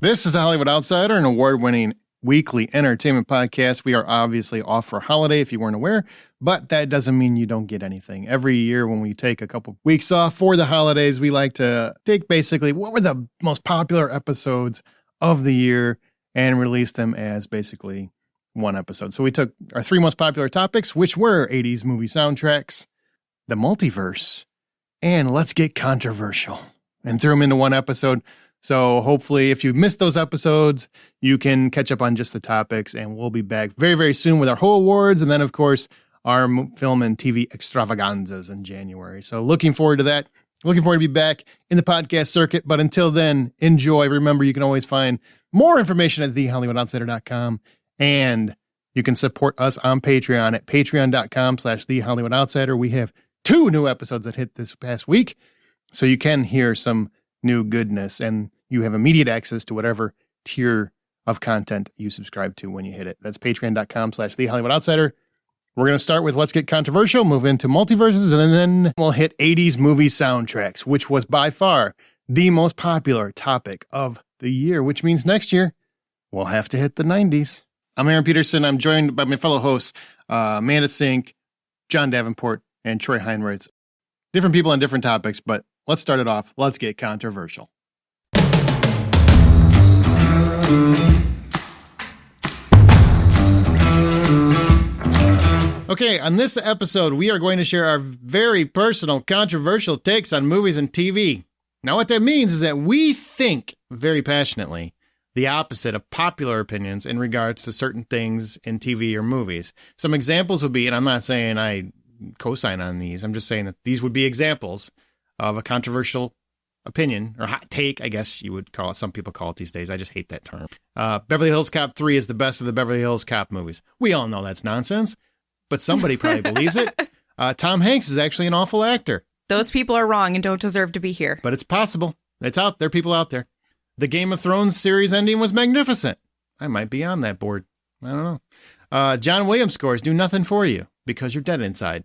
This is a Hollywood Outsider, an award-winning weekly entertainment podcast. We are obviously off for holiday if you weren't aware, but that doesn't mean you don't get anything. Every year when we take a couple weeks off for the holidays, we like to take basically what were the most popular episodes of the year and release them as basically one episode. So we took our 3 most popular topics, which were 80s movie soundtracks, the multiverse, and let's get controversial, and threw them into one episode. So hopefully if you've missed those episodes, you can catch up on just the topics, and we'll be back very, very soon with our whole awards. And then, of course, our film and TV extravaganzas in January. So looking forward to that. Looking forward to be back in the podcast circuit. But until then, enjoy. Remember, you can always find more information at thehollywoodoutsiders.com. And you can support us on Patreon at patreon.com/thehollywoodoutsiders. We have 2 new episodes that hit this past week. So you can hear some new goodness, and you have immediate access to whatever tier of content you subscribe to when you hit it. That's patreon.com/thehollywoodoutsiders. We're going to start with Let's Get Controversial, move into Multiverses, and then we'll hit 80s movie soundtracks, which was by far the most popular topic of the year, which means next year we'll have to hit the 90s. I'm Aaron Peterson. I'm joined by my fellow hosts, Amanda Sink, John Davenport, and Troy Heinrichs. Different people on different topics, but let's start it off. Let's get controversial. Okay, on this episode, we are going to share our very personal, controversial takes on movies and TV. Now, what that means is that we think very passionately the opposite of popular opinions in regards to certain things in TV or movies. Some examples would be, and I'm not saying I co-sign on these, I'm just saying that these would be examples of a controversial opinion, or hot take, I guess you would call it. Some people call it these days. I just hate that term. Beverly Hills Cop 3 is the best of the Beverly Hills Cop movies. We all know that's nonsense, but somebody probably believes it. Tom Hanks is actually an awful actor. Those people are wrong and don't deserve to be here. But it's possible. It's out there. People out there. The Game of Thrones series ending was magnificent. I might be on that board. I don't know. John Williams scores do nothing for you because you're dead inside.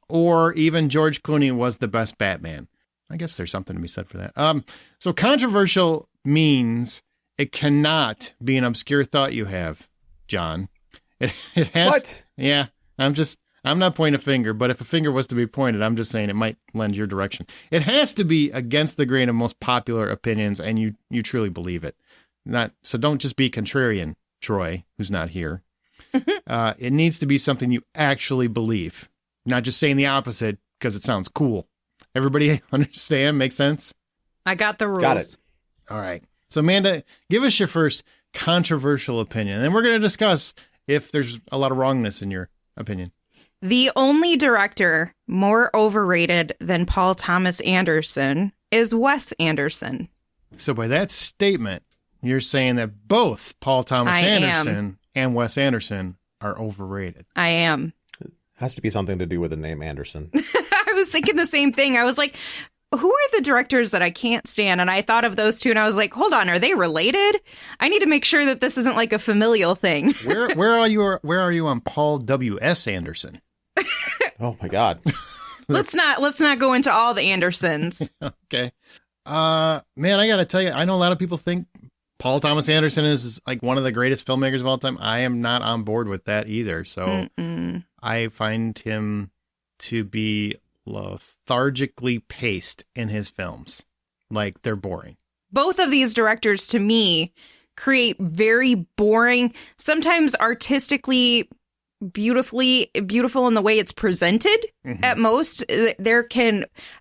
Or even George Clooney was the best Batman. I guess there's something to be said for that. So controversial means it cannot be an obscure thought you have, John. It has. What? Yeah, I'm not pointing a finger, but if a finger was to be pointed, I'm just saying it might lend your direction. It has to be against the grain of most popular opinions, and you truly believe it. So don't just be contrarian, Troy, who's not here. It needs to be something you actually believe, not just saying the opposite because it sounds cool. Everybody understand? Make sense? I got the rules. Got it. All right. So Amanda, give us your first controversial opinion, and then we're going to discuss if there's a lot of wrongness in your opinion. The only director more overrated than Paul Thomas Anderson is Wes Anderson. So by that statement, you're saying that both Paul Thomas Anderson and Wes Anderson are overrated. I am. It has to be something to do with the name Anderson. I was thinking the same thing. I was like, who are the directors that I can't stand? And I thought of those two and I was like, hold on, are they related? I need to make sure that this isn't like a familial thing. Where are you on Paul W.S. Anderson? Oh my God. Let's not go into all the Andersons. Okay. Man, I got to tell you, I know a lot of people think Paul Thomas Anderson is like one of the greatest filmmakers of all time. I am not on board with that either. So I find him to be lethargically paced in his films. Like they're boring. Both of these directors to me create very boring, sometimes artistically beautiful in the way it's presented. At most. I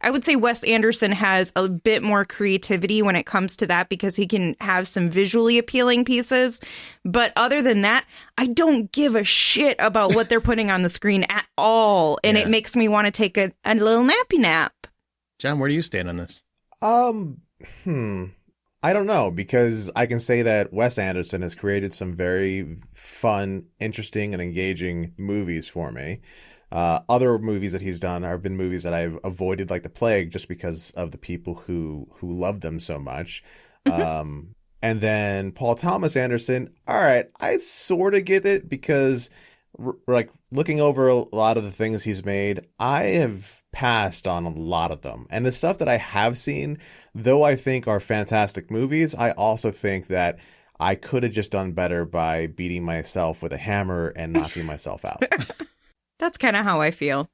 would say Wes Anderson has a bit more creativity when it comes to that because he can have some visually appealing pieces. But other than that, I don't give a shit about what they're putting on the screen at all. And it makes me want to take a little nappy nap. John, where do you stand on this? I don't know, because I can say that Wes Anderson has created some very fun, interesting, and engaging movies for me. Other movies that he's done have been movies that I've avoided like the plague just because of the people who love them so much. And then Paul Thomas Anderson, all right, I sort of get it because like looking over a lot of the things he's made, I have passed on a lot of them. And the stuff that I have seen, though I think are fantastic movies, I also think that I could have just done better by beating myself with a hammer and knocking myself out. That's kind of how I feel.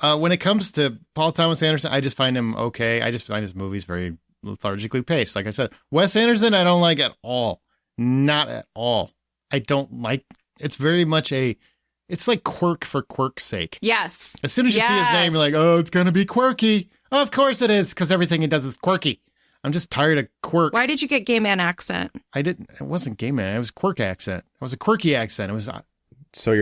When it comes to Paul Thomas Anderson, I just find him okay. I just find his movies very lethargically paced. Like I said, Wes Anderson, I don't like at all. Not at all. I don't like, it's very much it's like quirk for quirk's sake. Yes. As soon as you see his name, you're like, oh, it's going to be quirky. Of course it is, because everything he does is quirky. I'm just tired of quirk. Why did you get gay man accent? It wasn't gay man. It was quirk accent. It was a quirky accent. It was. So are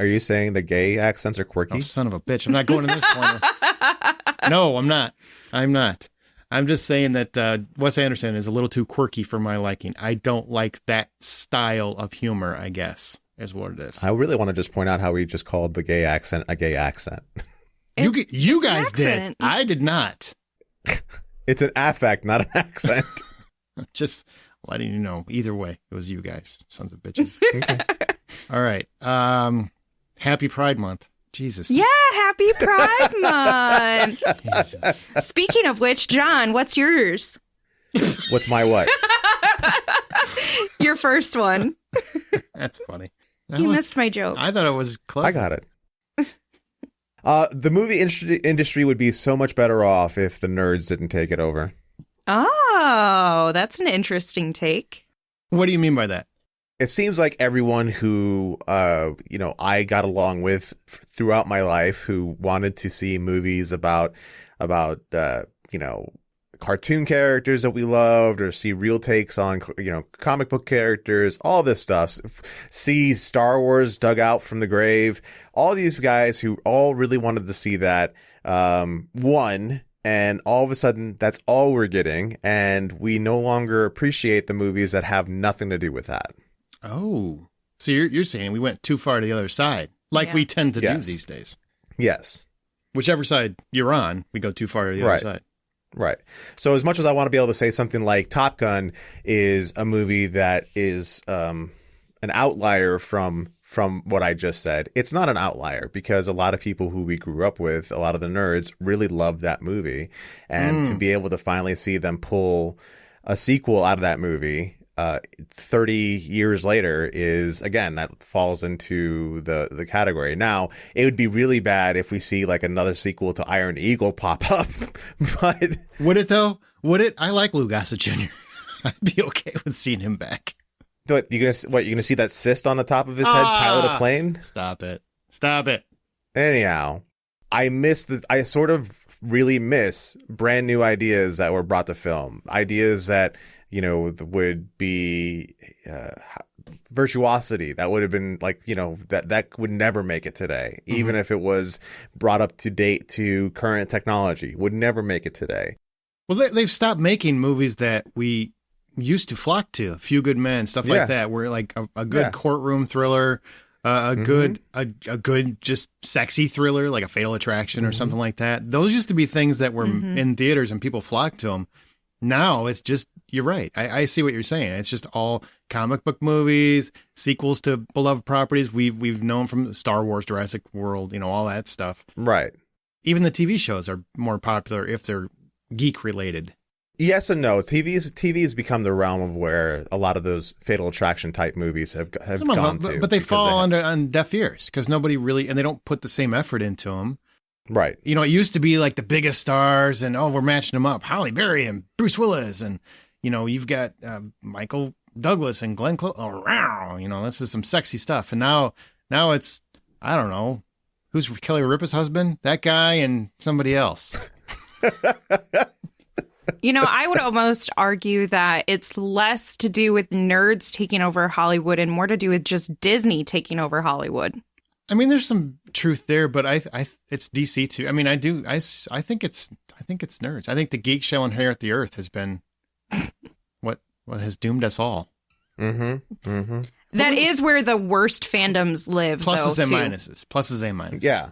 you saying the gay accents are quirky? Oh, son of a bitch. I'm not going in this corner. No, I'm not. I'm just saying that Wes Anderson is a little too quirky for my liking. I don't like that style of humor, I guess, is what it is. I really want to just point out how we just called the gay accent a gay accent. You guys did. I did not. It's an affect, not an accent. Just letting you know. Either way, it was you guys, sons of bitches. Okay. All right. Happy Pride Month. Jesus. Yeah, happy Pride Month. Jesus. Speaking of which, John, what's yours? What's my what? Your first one. That's funny. You missed my joke. I thought it was clever. I got it. The movie industry would be so much better off if the nerds didn't take it over. Oh, that's an interesting take. What do you mean by that? It seems like everyone who, I got along with throughout my life who wanted to see movies about cartoon characters that we loved or see real takes on, comic book characters, all this stuff, see Star Wars dug out from the grave, all these guys who all really wanted to see that, won. And all of a sudden, that's all we're getting. And we no longer appreciate the movies that have nothing to do with that. Oh, so you're saying we went too far to the other side, like we tend to do these days. Yes. Whichever side you're on, we go too far to the other side. Right. So as much as I want to be able to say something like Top Gun is a movie that is an outlier from what I just said, it's not an outlier because a lot of people who we grew up with, a lot of the nerds, really loved that movie. And to be able to finally see them pull a sequel out of that movie 30 years later is, again, that falls into the category. Now, it would be really bad if we see like another sequel to Iron Eagle pop up. But would it though? Would it? I like Lou Gossett Jr. I'd be okay with seeing him back. You're gonna see that cyst on the top of his head pilot a plane? Stop it. Anyhow, I sort of really miss brand new ideas that were brought to film. Ideas that would be virtuosity that would have been like, that would never make it today. Mm-hmm. Even if it was brought up to date to current technology, would never make it today. Well, they've stopped making movies that we used to flock to. A Few Good Men, stuff like that, where like a good courtroom thriller, a good just sexy thriller, like a Fatal Attraction or something like that. Those used to be things that were in theaters and people flocked to them. Now it's just, you're right. I see what you're saying. It's just all comic book movies, sequels to beloved properties we've known from Star Wars, Jurassic World, all that stuff. Right. Even the TV shows are more popular if they're geek related. Yes and no. TV has become the realm of where a lot of those Fatal Attraction type movies have gone to. But they fall on deaf ears because nobody really, and they don't put the same effort into them. Right. It used to be like the biggest stars and, we're matching them up. Halle Berry and Bruce Willis. And, you've got Michael Douglas and Glenn Close. This is some sexy stuff. And now it's, I don't know, who's Kelly Ripa's husband? That guy and somebody else. I would almost argue that it's less to do with nerds taking over Hollywood and more to do with just Disney taking over Hollywood. I mean, there's some truth there, but it's DC too. I mean, I think it's nerds. I think the geeks shall inherit the earth has been what has doomed us all. Mm-hmm. Mm-hmm. That is where the worst fandoms live. Pluses and too. minuses. Pluses and minuses. Yeah.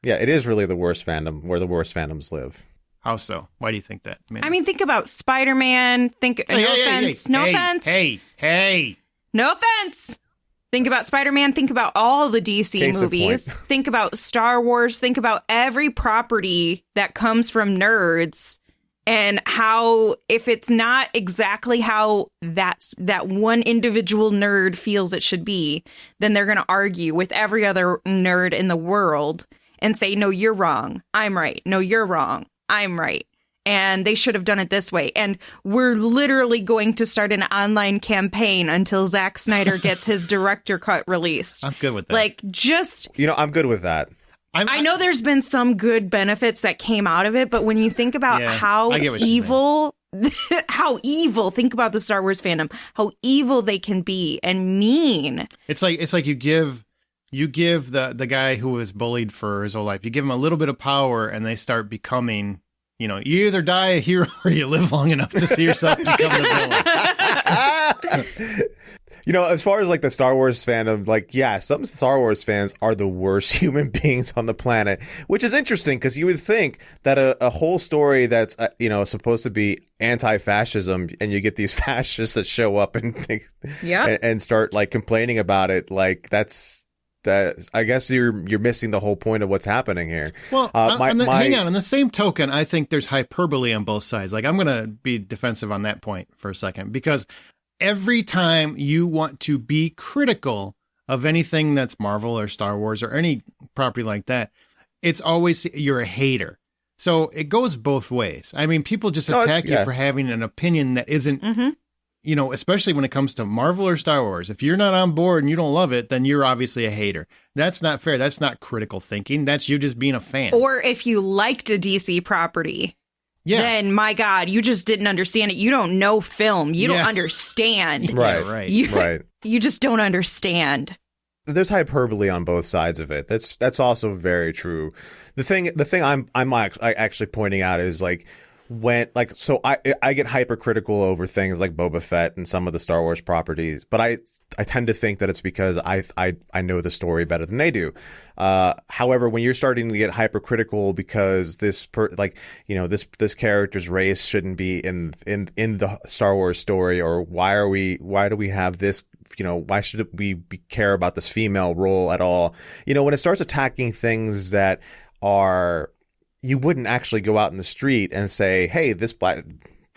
Yeah, it is really the worst fandom, where the worst fandoms live. How so? Why do you think that? I mean, think about Spider-Man. No offense. Hey. No offense. Think about Spider-Man. Think about all the DC Case in movies. point. Think about Star Wars. Think about every property that comes from nerds, and how if it's not exactly how that one individual nerd feels it should be, then they're going to argue with every other nerd in the world and say, no, you're wrong. I'm right. No, you're wrong. I'm right. And they should have done it this way. And we're literally going to start an online campaign until Zack Snyder gets his director cut released. I'm good with that. Like, just, I'm good with that. I know there's been some good benefits that came out of it, but when you think about Yeah, how I get what you're evil, think about the Star Wars fandom, how evil they can be and mean. It's like you give the guy who was bullied for his whole life, you give him a little bit of power and they start becoming, you either die a hero or you live long enough to see yourself become the villain. As far as like the Star Wars fandom, like, yeah, some Star Wars fans are the worst human beings on the planet, which is interesting because you would think that a whole story that's, supposed to be anti-fascism, and you get these fascists that show up and start like complaining about it. Like that, I guess you're missing the whole point of what's happening here. Well, hang on. On the same token, I think there's hyperbole on both sides. Like, I'm going to be defensive on that point for a second, because every time you want to be critical of anything that's Marvel or Star Wars or any property like that, it's always you're a hater. So it goes both ways. I mean, people just attack you for having an opinion that isn't, especially when it comes to Marvel or Star Wars. If you're not on board and you don't love it, then you're obviously a hater. That's not fair. That's not critical thinking. That's you just being a fan. Or if you liked a DC property, then my God, you just didn't understand it. You don't know film. You don't understand. Right. You just don't understand. There's hyperbole on both sides of it. That's also very true. The thing I'm actually pointing out is like, so I get hypercritical over things like Boba Fett and some of the Star Wars properties, but I tend to think that it's because I know the story better than they do. However, when you're starting to get hypercritical because this character's race shouldn't be in the Star Wars story, or why do we have this? Why should we care about this female role at all? When it starts attacking things that are, you wouldn't actually go out in the street and say, hey, this black...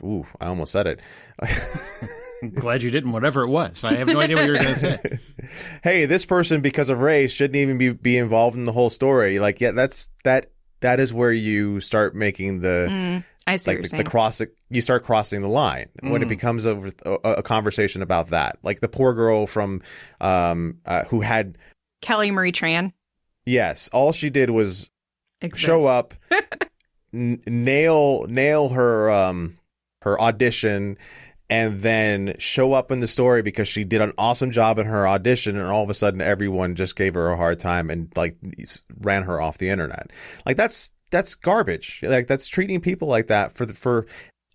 Ooh, I almost said it. I'm glad you didn't, whatever it was. I have no idea what you were going to say. Hey, this person, because of race, shouldn't even be involved in the whole story. Like, yeah, that is where you start making the... I see what you're saying. You start crossing the line when it becomes a conversation about that. Like the poor girl from who had... Kelly Marie Tran. Yes. All she did was show up, nail her audition, and then show up in the story because she did an awesome job in her audition, and all of a sudden everyone just gave her a hard time and like ran her off the internet. Like that's garbage. Like that's treating people like that for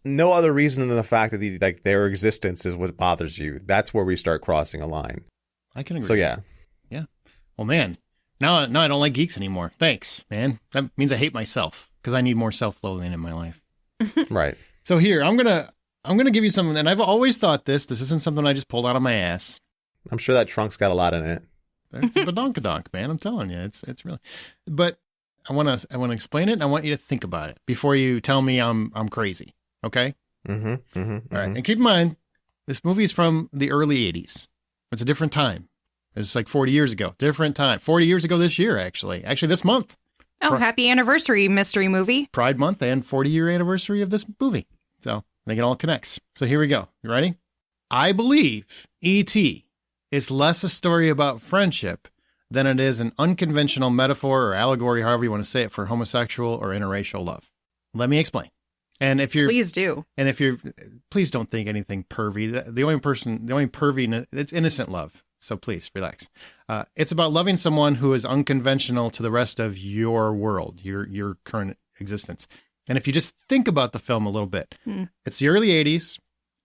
no other reason than the fact that their existence is what bothers you. That's where we start crossing a line. I can agree. So yeah. Well, man. Now I don't like geeks anymore. Thanks, man. That means I hate myself because I need more self-loathing in my life. Right. So here, I'm gonna give you something, and I've always thought this isn't something I just pulled out of my ass. I'm sure that trunk's got a lot in it. It's a badonkadonk, man. I'm telling you, it's really. But I want to explain it, and I want you to think about it before you tell me I'm crazy. Okay. Mm-hmm. All right, and keep in mind, this movie is from the early '80s. It's a different time. It's like 40 years ago. Different time. 40 years ago this year, actually. Actually, this month. Oh, happy anniversary, mystery movie. Pride Month and 40-year anniversary of this movie. So I think it all connects. So here we go. You ready? I believe E.T. is less a story about friendship than it is an unconventional metaphor or allegory, however you want to say it, for homosexual or interracial love. Let me explain. And if you're... Please do. And if you're... Please don't think anything pervy. The only pervy... It's innocent love. So please relax. It's about loving someone who is unconventional to the rest of your world, your current existence. And if you just think about the film a little bit, it's the early 80s.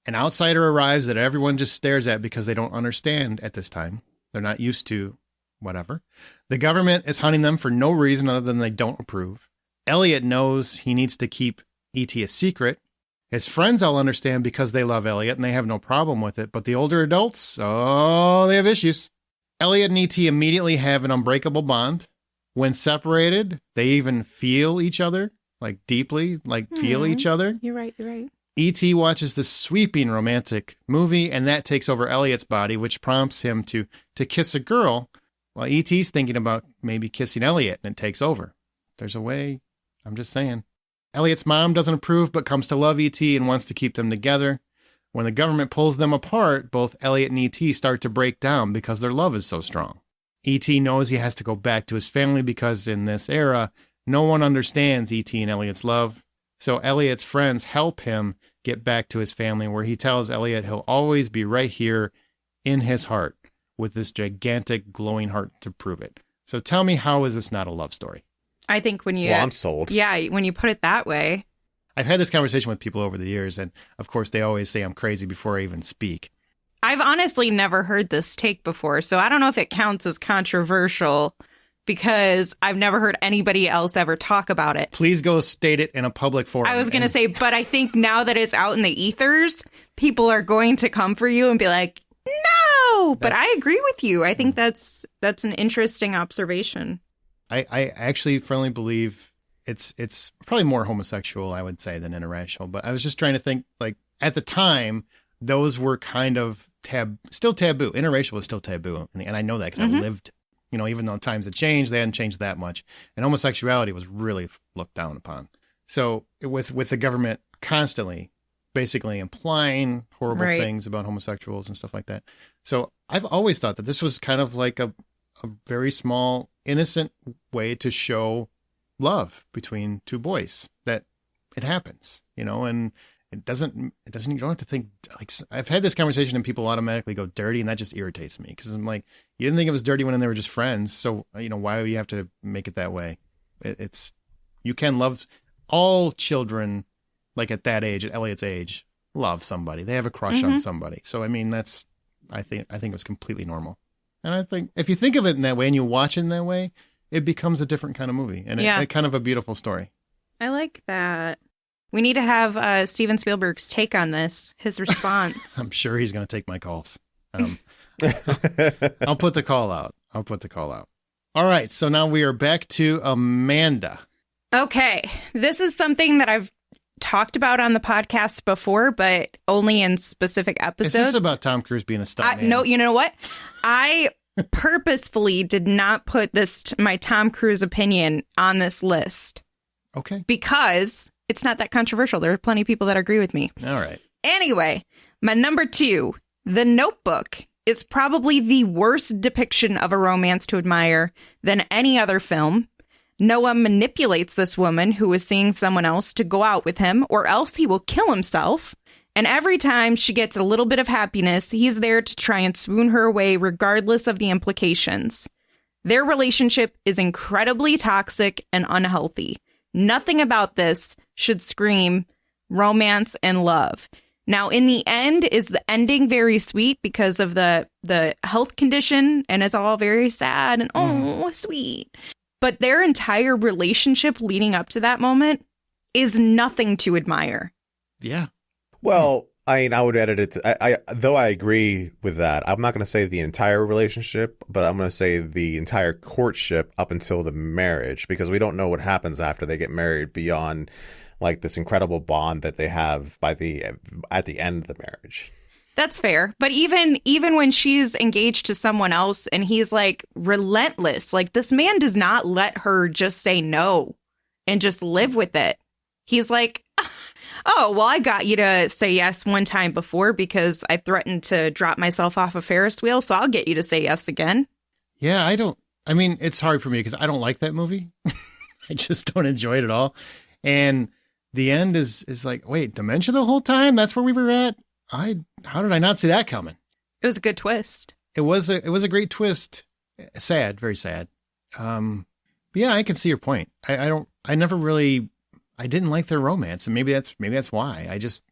An outsider arrives that everyone just stares at because they don't understand at this time. They're not used to whatever. The government is hunting them for no reason other than they don't approve. Elliot knows he needs to keep E.T. a secret. His friends all understand because they love Elliot and they have no problem with it. But the older adults, they have issues. Elliot and E.T. immediately have an unbreakable bond. When separated, they even feel each other, like deeply, like feel each other. You're right. You're right. E.T. watches this sweeping romantic movie, and that takes over Elliot's body, which prompts him to kiss a girl, while E.T.'s thinking about maybe kissing Elliot, and it takes over. There's a way. I'm just saying. Elliot's mom doesn't approve, but comes to love E.T. and wants to keep them together. When the government pulls them apart, both Elliot and E.T. start to break down because their love is so strong. E.T. knows he has to go back to his family because in this era, no one understands E.T. and Elliot's love. So Elliot's friends help him get back to his family, where he tells Elliot he'll always be right here in his heart with this gigantic glowing heart to prove it. So tell me, how is this not a love story? I think when you... Well, I'm sold. Yeah, when you put it that way. I've had this conversation with people over the years, and of course they always say I'm crazy before I even speak. I've honestly never heard this take before, so I don't know if it counts as controversial because I've never heard anybody else ever talk about it. Please go state it in a public forum. I was going to say, but I think now that it's out in the ethers, people are going to come for you and be like, no, but I agree with you. I think that's an interesting observation. I actually firmly believe it's probably more homosexual, I would say, than interracial. But I was just trying to think, like, at the time, those were kind of still taboo. Interracial was still taboo. And I know that because I lived, even though times had changed, they hadn't changed that much. And homosexuality was really looked down upon. So with the government constantly basically implying horrible things about homosexuals and stuff like that. So I've always thought that this was kind of like a very small, innocent way to show love between two boys, that it happens, and it doesn't, you don't have to think, like, I've had this conversation and people automatically go dirty, and that just irritates me because I'm like, you didn't think it was dirty when they were just friends. So, why do you have to make it that way? You can love all children, like at that age, at Elliot's age, love somebody. They have a crush on somebody. So, I mean, I think it was completely normal. And I think if you think of it in that way and you watch it in that way, it becomes a different kind of movie and it kind of a beautiful story. I like that. We need to have Steven Spielberg's take on this, his response. I'm sure he's going to take my calls. I'll put the call out. All right. So now we are back to Amanda. Okay. This is something that I've talked about on the podcast before, but only in specific episodes. Is this about Tom Cruise being a stuntman? No, you know what? I purposefully did not put my Tom Cruise opinion on this list. Okay. Because it's not that controversial. There are plenty of people that agree with me. All right. Anyway, my number 2, The Notebook, is probably the worst depiction of a romance to admire than any other film. Noah manipulates this woman who is seeing someone else to go out with him, or else he will kill himself. And every time she gets a little bit of happiness, he's there to try and swoon her away, regardless of the implications. Their relationship is incredibly toxic and unhealthy. Nothing about this should scream romance and love. Now, in the end, is the ending very sweet because of the health condition, and it's all very sad and sweet. But their entire relationship leading up to that moment is nothing to admire. Yeah. Well, I mean, I would edit it. Though I agree with that, I'm not going to say the entire relationship, but I'm going to say the entire courtship up until the marriage, because we don't know what happens after they get married beyond like this incredible bond that they have at the end of the marriage. That's fair. But even when she's engaged to someone else and he's like relentless, like this man does not let her just say no and just live with it. He's like, oh, well, I got you to say yes one time before because I threatened to drop myself off a Ferris wheel. So I'll get you to say yes again. Yeah, it's hard for me because I don't like that movie. I just don't enjoy it at all. And the end is like, wait, dementia the whole time? That's where we were at? How did I not see that coming? It was a good twist. It was a great twist. Sad, very sad. But yeah, I can see your point. I didn't like their romance, and maybe that's why. I just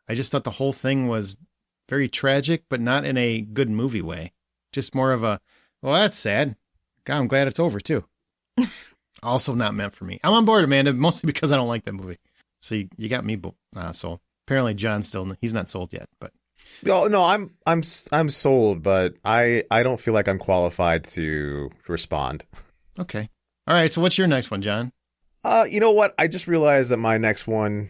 thought the whole thing was very tragic, but not in a good movie way. Just more of a, well, that's sad. God, I'm glad it's over too. Also not meant for me. I'm on board, Amanda, mostly because I don't like that movie. So you got me sold. Apparently John's he's not sold yet, but Oh, no, I'm sold, but I don't feel like I'm qualified to respond. Okay. All right. So what's your next one, John? You know what? I just realized that my next one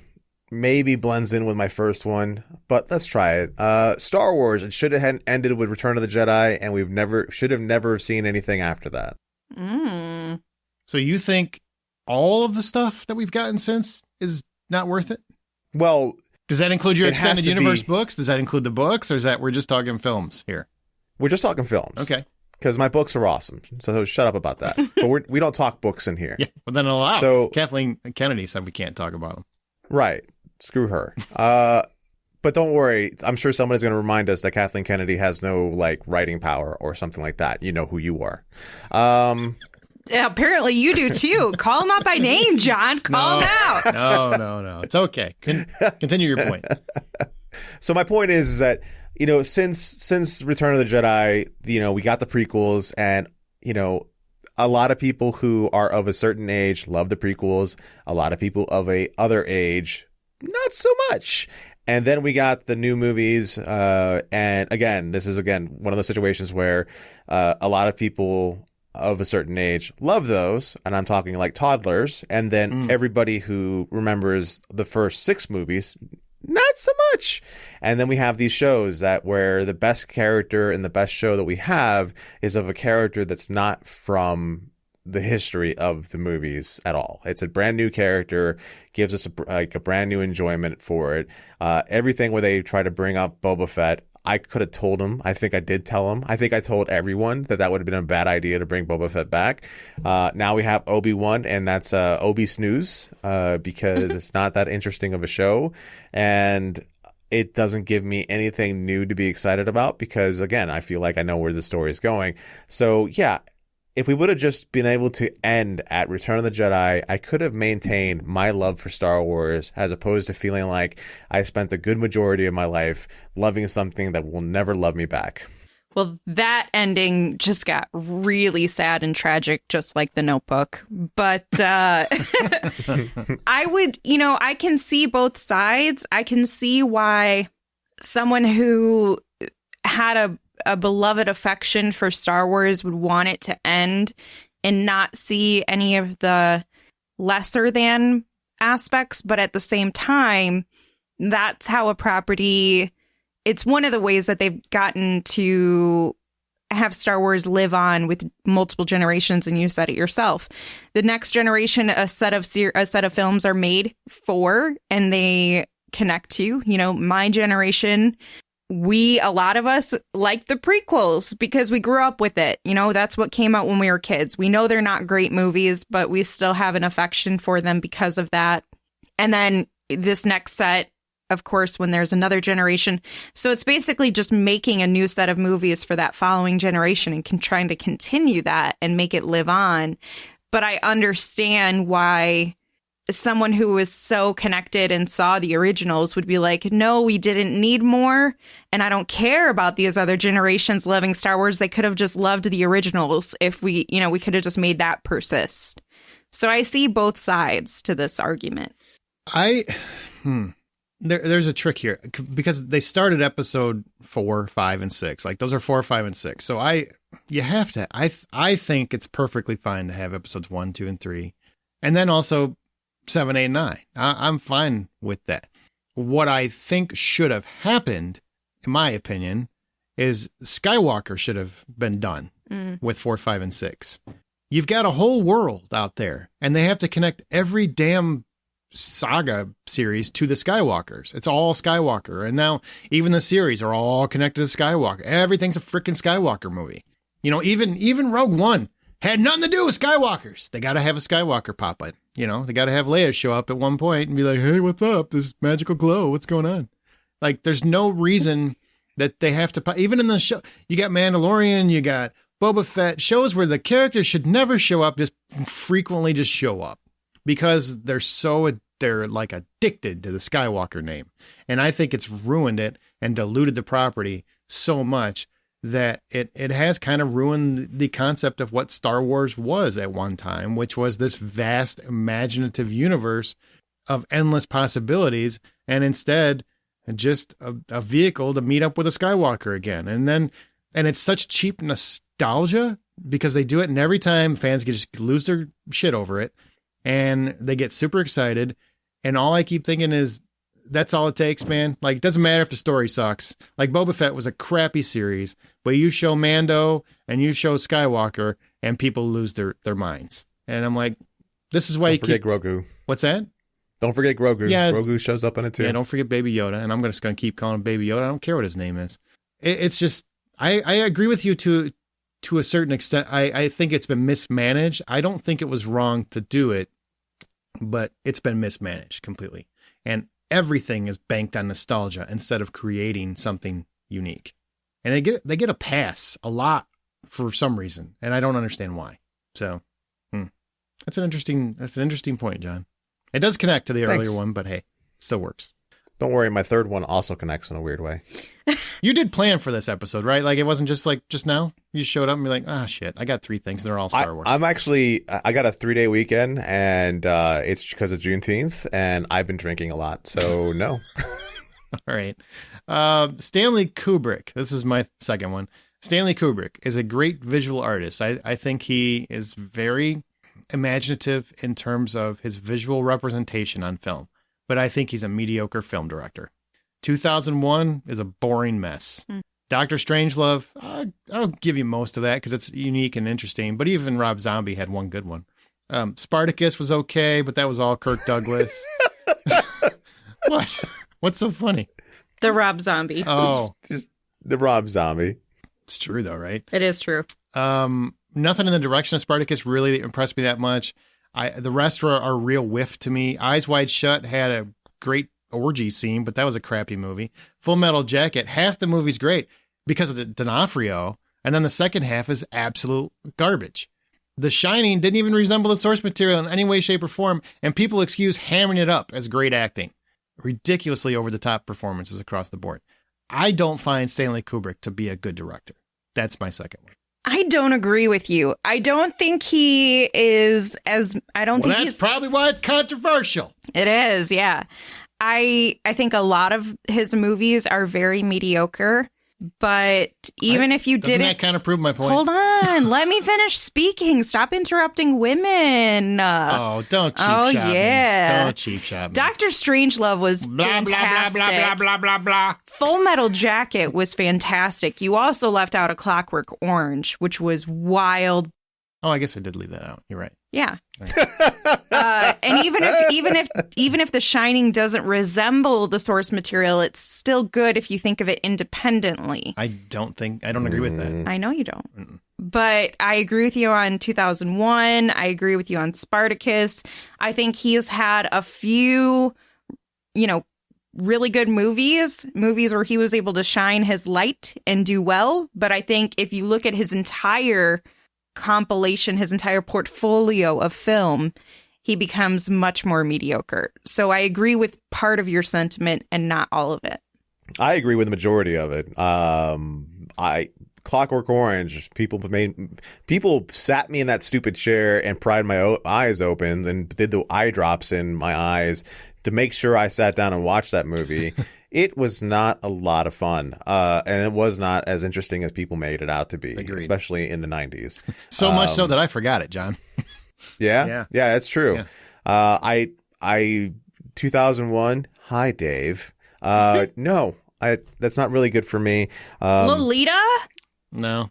maybe blends in with my first one, but let's try it. Star Wars. It should have ended with Return of the Jedi, and should have never seen anything after that. So you think all of the stuff that we've gotten since is not worth it? Well, does that include your it has extended to universe be- books? Does that include the books, or is that we're just talking films here? We're just talking films. Okay. Because my books are awesome. So shut up about that. But we don't talk books in here. Yeah. Well, then allow. So- Kathleen Kennedy said we can't talk about them. Right. Screw her. But don't worry. I'm sure somebody's going to remind us that Kathleen Kennedy has no like writing power or something like that. You know who you are. Yeah, apparently you do too. Call him out by name, John. Call him out. No. It's okay. Continue your point. So my point is that, you know, since Return of the Jedi, you know, we got the prequels, and, you know, a lot of people who are of a certain age love the prequels. A lot of people of a other age, not so much. And then we got the new movies. And again, this is one of those situations where a lot of people of a certain age love those, and I'm talking like toddlers, and then everybody who remembers the first 6 movies, not so much. And then we have these shows where the best character and the best show that we have is of a character that's not from the history of the movies at all. It's a brand new character, gives us a brand new enjoyment for it. Everything where they try to bring up Boba Fett, I could have told him. I think I did tell him. I think I told everyone that would have been a bad idea to bring Boba Fett back. Now we have Obi-Wan, and that's Obi Snooze because it's not that interesting of a show. And it doesn't give me anything new to be excited about because, again, I feel like I know where the story is going. So, yeah. If we would have just been able to end at Return of the Jedi, I could have maintained my love for Star Wars as opposed to feeling like I spent a good majority of my life loving something that will never love me back. Well, that ending just got really sad and tragic, just like The Notebook. But I can see both sides. I can see why someone who had a beloved affection for Star Wars would want it to end and not see any of the lesser than aspects. But at the same time, that's how a property, it's one of the ways that they've gotten to have Star Wars live on with multiple generations. And you said it yourself. The next generation, a set of films are made for, and they connect to, my generation. A lot of us like the prequels because we grew up with it. That's what came out when we were kids. We know they're not great movies, but we still have an affection for them because of that. And then this next set, of course, when there's another generation. So it's basically just making a new set of movies for that following generation and trying to continue that and make it live on. But I understand why someone who was so connected and saw the originals would be like, no, we didn't need more. And I don't care about these other generations loving Star Wars. They could have just loved the originals if we could have just made that persist. So I see both sides to this argument. There's a trick here because they started episode 4, 5, and 6. Like those are 4, 5, and 6. So I think it's perfectly fine to have episodes 1, 2, and 3. And then also 7, 8, 9. I'm fine with that. What I think should have happened, in my opinion, is Skywalker should have been done with 4, 5, and 6. You've got a whole world out there, and they have to connect every damn saga series to the Skywalkers. It's all Skywalker. And now even the series are all connected to Skywalker. Everything's a freaking Skywalker movie. Even Rogue One had nothing to do with Skywalkers. They got to have a Skywalker pop in. They got to have Leia show up at one point and be like, hey, what's up? This magical glow. What's going on? Like, there's no reason that they have to, even in the show, you got Mandalorian, you got Boba Fett, shows where the characters should never show up, just frequently just show up because they're like addicted to the Skywalker name. And I think it's ruined it and diluted the property so much that it has kind of ruined the concept of what Star Wars was at one time, which was this vast imaginative universe of endless possibilities. And instead, just a vehicle to meet up with a Skywalker again. And it's such cheap nostalgia because they do it, and every time fans just lose their shit over it, and they get super excited. And all I keep thinking is, that's all it takes, man. Like, it doesn't matter if the story sucks. Like, Boba Fett was a crappy series, but you show Mando and you show Skywalker, and people lose their minds. And I'm like, this is why Don't forget Grogu. What's that? Don't forget Grogu. Yeah, Grogu shows up in it too. Yeah, don't forget Baby Yoda. And I'm just going to keep calling him Baby Yoda. I don't care what his name is. It's just, I agree with you to a certain extent. I think it's been mismanaged. I don't think it was wrong to do it, but it's been mismanaged completely. And everything is banked on nostalgia instead of creating something unique. And they get a pass a lot for some reason, and I don't understand why. So, that's an interesting point, John. It does connect to the earlier one, but hey, still works. Don't worry, my third one also connects in a weird way. You did plan for this episode, right? Like, it wasn't just like just now. You showed up and be like, shit, I got 3 things. They're all Star Wars. I got a 3-day weekend, and it's because of Juneteenth, and I've been drinking a lot, so no. All right. Stanley Kubrick. This is my second one. Stanley Kubrick is a great visual artist. I think he is very imaginative in terms of his visual representation on film, but I think he's a mediocre film director. 2001 is a boring mess. Dr. Strangelove, I'll give you most of that because it's unique and interesting, but even Rob Zombie had one good one. Spartacus was okay, but that was all Kirk Douglas. What? What's so funny? The Rob Zombie. Oh. Just the Rob Zombie. It's true, though, right? It is true. Nothing in the direction of Spartacus really impressed me that much. The rest are a real whiff to me. Eyes Wide Shut had a great orgy scene, but that was a crappy movie. Full Metal Jacket, half the movie's great because of D'Onofrio, and then the second half is absolute garbage. The Shining didn't even resemble the source material in any way, shape, or form, and people excuse hammering it up as great acting. Ridiculously over-the-top performances across the board. I don't find Stanley Kubrick to be a good director. That's my second one. I don't agree with you. I don't think he is That's probably why it's controversial. It is, yeah. I think a lot of his movies are very mediocre, but even if you didn't... Doesn't that kind of prove my point? Hold on. Let me finish speaking. Stop interrupting women. Oh, don't cheap shot yeah. me. Don't cheap shot me. Dr. Strangelove was fantastic. Blah, blah, blah, blah, blah, blah. Full Metal Jacket was fantastic. You also left out A Clockwork Orange, which was wild. Oh, I guess I did leave that out. You're right. Yeah. And even if The Shining doesn't resemble the source material, it's still good if you think of it independently. I don't agree with that. I know you don't. But I agree with you on 2001. I agree with you on Spartacus. I think he has had a few, really good movies where he was able to shine his light and do well. But I think if you look at his entire compilation, his entire portfolio of film, he becomes much more mediocre. So I agree with part of your sentiment and not all of it. I agree with the majority of it. Clockwork Orange, people sat me in that stupid chair and pried my eyes open and did the eye drops in my eyes to make sure I sat down and watched that movie. It was not a lot of fun, and it was not as interesting as people made it out to be, Agreed. Especially in the 90s. So much so that I forgot it, John. Yeah, that's true. Yeah. 2001. Hi, Dave. No, that's not really good for me. Lolita? No.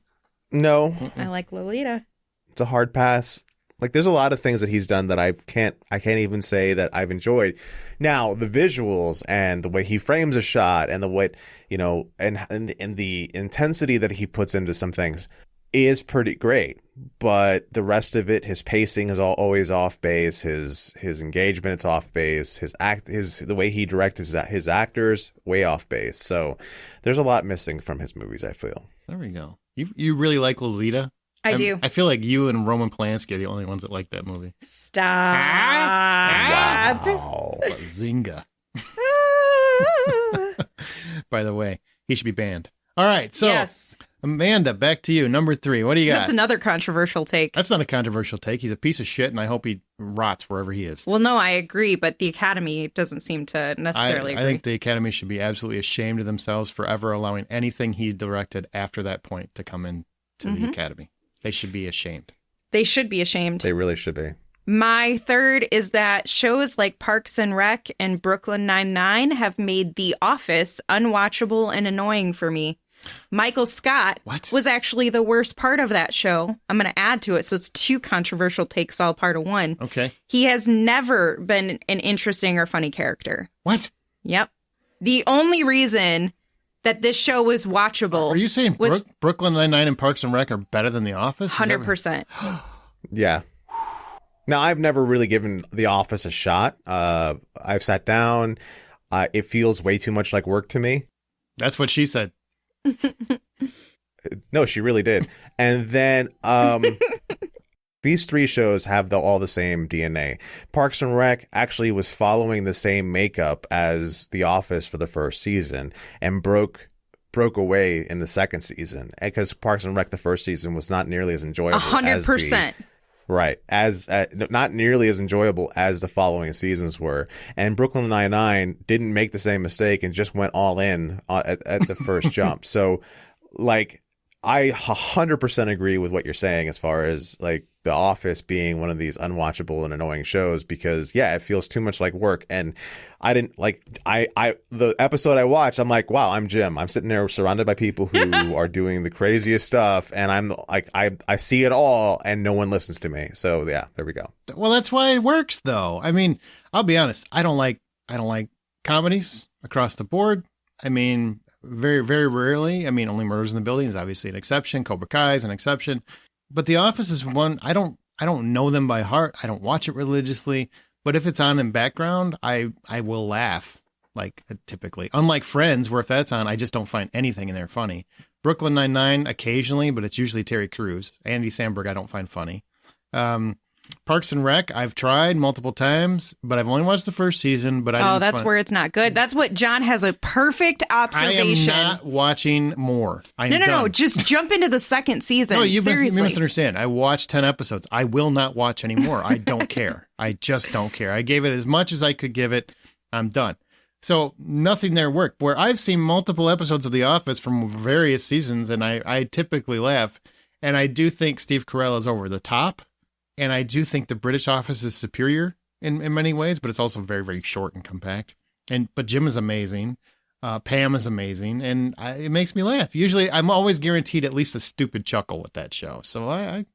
I like Lolita. It's a hard pass. Like, there's a lot of things that he's done that I can't even say that I've enjoyed. Now, the visuals and the way he frames a shot and the way, and the intensity that he puts into some things is pretty great. But the rest of it, his pacing is always off base. His engagement, it's off base. The way he directs his actors, way off base. So there's a lot missing from his movies, I feel. There we go. You really like Lolita? I do. I feel like you and Roman Polanski are the only ones that like that movie. Stop. Wow. Zinga. By the way, he should be banned. All right. So, yes. Amanda, back to you. Number 3. What do you got? That's another controversial take. That's not a controversial take. He's a piece of shit, and I hope he rots wherever he is. Well, no, I agree, but the Academy doesn't seem to necessarily agree. I think the Academy should be absolutely ashamed of themselves for ever allowing anything he directed after that point to come into the Academy. They should be ashamed. They should be ashamed. They really should be. My third is that shows like Parks and Rec and Brooklyn Nine-Nine have made The Office unwatchable and annoying for me. Michael Scott was actually the worst part of that show. I'm going to add to it, so it's 2 controversial takes, all part of one. Okay. He has never been an interesting or funny character. What? Yep. The only reason that this show was watchable... Are you saying Brooklyn Nine-Nine and Parks and Rec are better than The Office? 100%. Yeah. Now, I've never really given The Office a shot. I've sat down. It feels way too much like work to me. That's what she said. No, she really did. And then these 3 shows have all the same DNA. Parks and Rec actually was following the same makeup as The Office for the first season and broke away in the second season, because Parks and Rec the first season was not nearly as enjoyable. 100%. Right. As not nearly as enjoyable as the following seasons were. And Brooklyn Nine-Nine didn't make the same mistake and just went all in at the first jump. So, like, I 100% agree with what you're saying as far as, like, The Office being one of these unwatchable and annoying shows because, yeah, it feels too much like work. And I didn't, like, the episode I watched, I'm like, wow, I'm Jim. I'm sitting there surrounded by people who are doing the craziest stuff. And I'm like, I see it all and no one listens to me. So, yeah, there we go. Well, that's why it works, though. I mean, I'll be honest. I don't like comedies across the board. I mean, very, very rarely. I mean, only Murders in the Building is obviously an exception. Cobra Kai is an exception. But The Office is one. I don't know them by heart. I don't watch it religiously. But if it's on in background, I will laugh, like, typically. Unlike Friends, where if that's on, I just don't find anything in there funny. Brooklyn Nine-Nine occasionally, but it's usually Terry Crews. Andy Samberg I don't find funny. Parks and Rec, I've tried multiple times, but I've only watched the first season. But that's where it's not good. That's what John has a perfect observation. I am not watching more. No. Just jump into the second season. No, you misunderstand. I watched 10 episodes. I will not watch anymore. I don't care. I just don't care. I gave it as much as I could give it. I'm done. So nothing there worked. Where I've seen multiple episodes of The Office from various seasons, and I typically laugh. And I do think Steve Carell is over the top. And I do think the British Office is superior in many ways, but it's also very, very short and compact. But Jim is amazing. Pam is amazing. And it makes me laugh. Usually, I'm always guaranteed at least a stupid chuckle with that show. So I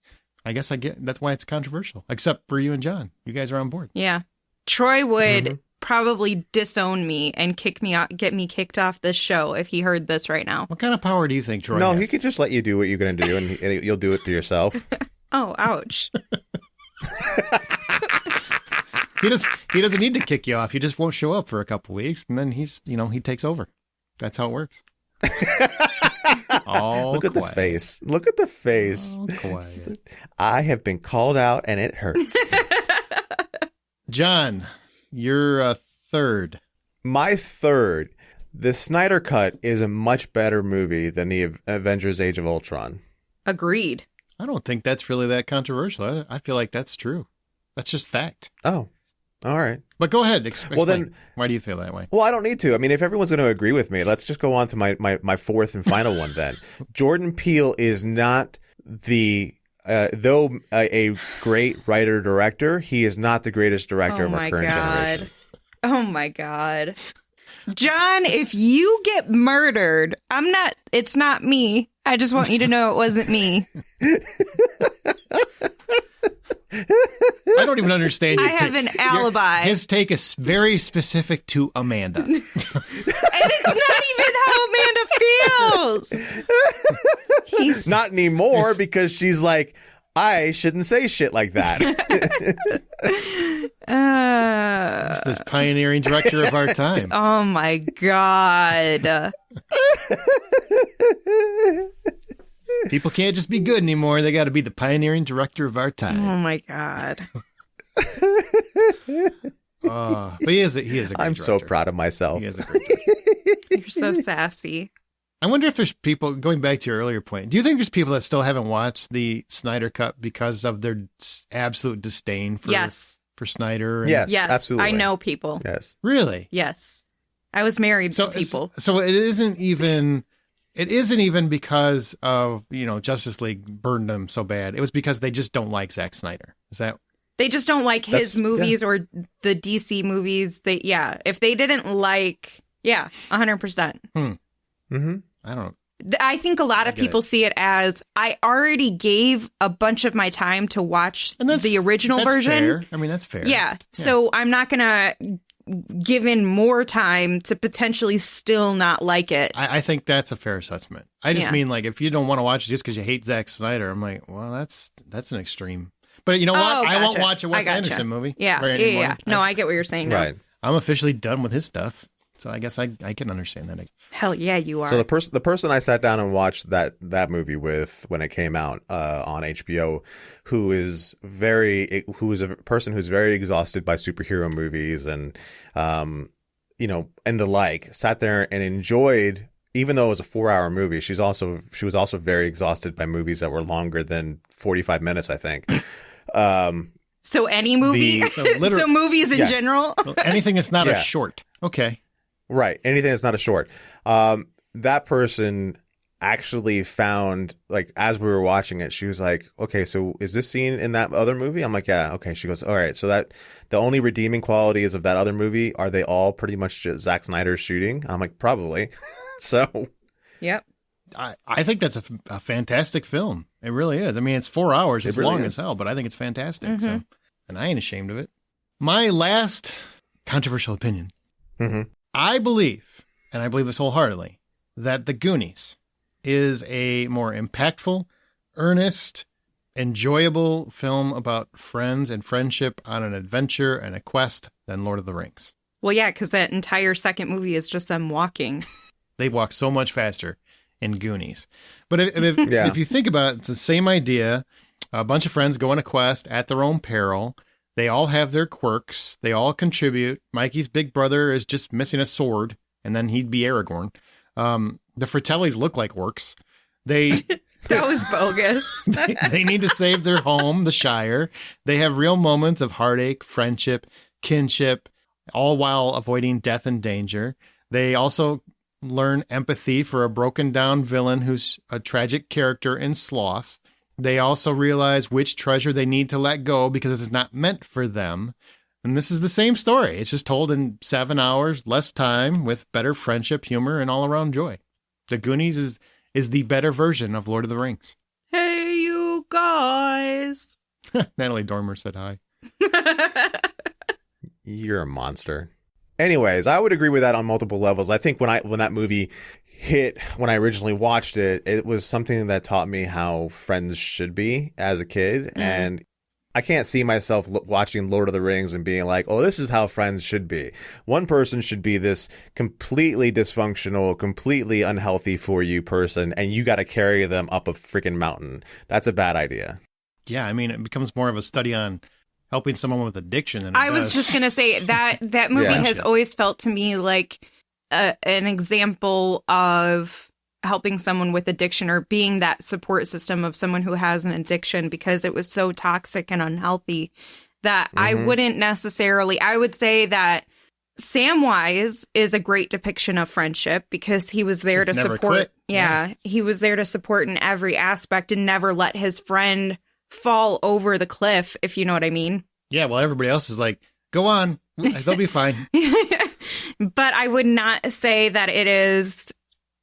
guess I get that's why it's controversial, except for you and John. You guys are on board. Yeah. Troy would probably disown me and get me kicked off this show if he heard this right now. What kind of power do you think Troy has? No, he could just let you do what you're going to do, and you'll do it to yourself. Oh, ouch. He doesn't need to kick you off. He just won't show up for a couple weeks, and then he takes over. That's how it works. Look at the face. Look at the face. All quiet. I have been called out, and it hurts. John, you're third. My third. The Snyder Cut is a much better movie than the Avengers: Age of Ultron. Agreed. I don't think that's really that controversial. I feel like that's true. That's just fact. Oh, all right. But go ahead. Explain. Well, then, why do you feel that way? Well, I don't need to. I mean, if everyone's going to agree with me, let's just go on to my fourth and final one then. Jordan Peele is not though a great writer-director, he is not the greatest director of our current generation. Oh, my God. John, if you get murdered, it's not me. I just want you to know it wasn't me. I don't even understand your I have an alibi. His take is very specific to Amanda. And it's not even how Amanda feels. Not anymore because she's like, I shouldn't say shit like that. He's the pioneering director of our time. Oh my God. People can't just be good anymore. They got to be the pioneering director of our time. Oh my God. But he is a great I'm director. so proud of myself. He is a great director. You're so sassy. I wonder if there's people, going back to your earlier point, do you think there's people that still haven't watched the Snyder Cut because of their absolute disdain for Yes. for Snyder? And... Yes, Yes, absolutely. I know people. Yes. Really? Yes. I was married to people. So it isn't even because of, Justice League burned them so bad. It was because they just don't like Zack Snyder. Is that? They just don't like his movies or the DC movies. If they didn't like, 100%. Mm-hmm. I don't know. I think a lot of people see it as, I already gave a bunch of my time to watch the original version. Fair. I mean, that's fair. Yeah. So I'm not going to give in more time to potentially still not like it. I think that's a fair assessment. I just mean, like, if you don't want to watch it just because you hate Zack Snyder, I'm like, well, that's an extreme. But you know what? I won't watch a Wes Anderson movie. Yeah. No, I get what you're saying now. Right. I'm officially done with his stuff. So I guess I can understand that. Hell yeah, you are. So the person I sat down and watched that movie with when it came out on HBO, who is a person who's very exhausted by superhero movies and and the like, sat there and enjoyed, even though it was a 4-hour movie. She was also very exhausted by movies that were longer than 45 minutes, I think. So any movie, so movies in general, anything that's not a short. Okay. Right. Anything that's not a short. That person actually found, like, as we were watching it, she was like, okay, so is this scene in that other movie? I'm like, yeah. Okay. She goes, all right. So that the only redeeming qualities of that other movie, are they all pretty much just Zack Snyder's shooting? I'm like, probably. So. Yep. I think that's a fantastic film. It really is. I mean, it's 4 hours. It's really long as hell, but I think it's fantastic. Mm-hmm. So, and I ain't ashamed of it. My last controversial opinion. Mm-hmm. I believe, and I believe this wholeheartedly, that The Goonies is a more impactful, earnest, enjoyable film about friends and friendship on an adventure and a quest than Lord of the Rings. Well, yeah, because that entire second movie is just them walking. They walk so much faster in Goonies. But if you think about it, it's the same idea. A bunch of friends go on a quest at their own peril. They all have their quirks. They all contribute. Mikey's big brother is just missing a sword, and then he'd be Aragorn. The Fratellis look like orcs. That was bogus. they need to save their home, the Shire. They have real moments of heartache, friendship, kinship, all while avoiding death and danger. They also learn empathy for a broken down villain who's a tragic character in Sloth. They also realize which treasure they need to let go because it's not meant for them. And this is the same story. It's just told in 7 hours, less time, with better friendship, humor, and all-around joy. The Goonies is the better version of Lord of the Rings. Hey, you guys. Natalie Dormer said hi. You're a monster. Anyways, I would agree with that on multiple levels. I think when that movie hit, when I originally watched it, it was something that taught me how friends should be as a kid. Mm. And I can't see myself watching Lord of the Rings and being like, oh, this is how friends should be. One person should be this completely dysfunctional, completely unhealthy for you person, and you got to carry them up a freaking mountain. That's a bad idea. Yeah, I mean, it becomes more of a study on helping someone with addiction than I was just going to say that movie has always felt to me like an example of helping someone with addiction or being that support system of someone who has an addiction, because it was so toxic and unhealthy that I wouldn't necessarily, I would say that Samwise is a great depiction of friendship because he was there to support. Quit. Yeah, he was there to support in every aspect and never let his friend fall over the cliff, if you know what I mean. Yeah, well, everybody else is like, go on, they'll be fine. But I would not say that it is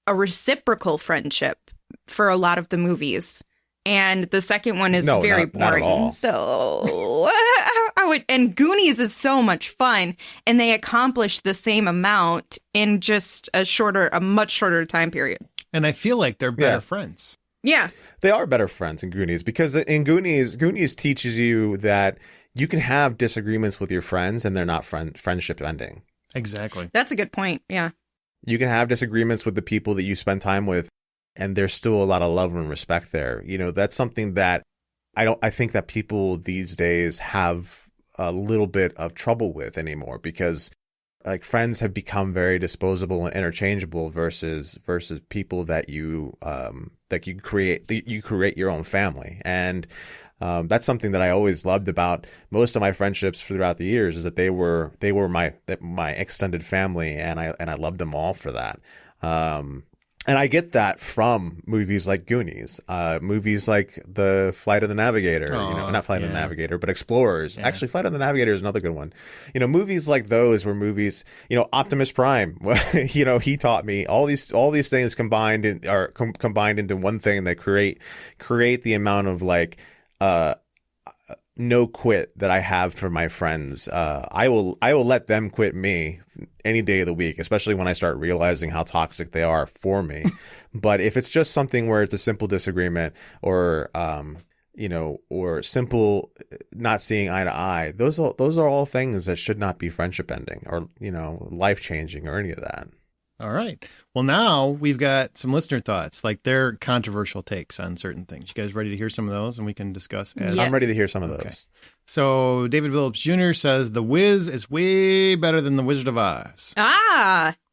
a reciprocal friendship for a lot of the movies. And the second one is very boring. Not at all. So and Goonies is so much fun, and they accomplish the same amount in just a much shorter time period. And I feel like they're better friends. Yeah. They are better friends in Goonies, because in Goonies teaches you that you can have disagreements with your friends and they're not friendship ending. Exactly. That's a good point. Yeah. You can have disagreements with the people that you spend time with, and there's still a lot of love and respect there. You know, that's something that I think that people these days have a little bit of trouble with anymore, because like friends have become very disposable and interchangeable versus people that you create your own family. And That's something that I always loved about most of my friendships throughout the years, is that they were my extended family, and I loved them all for that. And I get that from movies like Goonies, movies like The Flight of the Navigator, not Flight of the Navigator, but Explorers. Yeah. Actually, Flight of the Navigator is another good one. Movies like those were movies, Optimus Prime, he taught me all these things combined into one thing that create the amount of no quit that I have for my friends. I will let them quit me any day of the week, especially when I start realizing how toxic they are for me. But if it's just something where it's a simple disagreement or simple not seeing eye to eye, those are all things that should not be friendship ending or, life changing or any of that. All right. Well, now we've got some listener thoughts, like their controversial takes on certain things. You guys ready to hear some of those and we can discuss? Yes. I'm ready to hear some of those. So David Phillips Jr. says The Wiz is way better than The Wizard of Oz.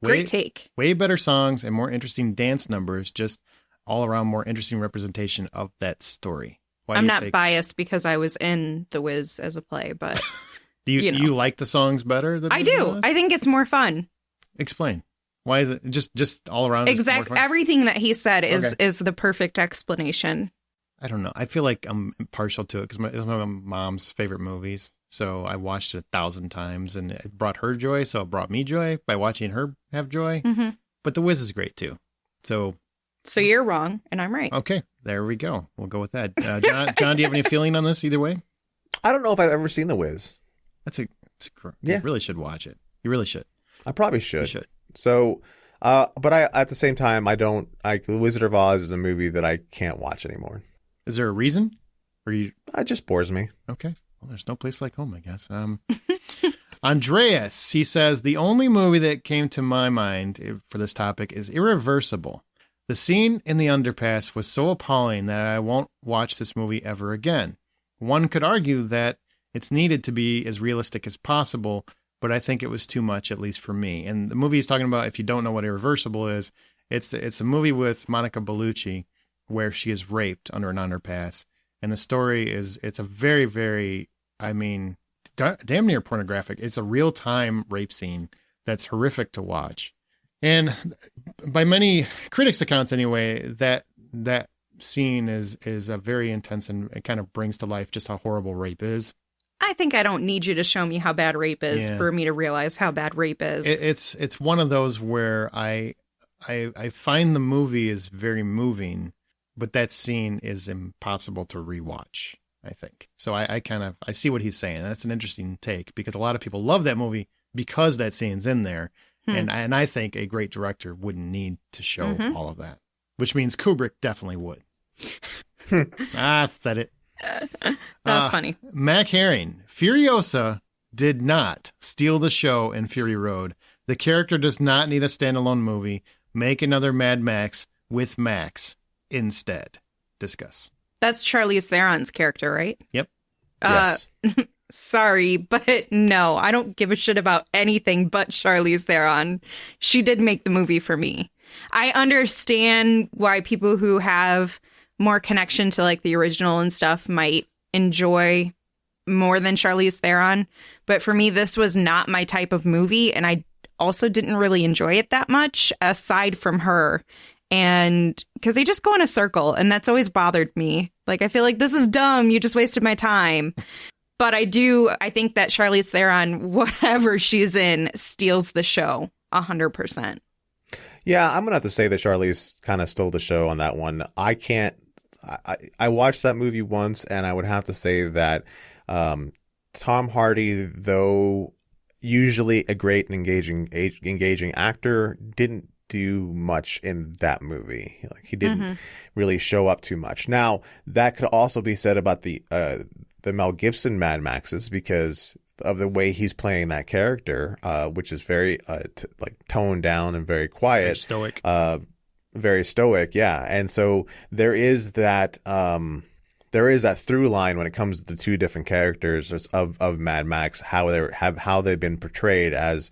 Great take. Way better songs and more interesting dance numbers, just all around more interesting representation of that story. I'm not biased because I was in The Wiz as a play, but do you like the songs better than I do. I think it's more fun. Explain. Why is it just all around? Exactly. Everything that he said is the perfect explanation. I don't know. I feel like I'm partial to it because it was one of my mom's favorite movies. So I watched it 1,000 times and it brought her joy. So it brought me joy by watching her have joy. Mm-hmm. But The Wiz is great too. So you're wrong and I'm right. Okay. There we go. We'll go with that. John, do you have any feeling on this either way? I don't know if I've ever seen The Wiz. You really should watch it. You really should. I probably should. You should. So, but I, at the same time, The Wizard of Oz is a movie that I can't watch anymore. Is there a reason? It just bores me. Okay. Well, there's no place like home, I guess. Andreas, he says, the only movie that came to my mind for this topic is Irreversible. The scene in the underpass was so appalling that I won't watch this movie ever again. One could argue that it's needed to be as realistic as possible, but I think it was too much, at least for me. And the movie he's talking about, if you don't know what Irreversible is, it's a movie with Monica Bellucci where she is raped under an underpass. And the story it's a very, very, damn near pornographic. It's a real-time rape scene that's horrific to watch. And by many critics' accounts anyway, that scene is a very intense and it kind of brings to life just how horrible rape is. I think I don't need you to show me how bad rape is for me to realize how bad rape is. It's one of those where I find the movie is very moving, but that scene is impossible to rewatch, I think. So I see what he's saying. That's an interesting take because a lot of people love that movie because that scene's in there. And I think a great director wouldn't need to show all of that, which means Kubrick definitely would. Said it. That was funny. Mac Herring, Furiosa did not steal the show in Fury Road. The character does not need a standalone movie. Make another Mad Max with Max instead. Discuss. That's Charlize Theron's character, right? Yep. Yes. Sorry, but no, I don't give a shit about anything but Charlize Theron. She did make the movie for me. I understand why people who have more connection to like the original and stuff might enjoy more than Charlize Theron. But for me, this was not my type of movie. And I also didn't really enjoy it that much aside from her. And because they just go in a circle and that's always bothered me. Like, I feel like this is dumb. You just wasted my time. But I think that Charlize Theron, whatever she's in, steals the show 100%. Yeah, I'm going to have to say that Charlize kind of stole the show on that one. I watched that movie once, and I would have to say that Tom Hardy, though usually a great and engaging actor, didn't do much in that movie. Like, he didn't really show up too much. Now, that could also be said about the Mel Gibson Mad Maxes because of the way he's playing that character, which is very toned down and very quiet, very stoic. Yeah. And so there is that through line when it comes to the two different characters of Mad Max, how they've been portrayed as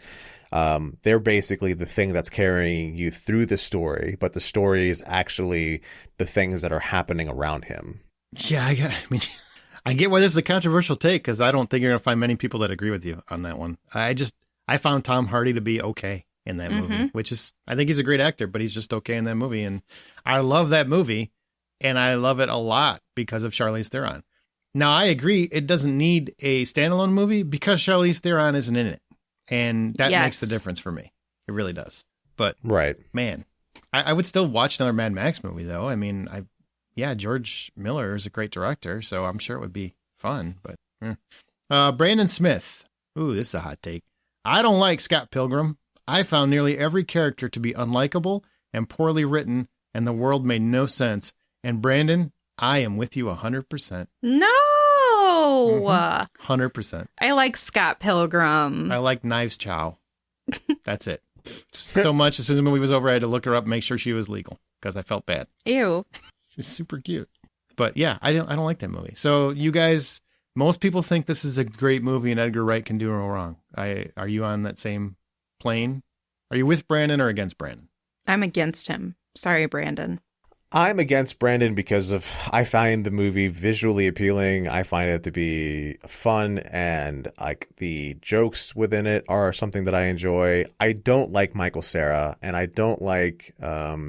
they're basically the thing that's carrying you through the story, but the story is actually the things that are happening around him. Yeah, I get why this is a controversial take because I don't think you're going to find many people that agree with you on that one. I found Tom Hardy to be okay in that movie, which is, I think he's a great actor, but he's just okay in that movie. And I love that movie, and I love it a lot because of Charlize Theron. Now, I agree it doesn't need a standalone movie because Charlize Theron isn't in it. And that makes the difference for me. It really does. But, man, I would still watch another Mad Max movie, though. I mean, George Miller is a great director, so I'm sure it would be fun. But Brandon Smith. Ooh, this is a hot take. I don't like Scott Pilgrim. I found nearly every character to be unlikable and poorly written, and the world made no sense. And Brandon, I am with you 100%. No! 100%. I like Scott Pilgrim. I like Knives Chow. That's it. So much, as soon as the movie was over, I had to look her up and make sure she was legal because I felt bad. Ew. She's super cute. But yeah, I don't like that movie. So you guys, most people think this is a great movie and Edgar Wright can do no wrong. Are you on that same plane? Are you with Brandon or against Brandon? I'm against him. Sorry, Brandon. I'm against Brandon because I find the movie visually appealing. I find it to be fun, and like the jokes within it are something that I enjoy. I don't like Michael Cera, and I don't like a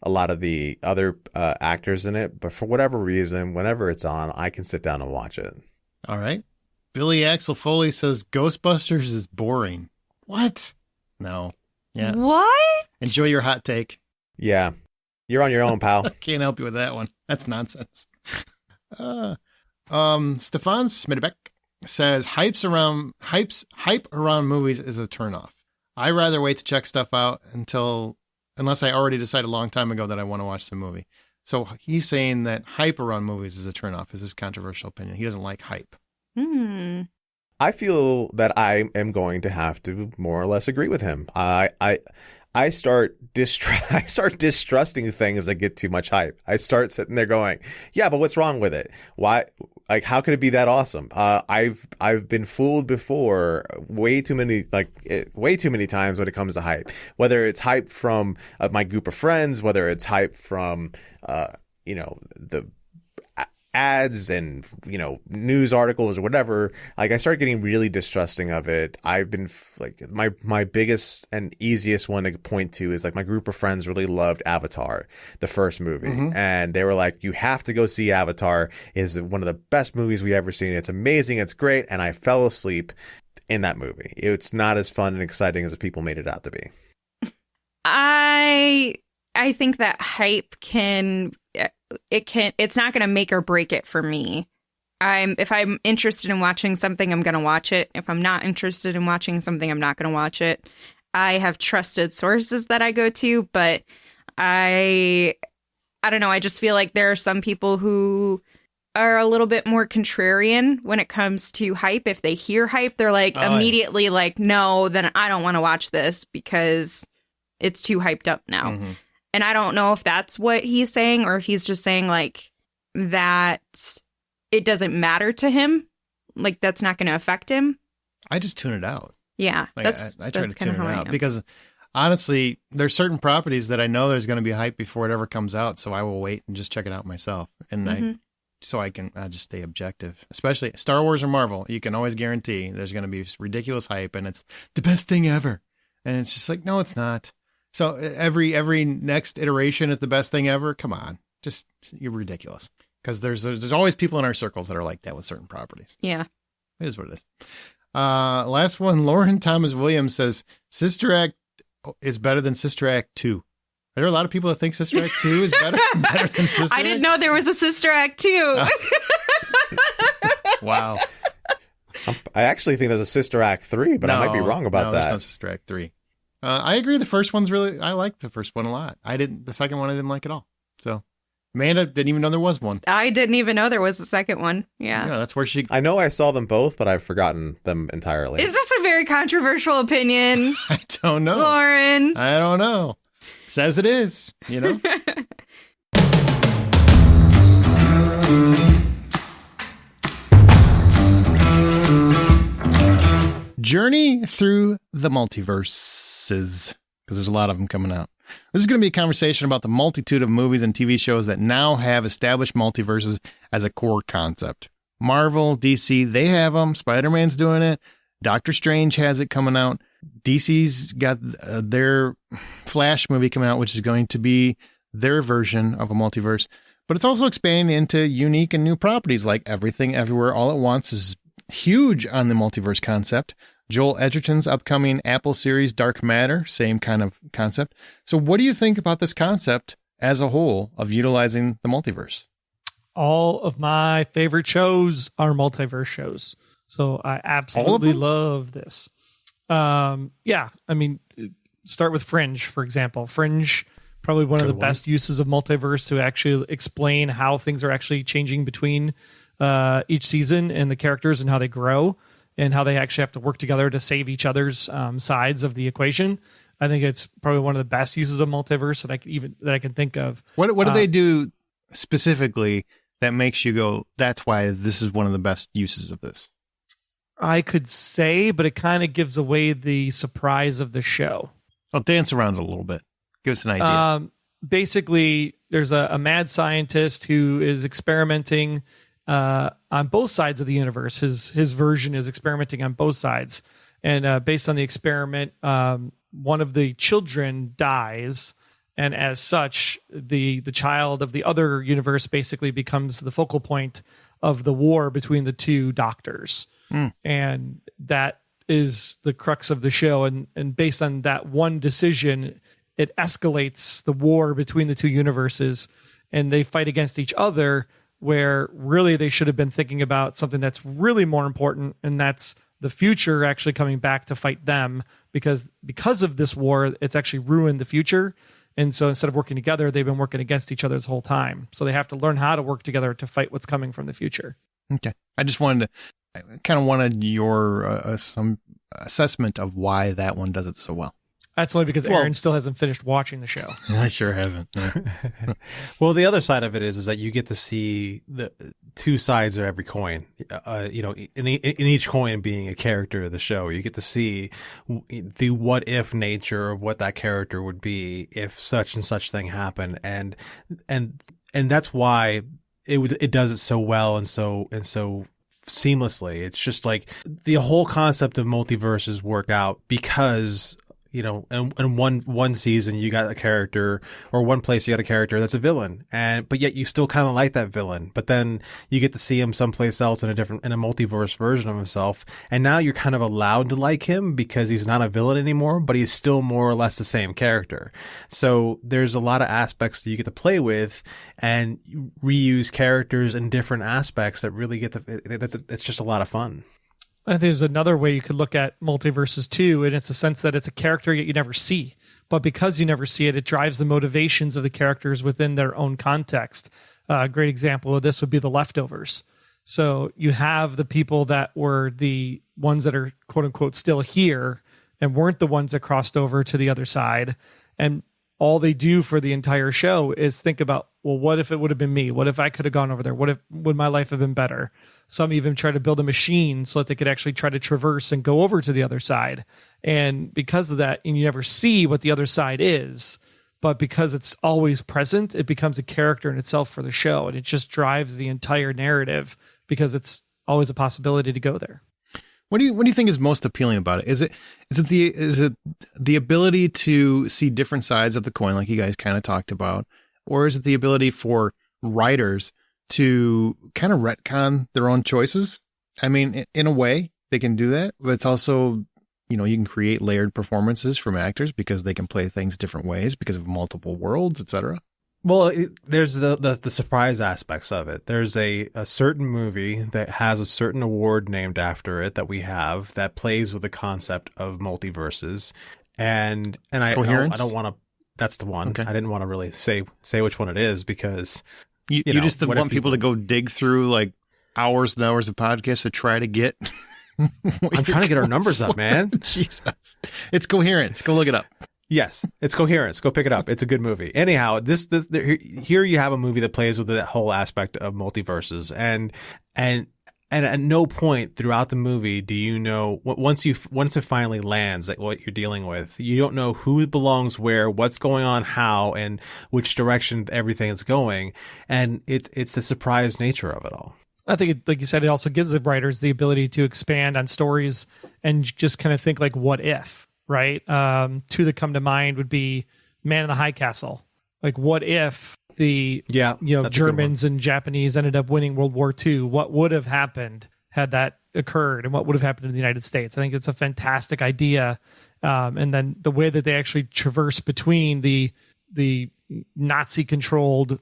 lot of the other actors in it. But for whatever reason, whenever it's on, I can sit down and watch it. All right. Billy Axel Foley says Ghostbusters is boring. What? No. Yeah. What? Enjoy your hot take. Yeah. You're on your own, pal. Can't help you with that one. That's nonsense. Stefan Smidbeck says hype around movies is a turnoff. I rather wait to check stuff out unless I already decided a long time ago that I want to watch the movie. So he's saying that hype around movies is a turnoff. Is his controversial opinion? He doesn't like hype. I feel that I am going to have to more or less agree with him. I start distrusting things that get too much hype. I start sitting there going, yeah, but what's wrong with it? Why? Like, how could it be that awesome? I've been fooled before way too many times when it comes to hype, whether it's hype from my group of friends, whether it's hype from, the ads and, news articles or whatever. Like, I start getting really distrusting of it. I've been like, my biggest and easiest one to point to is like my group of friends really loved Avatar, the first movie. And they were like, you have to go see Avatar. Is one of the best movies we ever seen. It's amazing. It's great. And I fell asleep in that movie. It's not as fun and exciting as the people made it out to be. I think that hype it's not going to make or break it for me. If I'm interested in watching something, I'm going to watch it. If I'm not interested in watching something, I'm not going to watch it. I have trusted sources that I go to, but I don't know. I just feel like there are some people who are a little bit more contrarian when it comes to hype. If they hear hype, they're like immediately like, no, then I don't want to watch this because it's too hyped up now. And I don't know if that's what he's saying or if he's just saying like that it doesn't matter to him. Like that's not going to affect him. I just tune it out. Yeah. Like, I try to tune it out because honestly, there's certain properties that I know there's going to be hype before it ever comes out. So I will wait and just check it out myself. And I just stay objective, especially Star Wars or Marvel. You can always guarantee there's going to be ridiculous hype and it's the best thing ever. And it's just like, no, it's not. So every next iteration is the best thing ever. Come on, you're ridiculous. Because there's always people in our circles that are like that with certain properties. Yeah, it is what it is. Last one, Lauren Thomas Williams says Sister Act is better than Sister Act 2. Are there a lot of people that think Sister Act 2 is better than Sister Act? I didn't know there was a Sister Act 2. Wow. I actually think there's a Sister Act 3, but I might be wrong about that. There's no Sister Act 3. I agree. The first one's I liked the first one a lot. The second one I didn't like at all. So Amanda didn't even know there was one. I didn't even know there was a second one. Yeah. Yeah, that's where I know I saw them both, but I've forgotten them entirely. Is this a very controversial opinion? I don't know. Lauren. I don't know. Says it is, Journey through the multiverses, because there's a lot of them coming out. This is going to be a conversation about the multitude of movies and TV shows that now have established multiverses as a core concept. Marvel, DC, they have them. Spider-Man's doing it. Doctor Strange has it coming out. DC's got their Flash movie coming out, which is going to be their version of a multiverse. But it's also expanding into unique and new properties like Everything Everywhere All at Once is huge on the multiverse concept. Joel Edgerton's upcoming Apple series Dark Matter, same kind of concept. So what do you think about this concept as a whole of utilizing the multiverse? All of my favorite shows are multiverse shows. So I absolutely love this. Yeah, I mean, start with Fringe, for example. Fringe, probably one of the best uses of multiverse to actually explain how things are actually changing between each season and the characters and how they grow and how they actually have to work together to save each other's sides of the equation. I think it's probably one of the best uses of multiverse that I can think of. What do they do specifically that makes you go, that's why this is one of the best uses of this? I could say, but it kind of gives away the surprise of the show. I'll dance around it a little bit. Give us an idea. Basically, there's a mad scientist who is experimenting on both sides of the universe. His version is experimenting on both sides. And based on the experiment, one of the children dies. And as such, the child of the other universe basically becomes the focal point of the war between the two doctors. And that is the crux of the show. And based on that one decision, it escalates the war between the two universes, and they fight against each other, where really they should have been thinking about something that's really more important, and that's the future actually coming back to fight them, because of this war, it's actually ruined the future. And so instead of working together, they've been working against each other this whole time. So they have to learn how to work together to fight what's coming from the future. Okay. I kind of wanted your some assessment of why that one does it so well. That's only because Aaron still hasn't finished watching the show. I sure haven't. Well, the other side of it is that you get to see the two sides of every coin. In each coin being a character of the show, you get to see the what if nature of what that character would be if such and such thing happened, and that's why it does it so well and so seamlessly. It's just like the whole concept of multiverses work out because, in one season you got a character, or one place you got a character that's a villain, but yet you still kind of like that villain, but then you get to see him someplace else in a multiverse version of himself, and now you're kind of allowed to like him because he's not a villain anymore, but he's still more or less the same character. So there's a lot of aspects that you get to play with and reuse characters in different aspects that really it's just a lot of fun. I think there's another way you could look at multiverses too, and it's a sense that it's a character yet you never see. But because you never see it, it drives the motivations of the characters within their own context. A great example of this would be The Leftovers. So you have the people that were the ones that are quote unquote still here and weren't the ones that crossed over to the other side. And all they do for the entire show is think about, well, what if it would have been me? What if I could have gone over there? Would my life have been better? Some even try to build a machine so that they could actually try to traverse and go over to the other side. And because of that, and you never see what the other side is, but because it's always present, it becomes a character in itself for the show. And it just drives the entire narrative because it's always a possibility to go there. What do you think is most appealing about it? Is it the ability to see different sides of the coin, like you guys kind of talked about, or is it the ability for writers to kind of retcon their own choices? I mean, in a way, they can do that, but it's also, you can create layered performances from actors because they can play things different ways because of multiple worlds, etc. Well, there's the surprise aspects of it. There's a certain movie that has a certain award named after it that we have that plays with the concept of multiverses, and I don't want to. That's the one. Okay. I didn't want to really say which one it is because you just want people to go dig through like hours and hours of podcasts to try to get. I'm trying to get our numbers up, man. Jesus, it's Coherence. Go look it up. Yes, it's Coherence. Go pick it up. It's a good movie. Anyhow, here you have a movie that plays with that whole aspect of multiverses, and at no point throughout the movie do you know, once it finally lands, like what you're dealing with, you don't know who belongs where, what's going on, how, and which direction everything is going, and it's the surprise nature of it all. I think, like you said, it also gives the writers the ability to expand on stories and just kind of think like, what if, right? Two that come to mind would be Man in the High Castle. Like, what if the Germans and Japanese ended up winning World War II? What would have happened had that occurred, and what would have happened in the United States? I think it's a fantastic idea. And then the way that they actually traverse between the Nazi controlled,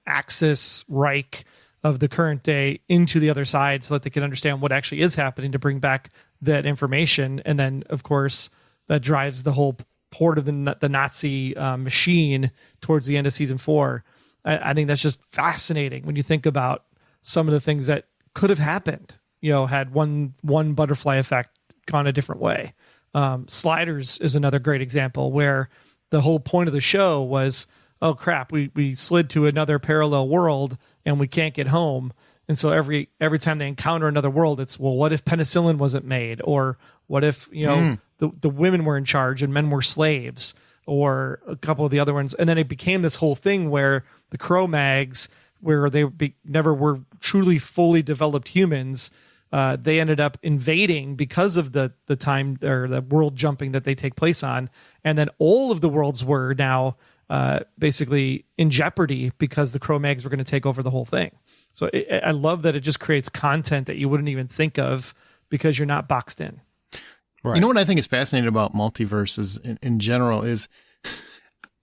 Axis Reich of the current day into the other side so that they can understand what actually is happening to bring back that information. And then, of course, that drives the whole port of the Nazi machine towards the end of season 4. I think that's just fascinating when you think about some of the things that could have happened, had one butterfly effect gone a different way. Sliders is another great example where the whole point of the show was, oh crap, we slid to another parallel world and we can't get home. And so every time they encounter another world, it's, well, what if penicillin wasn't made? Or what if, the women were in charge and men were slaves, or a couple of the other ones. And then it became this whole thing where the Cro-Mags, where they never were truly fully developed humans, they ended up invading because of the time or the world jumping that they take place on. And then all of the worlds were now basically in jeopardy because the Cro-Mags were going to take over the whole thing. So I love that it just creates content that you wouldn't even think of because you're not boxed in. Right. You know what I think is fascinating about multiverses in general is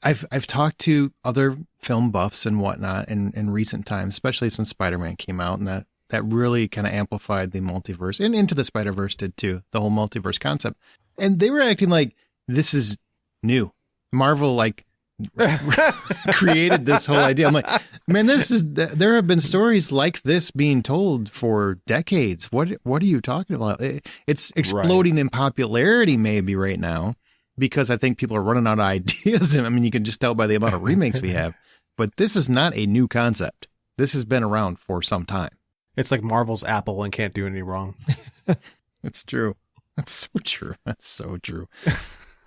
I've talked to other film buffs and whatnot in recent times, especially since Spider-Man came out, and that really kind of amplified the multiverse, and Into the Spider-Verse did too, the whole multiverse concept. And they were acting like this is new. Marvel created this whole idea. I'm like, man, there have been stories like this being told for decades. What are you talking about? It's exploding in popularity maybe right now because I think people are running out of ideas. I mean, you can just tell by the amount of remakes we have, but this is not a new concept. This has been around for some time. It's like Marvel's Apple and can't do any wrong. It's true. That's so true. That's so true.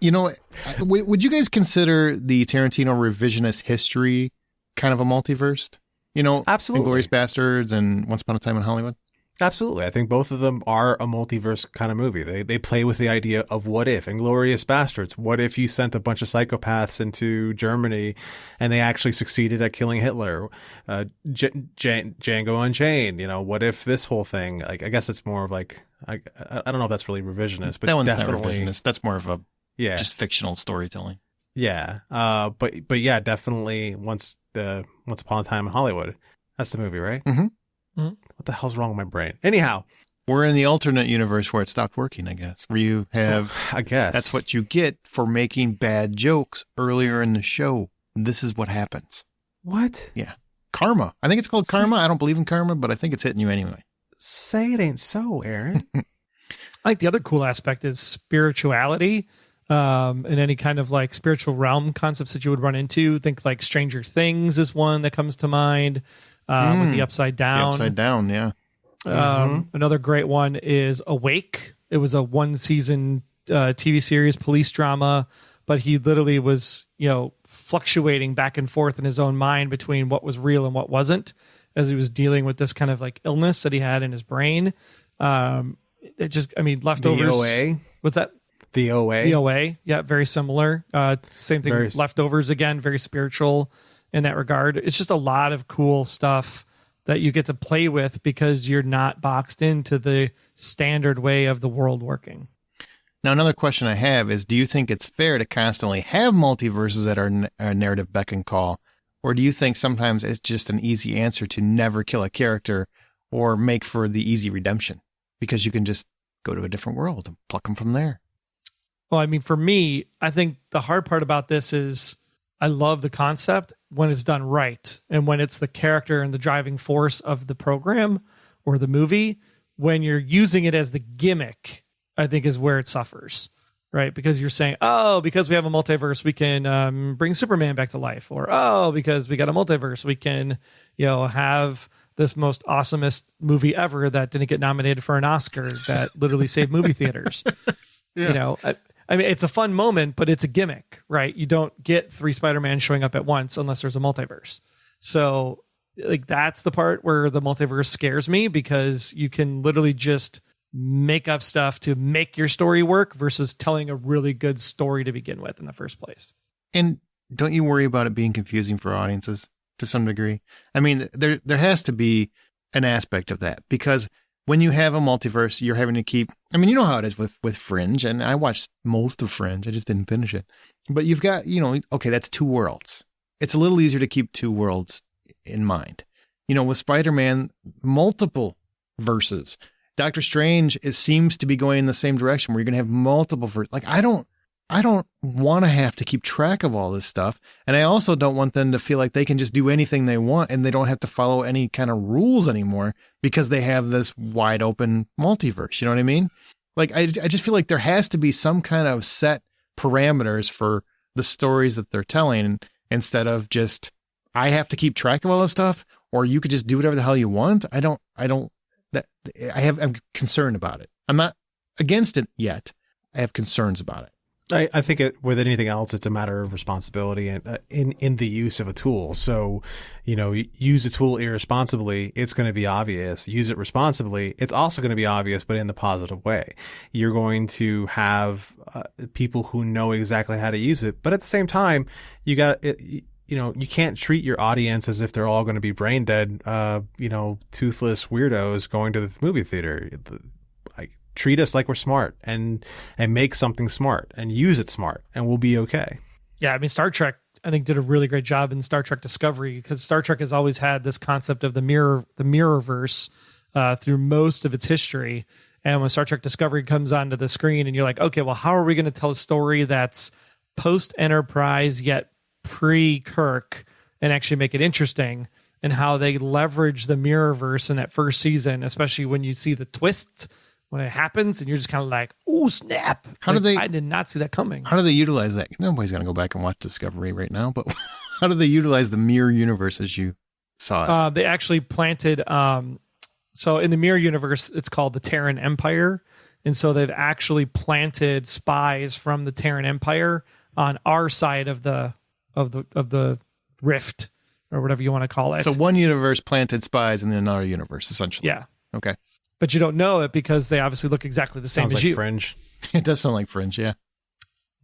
Would you guys consider the Tarantino revisionist history kind of a multiverse? Absolutely. Inglourious Bastards and Once Upon a Time in Hollywood? Absolutely. I think both of them are a multiverse kind of movie. They play with the idea of what if. Inglourious Bastards, what if you sent a bunch of psychopaths into Germany and they actually succeeded at killing Hitler? Django Unchained, what if this whole thing? Like, I guess it's more of like, I don't know if that's really revisionist, but that one's definitely not revisionist. That's more of a just fictional storytelling. Yeah. But yeah, definitely Once Upon a Time in Hollywood. That's the movie, right? Mm-hmm. Mm-hmm. What the hell's wrong with my brain? Anyhow, we're in the alternate universe where it stopped working, I guess, where you have, I guess that's what you get for making bad jokes earlier in the show. This is what happens. What? Yeah. Karma. I think it's called karma. I don't believe in karma, but I think it's hitting you anyway. Say it ain't so, Aaron. I think the other cool aspect is spirituality. In any kind of like spiritual realm concepts that you would run into. Think like Stranger Things is one that comes to mind with the Upside Down. The Upside Down, yeah. Another great one is Awake. It was a one-season TV series, police drama, but he literally was, fluctuating back and forth in his own mind between what was real and what wasn't as he was dealing with this kind of like illness that he had in his brain. Leftovers. The OA? What's that? The OA. The OA. Yeah, very similar. Same thing. Leftovers, again, very spiritual in that regard. It's just a lot of cool stuff that you get to play with because you're not boxed into the standard way of the world working. Now, another question I have is, do you think it's fair to constantly have multiverses that are narrative beck and call? Or do you think sometimes it's just an easy answer to never kill a character or make for the easy redemption? Because you can just go to a different world and pluck them from there. Well, I mean, for me, I think the hard part about this is I love the concept when it's done right. And when it's the character and the driving force of the program or the movie, when you're using it as the gimmick, I think is where it suffers, right? Because you're saying, oh, because we have a multiverse, we can bring Superman back to life. Or, oh, because we got a multiverse, we can, have this most awesomest movie ever that didn't get nominated for an Oscar that literally saved movie theaters. Yeah. I mean, it's a fun moment, but it's a gimmick, right? You don't get 3 Spider-Man showing up at once unless there's a multiverse. So like that's the part where the multiverse scares me, because you can literally just make up stuff to make your story work versus telling a really good story to begin with in the first place. And don't you worry about it being confusing for audiences to some degree? I mean, there has to be an aspect of that, because when you have a multiverse, you're having to keep, I mean, you know how it is with Fringe, and I watched most of Fringe. I just didn't finish it. But you've got, okay, that's two worlds. It's a little easier to keep two worlds in mind. With Spider-Man, multiple verses. Doctor Strange, it seems to be going in the same direction where you're going to have multiple verses. Like, I don't want to have to keep track of all this stuff. And I also don't want them to feel like they can just do anything they want and they don't have to follow any kind of rules anymore because they have this wide open multiverse. You know what I mean? Like, I just feel like there has to be some kind of set parameters for the stories that they're telling, instead of just, I have to keep track of all this stuff, or you could just do whatever the hell you want. I'm concerned about it. I'm not against it yet. I have concerns about it. I think with anything else, it's a matter of responsibility and in the use of a tool. So, use a tool irresponsibly, it's going to be obvious. Use it responsibly, it's also going to be obvious, but in the positive way. You're going to have people who know exactly how to use it, but at the same time, you can't treat your audience as if they're all going to be brain dead, toothless weirdos going to the movie theater. Treat us like we're smart and make something smart and use it smart, and we'll be okay. Yeah, I mean, Star Trek, I think, did a really great job in Star Trek Discovery, because Star Trek has always had this concept of the mirrorverse through most of its history. And when Star Trek Discovery comes onto the screen and you're like, okay, well, how are we going to tell a story that's post-Enterprise yet pre-Kirk and actually make it interesting? And how they leverage the mirrorverse in that first season, especially when you see the twists when it happens, and you're just kind of like, oh, snap. I did not see that coming. How do they utilize that? Nobody's going to go back and watch Discovery right now, but how do they utilize the mirror universe as you saw it? They actually planted, so in the mirror universe, it's called the Terran Empire. And so they've actually planted spies from the Terran Empire on our side of the rift, or whatever you want to call it. So one universe planted spies in another universe, essentially. Yeah. Okay. But you don't know it because they obviously look exactly the same Sounds as like you. Fringe. It does sound like Fringe, yeah.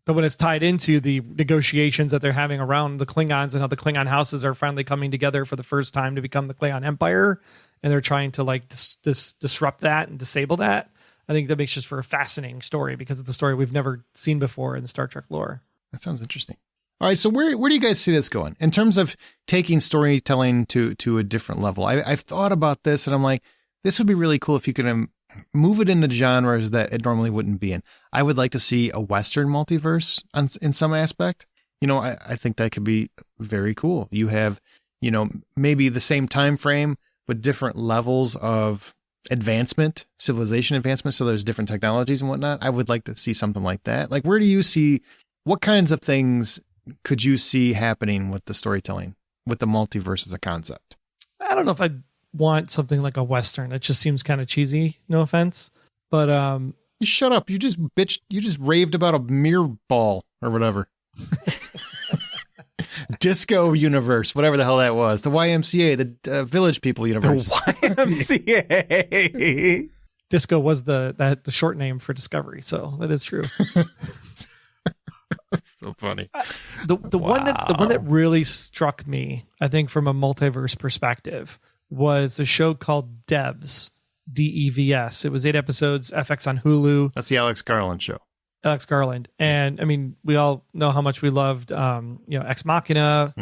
But when it's tied into the negotiations that they're having around the Klingons and how the Klingon houses are finally coming together for the first time to become the Klingon Empire, and they're trying to like disrupt that and disable that, I think that makes just for a fascinating story, because it's a story we've never seen before in the Star Trek lore. That sounds interesting. All right, so where do you guys see this going in terms of taking storytelling to a different level? I've thought about this, and I'm like, this would be really cool if you could move it into genres that it normally wouldn't be in. I would like to see a Western multiverse in some aspect. I think that could be very cool. You have, maybe the same time frame with different levels of advancement, civilization advancement. So there's different technologies and whatnot. I would like to see something like that. Like, where do you see, what kinds of things could you see happening with the storytelling, with the multiverse as a concept? I don't know if I'd want something like a Western. It just seems kind of cheesy, no offense. But you shut up. You just raved about a mirror ball or whatever. Disco universe, whatever the hell that was. The YMCA, the Village People universe. The YMCA. Disco was the short name for Discovery, so that is true. So funny. The one that really struck me, I think, from a multiverse perspective, was a show called Devs, Devs. It was 8 episodes, FX on Hulu. That's the Alex Garland show. Alex Garland. And I mean, we all know how much we loved, Ex Machina,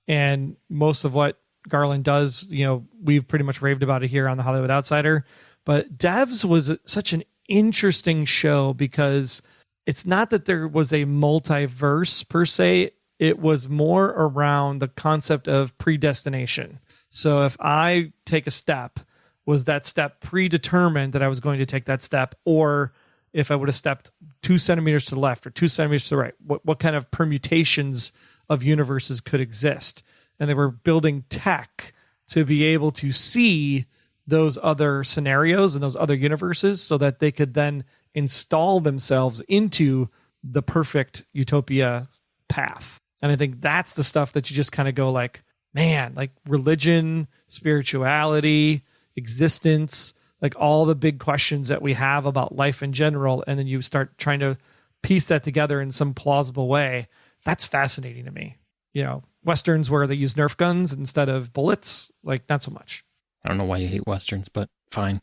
and most of what Garland does, we've pretty much raved about it here on the Hollywood Outsider. But Devs was such an interesting show because it's not that there was a multiverse per se. It was more around the concept of predestination. So if I take a step, was that step predetermined that I was going to take that step? Or if I would have stepped 2 centimeters to the left or 2 centimeters to the right, what kind of permutations of universes could exist? And they were building tech to be able to see those other scenarios and those other universes so that they could then install themselves into the perfect utopia path. And I think that's the stuff that you just kind of go like, man, like religion, spirituality, existence, like all the big questions that we have about life in general. And then you start trying to piece that together in some plausible way. That's fascinating to me. You know, Westerns where they use Nerf guns instead of bullets, like not so much. I don't know why you hate Westerns, but fine.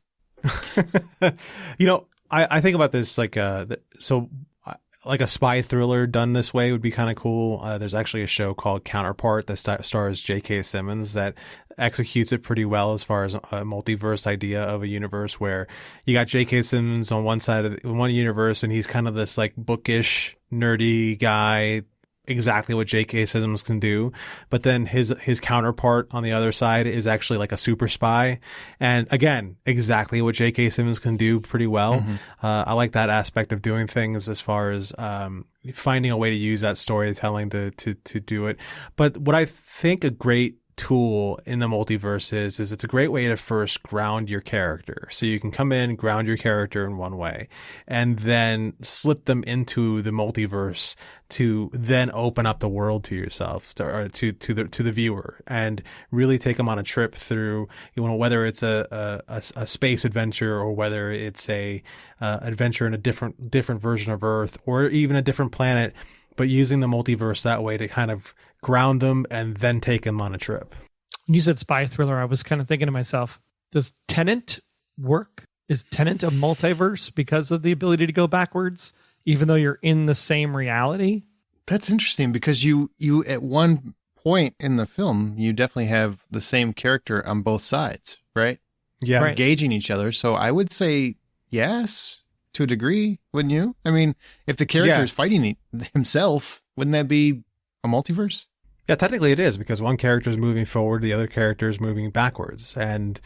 You know, I think about this like like a spy thriller done this way would be kind of cool. There's actually a show called Counterpart that stars J.K. Simmons that executes it pretty well as far as a multiverse idea of a universe where you got J.K. Simmons on one side of one universe and he's kind of this like bookish, nerdy guy, exactly what J.K. Simmons can do. But then his counterpart on the other side is actually like a super spy. And again, exactly what J.K. Simmons can do pretty well. Mm-hmm. I like that aspect of doing things as far as finding a way to use that storytelling to do it. But what I think a great tool in the multiverse is it's a great way to first ground your character. So you can come in, ground your character in one way, and then slip them into the multiverse to then open up the world to yourself, or to the viewer, and really take them on a trip through, you know, whether it's a space adventure or whether it's a adventure in a different version of Earth or even a different planet, but using the multiverse that way to kind of ground them and then take them on a trip. When you said spy thriller, I was kind of thinking to myself, does Tenet work? Is Tenet a multiverse because of the ability to go backwards, even though you're in the same reality? That's interesting because you at one point in the film, you definitely have the same character on both sides, right? Yeah. Right. Engaging each other. So I would say yes, to a degree, wouldn't you? I mean, if the character is fighting himself, wouldn't that be a multiverse? Yeah, technically it is, because one character is moving forward, the other character is moving backwards. And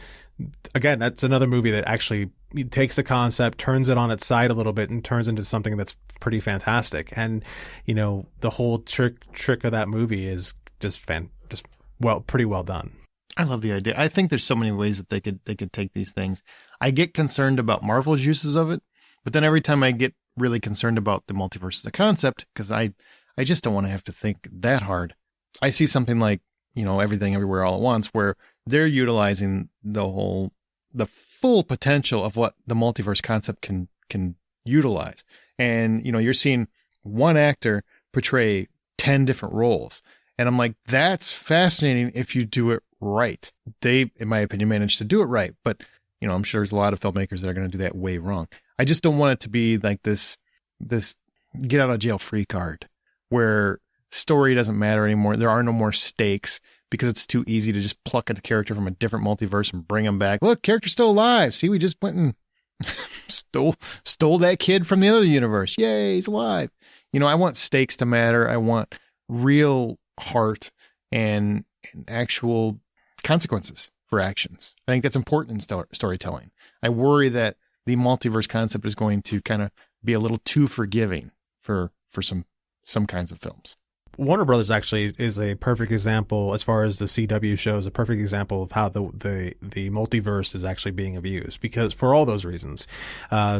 again, that's another movie that actually takes the concept, turns it on its side a little bit, and turns into something that's pretty fantastic. And, you know, the whole trick of that movie is pretty well done. I love the idea. I think there's so many ways that they could take these things. I get concerned about Marvel's uses of it, but then every time I get really concerned about the multiverse as a concept, because I just don't want to have to think that hard. I see something like, you know, Everything Everywhere All at Once, where they're utilizing the full potential of what the multiverse concept can utilize. And, you know, you're seeing one actor portray 10 different roles. And I'm like, that's fascinating if you do it right. They, in my opinion, managed to do it right. But, you know, I'm sure there's a lot of filmmakers that are going to do that way wrong. I just don't want it to be like this get out of jail free card where story doesn't matter anymore. There are no more stakes because it's too easy to just pluck a character from a different multiverse and bring him back. Look, character's still alive. See, we just went and stole that kid from the other universe. Yay, he's alive. You know, I want stakes to matter. I want real heart and actual consequences for actions. I think that's important in storytelling. I worry that the multiverse concept is going to kind of be a little too forgiving for some kinds of films. Warner Brothers actually is a perfect example, as far as the CW shows, a perfect example of how the multiverse is actually being abused, because for all those reasons,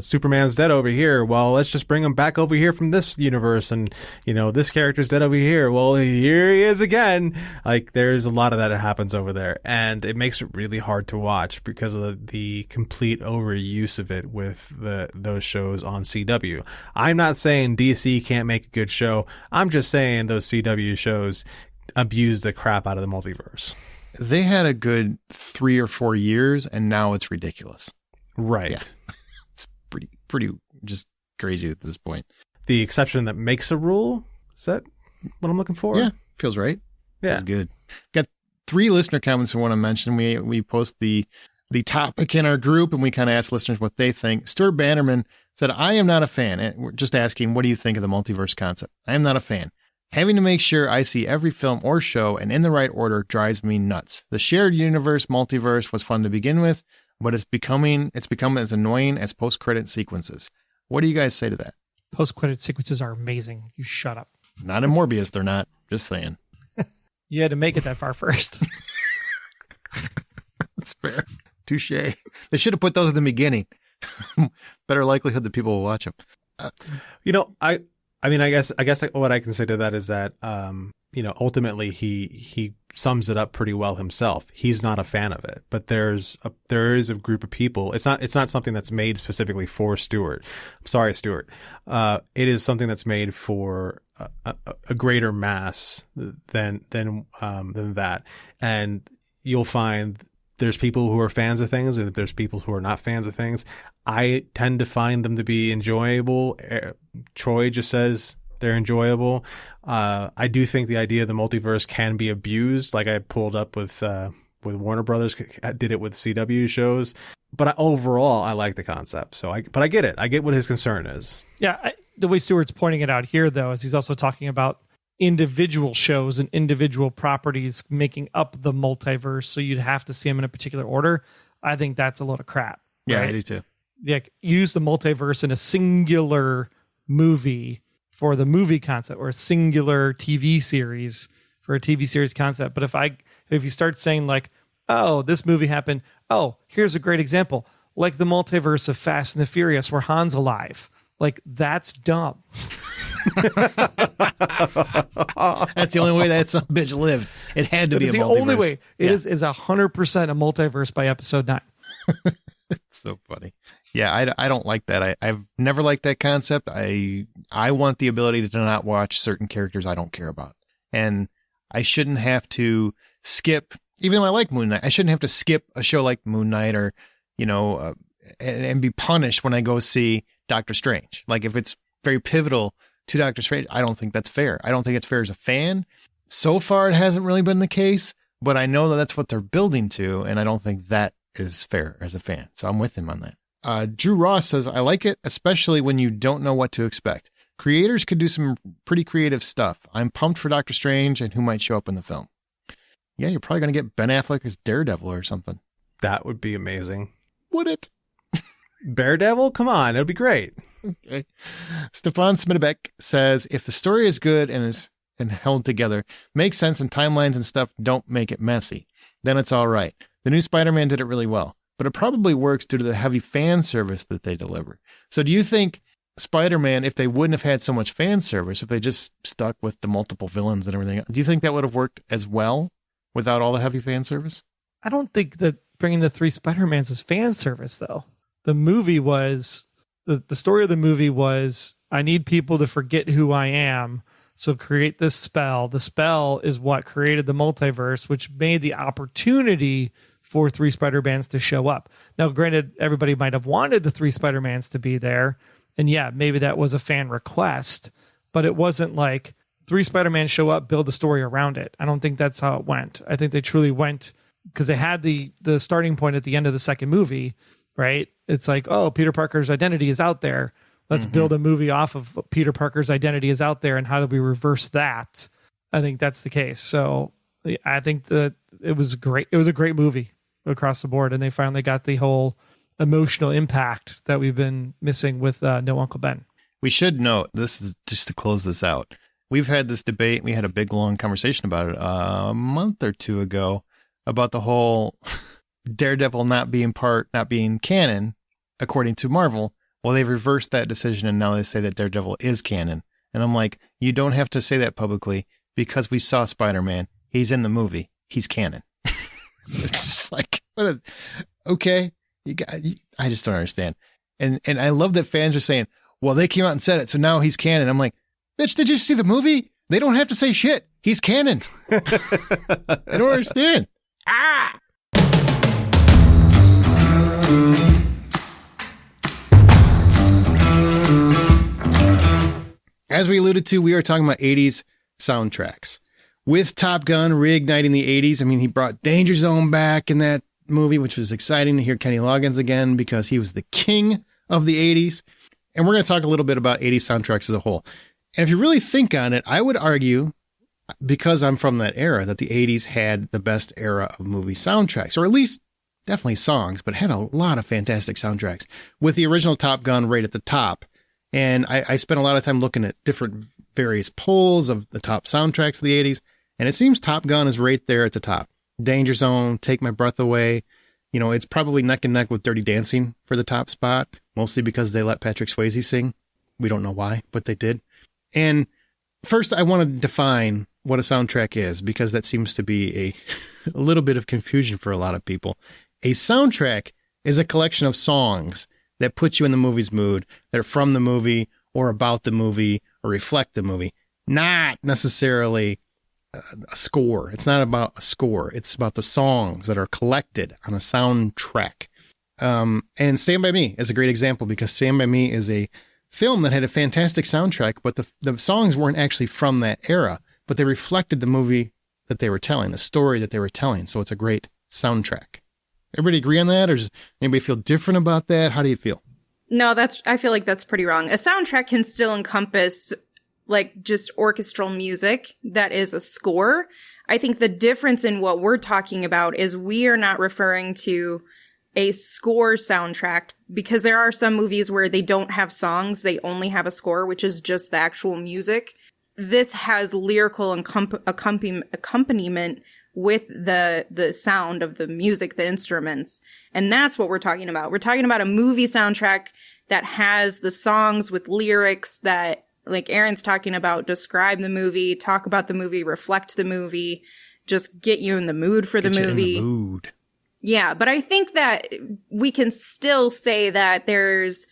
Superman's dead over here. Well, let's just bring him back over here from this universe. And, you know, this character's dead over here. Well, here he is again. Like, there's a lot of that happens over there, and it makes it really hard to watch because of the complete overuse of it with those shows on CW. I'm not saying DC can't make a good show. I'm just saying those CW shows abuse the crap out of the multiverse. They had a good 3 or 4 years, and now it's ridiculous. Right. Yeah. It's pretty just crazy at this point. The exception that makes a rule? Is that what I'm looking for? Yeah. Feels right. Yeah. Feels good. Got 3 listener comments we want to mention. We post the topic in our group, and we kind of ask listeners what they think. Stuart Bannerman said, I am not a fan. And we're just asking, what do you think of the multiverse concept? I am not a fan. Having to make sure I see every film or show and in the right order drives me nuts. The shared universe multiverse was fun to begin with, but it's become as annoying as post-credit sequences. What do you guys say to that? Post-credit sequences are amazing. You shut up. Not in Morbius, they're not. Just saying. You had to make it that far first. That's fair. Touche. They should have put those in the beginning. Better likelihood that people will watch them. You know, I mean, I guess what I can say to that is that ultimately he sums it up pretty well himself. He's not a fan of it, but there is a group of people. It's not something that's made specifically for Stuart. I'm sorry, Stuart. It is something that's made for a greater mass than that. And you'll find there's people who are fans of things and there's people who are not fans of things. I tend to find them to be enjoyable. Troy just says they're enjoyable. I do think the idea of the multiverse can be abused. Like I pulled up with Warner Brothers, did it with CW shows. But overall, I like the concept. But I get it. I get what his concern is. Yeah, the way Stuart's pointing it out here, though, is he's also talking about individual shows and individual properties making up the multiverse. So you'd have to see them in a particular order. I think that's a load of crap. Yeah, right? I do too. Like use the multiverse in a singular movie for the movie concept or a singular TV series for a TV series concept. But if you start saying like, oh, this movie happened. Oh, here's a great example. Like the multiverse of Fast and the Furious where Han's alive. Like that's dumb. That's the only way that some bitch lived. It had to be a multiverse. The only way. It is 100% a multiverse by episode 9. It's so funny. Yeah, I don't like that. I've never liked that concept. I want the ability to not watch certain characters I don't care about. And I shouldn't have to skip, even though I like Moon Knight, I shouldn't have to skip a show like Moon Knight or, and be punished when I go see Doctor Strange. Like if it's very pivotal to Doctor Strange, I don't think that's fair. I don't think it's fair as a fan. So far, it hasn't really been the case, but I know that that's what they're building to, and I don't think that is fair as a fan. So I'm with him on that. Drew Ross says, I like it, especially when you don't know what to expect. Creators could do some pretty creative stuff. I'm pumped for Doctor Strange and who might show up in the film. Yeah, you're probably going to get Ben Affleck as Daredevil or something. That would be amazing. Would it? Daredevil? Come on, it'd be great. Okay. Stefan Smittebeck says, if the story is good and held together, makes sense and timelines and stuff don't make it messy, then it's all right. The new Spider-Man did it really well, but it probably works due to the heavy fan service that they deliver. So do you think Spider-Man, if they wouldn't have had so much fan service, if they just stuck with the multiple villains and everything, do you think that would have worked as well without all the heavy fan service? I don't think that bringing the 3 Spider-Mans is fan service, though. The movie was, the story of the movie was, I need people to forget who I am, so create this spell. The spell is what created the multiverse, which made the opportunity for 3 Spider-Mans to show up. Now, granted, everybody might have wanted the 3 Spider-Mans to be there, and yeah, maybe that was a fan request, but it wasn't like 3 Spider-Mans show up, build a story around it. I don't think that's how it went. I think they truly went because they had the starting point at the end of the second movie, right? It's like, oh, Peter Parker's identity is out there. Let's build a movie off of Peter Parker's identity is out there, and how do we reverse that? I think that's the case. So I think that it was great. It was a great movie across the board, and they finally got the whole emotional impact that we've been missing with No Uncle Ben. We should note, this is just to close this out. We've had this debate. We had a big, long conversation about it a month or two ago about the whole Daredevil not being canon, according to Marvel. Well, they've reversed that decision, and now they say that Daredevil is canon. And I'm like, you don't have to say that publicly because we saw Spider-Man. He's in the movie. He's canon. It's just like, okay. I just don't understand. And I love that fans are saying, well, they came out and said it, so now he's canon. I'm like, bitch, did you see the movie? They don't have to say shit. He's canon. I don't understand. As we alluded to, we are talking about 80s soundtracks. With Top Gun reigniting the 80s, I mean, he brought Danger Zone back in that movie, which was exciting to hear Kenny Loggins again because he was the king of the 80s. And we're going to talk a little bit about 80s soundtracks as a whole. And if you really think on it, I would argue, because I'm from that era, that the 80s had the best era of movie soundtracks, or at least definitely songs, but had a lot of fantastic soundtracks, with the original Top Gun right at the top. And I spent a lot of time looking at different various polls of the top soundtracks of the 80s, and it seems Top Gun is right there at the top. Danger Zone, Take My Breath Away. You know, it's probably neck and neck with Dirty Dancing for the top spot, mostly because they let Patrick Swayze sing. We don't know why, but they did. And first, I want to define what a soundtrack is, because that seems to be a little bit of confusion for a lot of people. A soundtrack is a collection of songs that put you in the movie's mood, that are from the movie or about the movie or reflect the movie, not necessarily a score. It's not about a score. It's about the songs that are collected on a soundtrack. And Stand By Me is a great example, because Stand By Me is a film that had a fantastic soundtrack, but the songs weren't actually from that era, but they reflected the movie that they were telling, the story that they were telling. So it's a great soundtrack. Everybody agree on that? Or does anybody feel different about that? How do you feel? No, I feel like that's pretty wrong. A soundtrack can still encompass like just orchestral music that is a score. I think the difference in what we're talking about is we are not referring to a score soundtrack, because there are some movies where they don't have songs, they only have a score, which is just the actual music. This has lyrical accompaniment with the sound of the music, the instruments. And that's what we're talking about. We're talking about a movie soundtrack that has the songs with lyrics that, like Aaron's talking about, describe the movie, talk about the movie, reflect the movie, just get you in the mood for the movie. In the mood. Yeah, but I think that we can still say that there's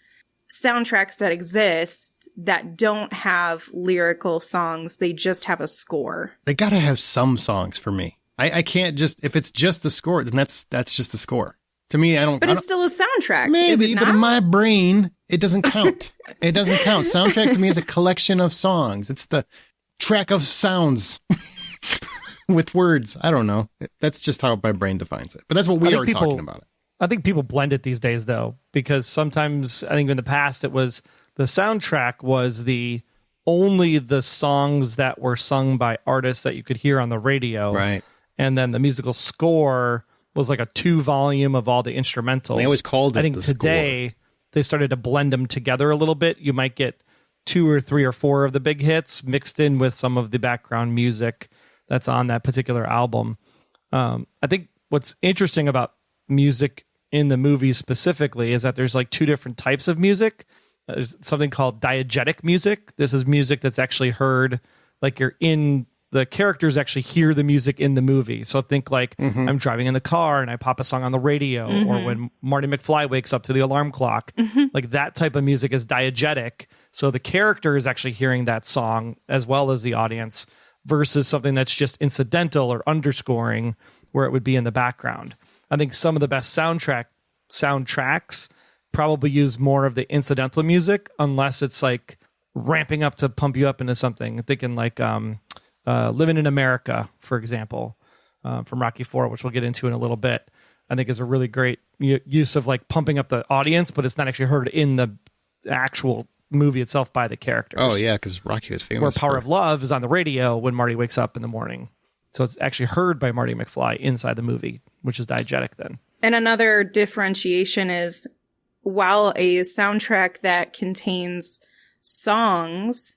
soundtracks that exist that don't have lyrical songs. They just have a score. They got to have some songs for me. I can't just, if it's just the score, then that's just the score. To me, But it's still a soundtrack. Maybe, but in my brain, it doesn't count. It doesn't count. Soundtrack to me is a collection of songs. It's the track of sounds with words. I don't know. That's just how my brain defines it. But that's what we are talking about. I think people blend it these days, though, because sometimes I think in the past it was the soundtrack was only the songs that were sung by artists that you could hear on the radio. Right. And then the musical score was like a 2-volume of all the instrumentals. They always called it. I think today they started to blend them together a little bit. You might get 2 or 3 or 4 of the big hits mixed in with some of the background music that's on that particular album. I think what's interesting about music in the movies specifically is that there's like 2 different types of music. There's something called diegetic music. This is music that's actually heard, like the characters actually hear the music in the movie. So think like I'm driving in the car and I pop a song on the radio, or when Marty McFly wakes up to the alarm clock, like that type of music is diegetic. So the character is actually hearing that song as well as the audience, versus something that's just incidental or underscoring where it would be in the background. I think some of the best soundtracks probably use more of the incidental music, unless it's like ramping up to pump you up into something. Thinking like Living in America, for example, from Rocky IV, which we'll get into in a little bit, I think is a really great use of like pumping up the audience, but it's not actually heard in the actual movie itself by the characters. Oh, yeah, because Rocky was famous. Where Power of Love is on the radio when Marty wakes up in the morning. So it's actually heard by Marty McFly inside the movie, which is diegetic then. And another differentiation is, while a soundtrack that contains songs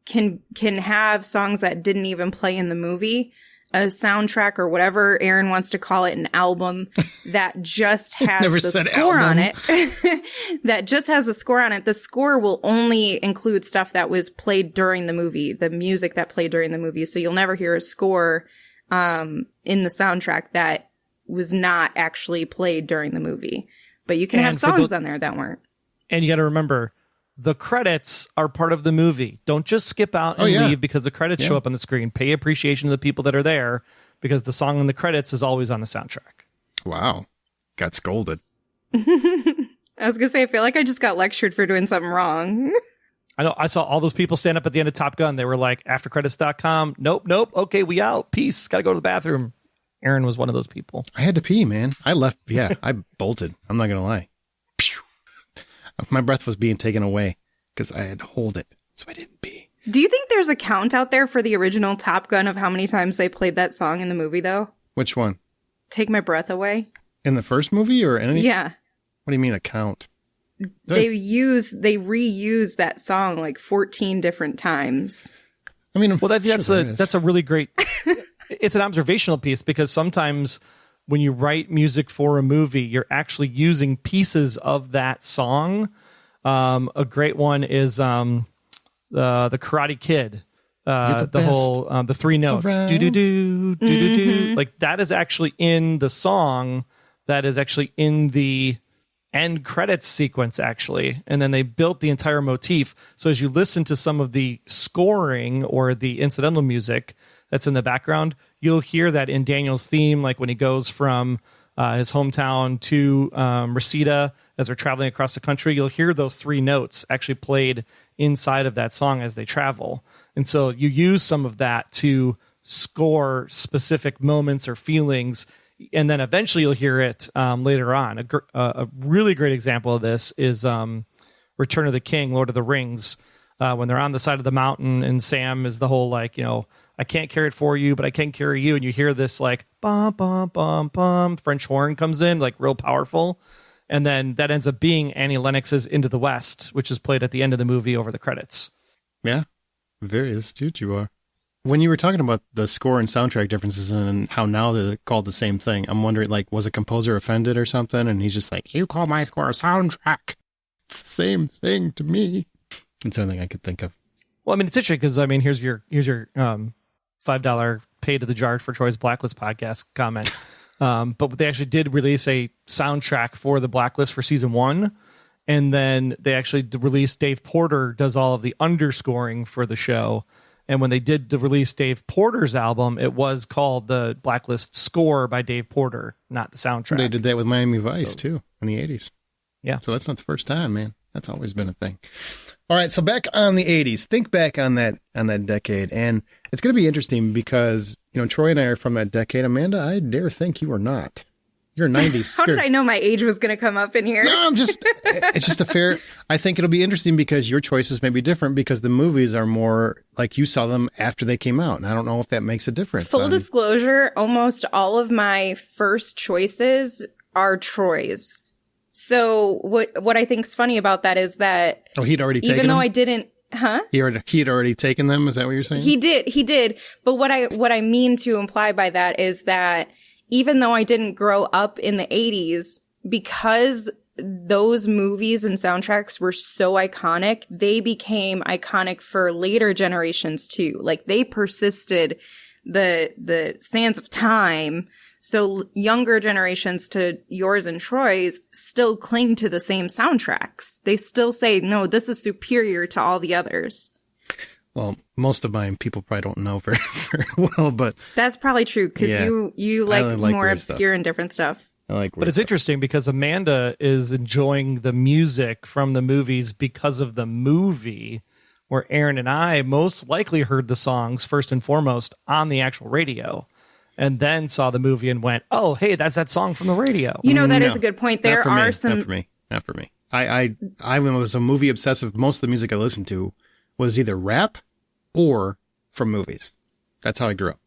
can have songs that didn't even play in the movie, a soundtrack, or whatever Aaron wants to call it, an album that just has the score on it, that just has a score on it. The score will only include stuff that was played during the movie, the music that played during the movie. So you'll never hear a score in the soundtrack that was not actually played during the movie. But you can have songs on there that weren't. And you got to remember, the credits are part of the movie. Don't just skip out and leave because the credits show up on the screen. Pay appreciation to the people that are there, because the song in the credits is always on the soundtrack. Wow. Got scolded. I was going to say, I feel like I just got lectured for doing something wrong. I know. I saw all those people stand up at the end of Top Gun. They were like, aftercredits.com. Nope. Okay, we out. Peace. Got to go to the bathroom. Aaron was one of those people. I had to pee, man. I left. Yeah, I bolted. I'm not going to lie. Pew. My breath was being taken away because I had to hold it, so I didn't pee. Do you think there's a count out there for the original Top Gun of how many times they played that song in the movie, though? Which one? Take My Breath Away. In the first movie or any? Yeah. What do you mean a count? They reuse that song like 14 different times. I mean, well, that's a really great. It's an observational piece, because sometimes when you write music for a movie, you're actually using pieces of that song. A great one is the Karate Kid. the whole the three notes, do do do do do do, like that is actually in the song. That is actually in the end credits sequence, actually. And then they built the entire motif. So as you listen to some of the scoring or the incidental music that's in the background, you'll hear that in Daniel's theme, like when he goes from his hometown to Reseda as they're traveling across the country, you'll hear those three notes actually played inside of that song as they travel. And so you use some of that to score specific moments or feelings, and then eventually you'll hear it later on. A really great example of this is Return of the King, Lord of the Rings, when they're on the side of the mountain and Sam is the whole like, I can't carry it for you, but I can carry you. And you hear this like bum, bum, bum, bum. French horn comes in like real powerful. And then that ends up being Annie Lennox's Into the West, which is played at the end of the movie over the credits. Yeah, very astute you are. When you were talking about the score and soundtrack differences and how now they're called the same thing, I'm wondering, like, was a composer offended or something? And he's just like, you call my score a soundtrack. It's the same thing to me. That's the only thing I could think of. Well, I mean, it's interesting because, I mean, here's your $5 pay to the jar for Troy's Blacklist podcast comment. But they actually did release a soundtrack for the Blacklist for season 1. And then they actually released Dave Porter does all of the underscoring for the show. And when they did release Dave Porter's album, it was called the Blacklist Score by Dave Porter, not the soundtrack. They did that with Miami Vice, too, in the 80s. Yeah. So that's not the first time, man. That's always been a thing. All right, so back on the 80s. Think back on that decade. And it's going to be interesting because, Troy and I are from that decade. Amanda, I dare think you are not. You're 90s. How did I know my age was going to come up in here? No, it's just a fair, I think it'll be interesting because your choices may be different because the movies are more like you saw them after they came out. And I don't know if that makes a difference. Full disclosure, almost all of my first choices are Troy's. So what I think's funny about that is that he'd already taken even though them? I didn't, He'd already taken them. Is that what you're saying? He did. But what I mean to imply by that is that even though I didn't grow up in the 80s, because those movies and soundtracks were so iconic, they became iconic for later generations too. Like they persisted the sands of time. So younger generations to yours and Troy's still cling to the same soundtracks. They still say, no, this is superior to all the others. Well, most of mine people probably don't know very, very well, but that's probably true because you like more obscure stuff. And different stuff. But it's interesting because Amanda is enjoying the music from the movies because of the movie, where Aaron and I most likely heard the songs first and foremost on the actual radio, and then saw the movie and went, "Oh, hey, that's that song from the radio." That is a good point. There are some. Not for me. I was a movie obsessive. Most of the music I listened to was either rap or from movies. That's how I grew up.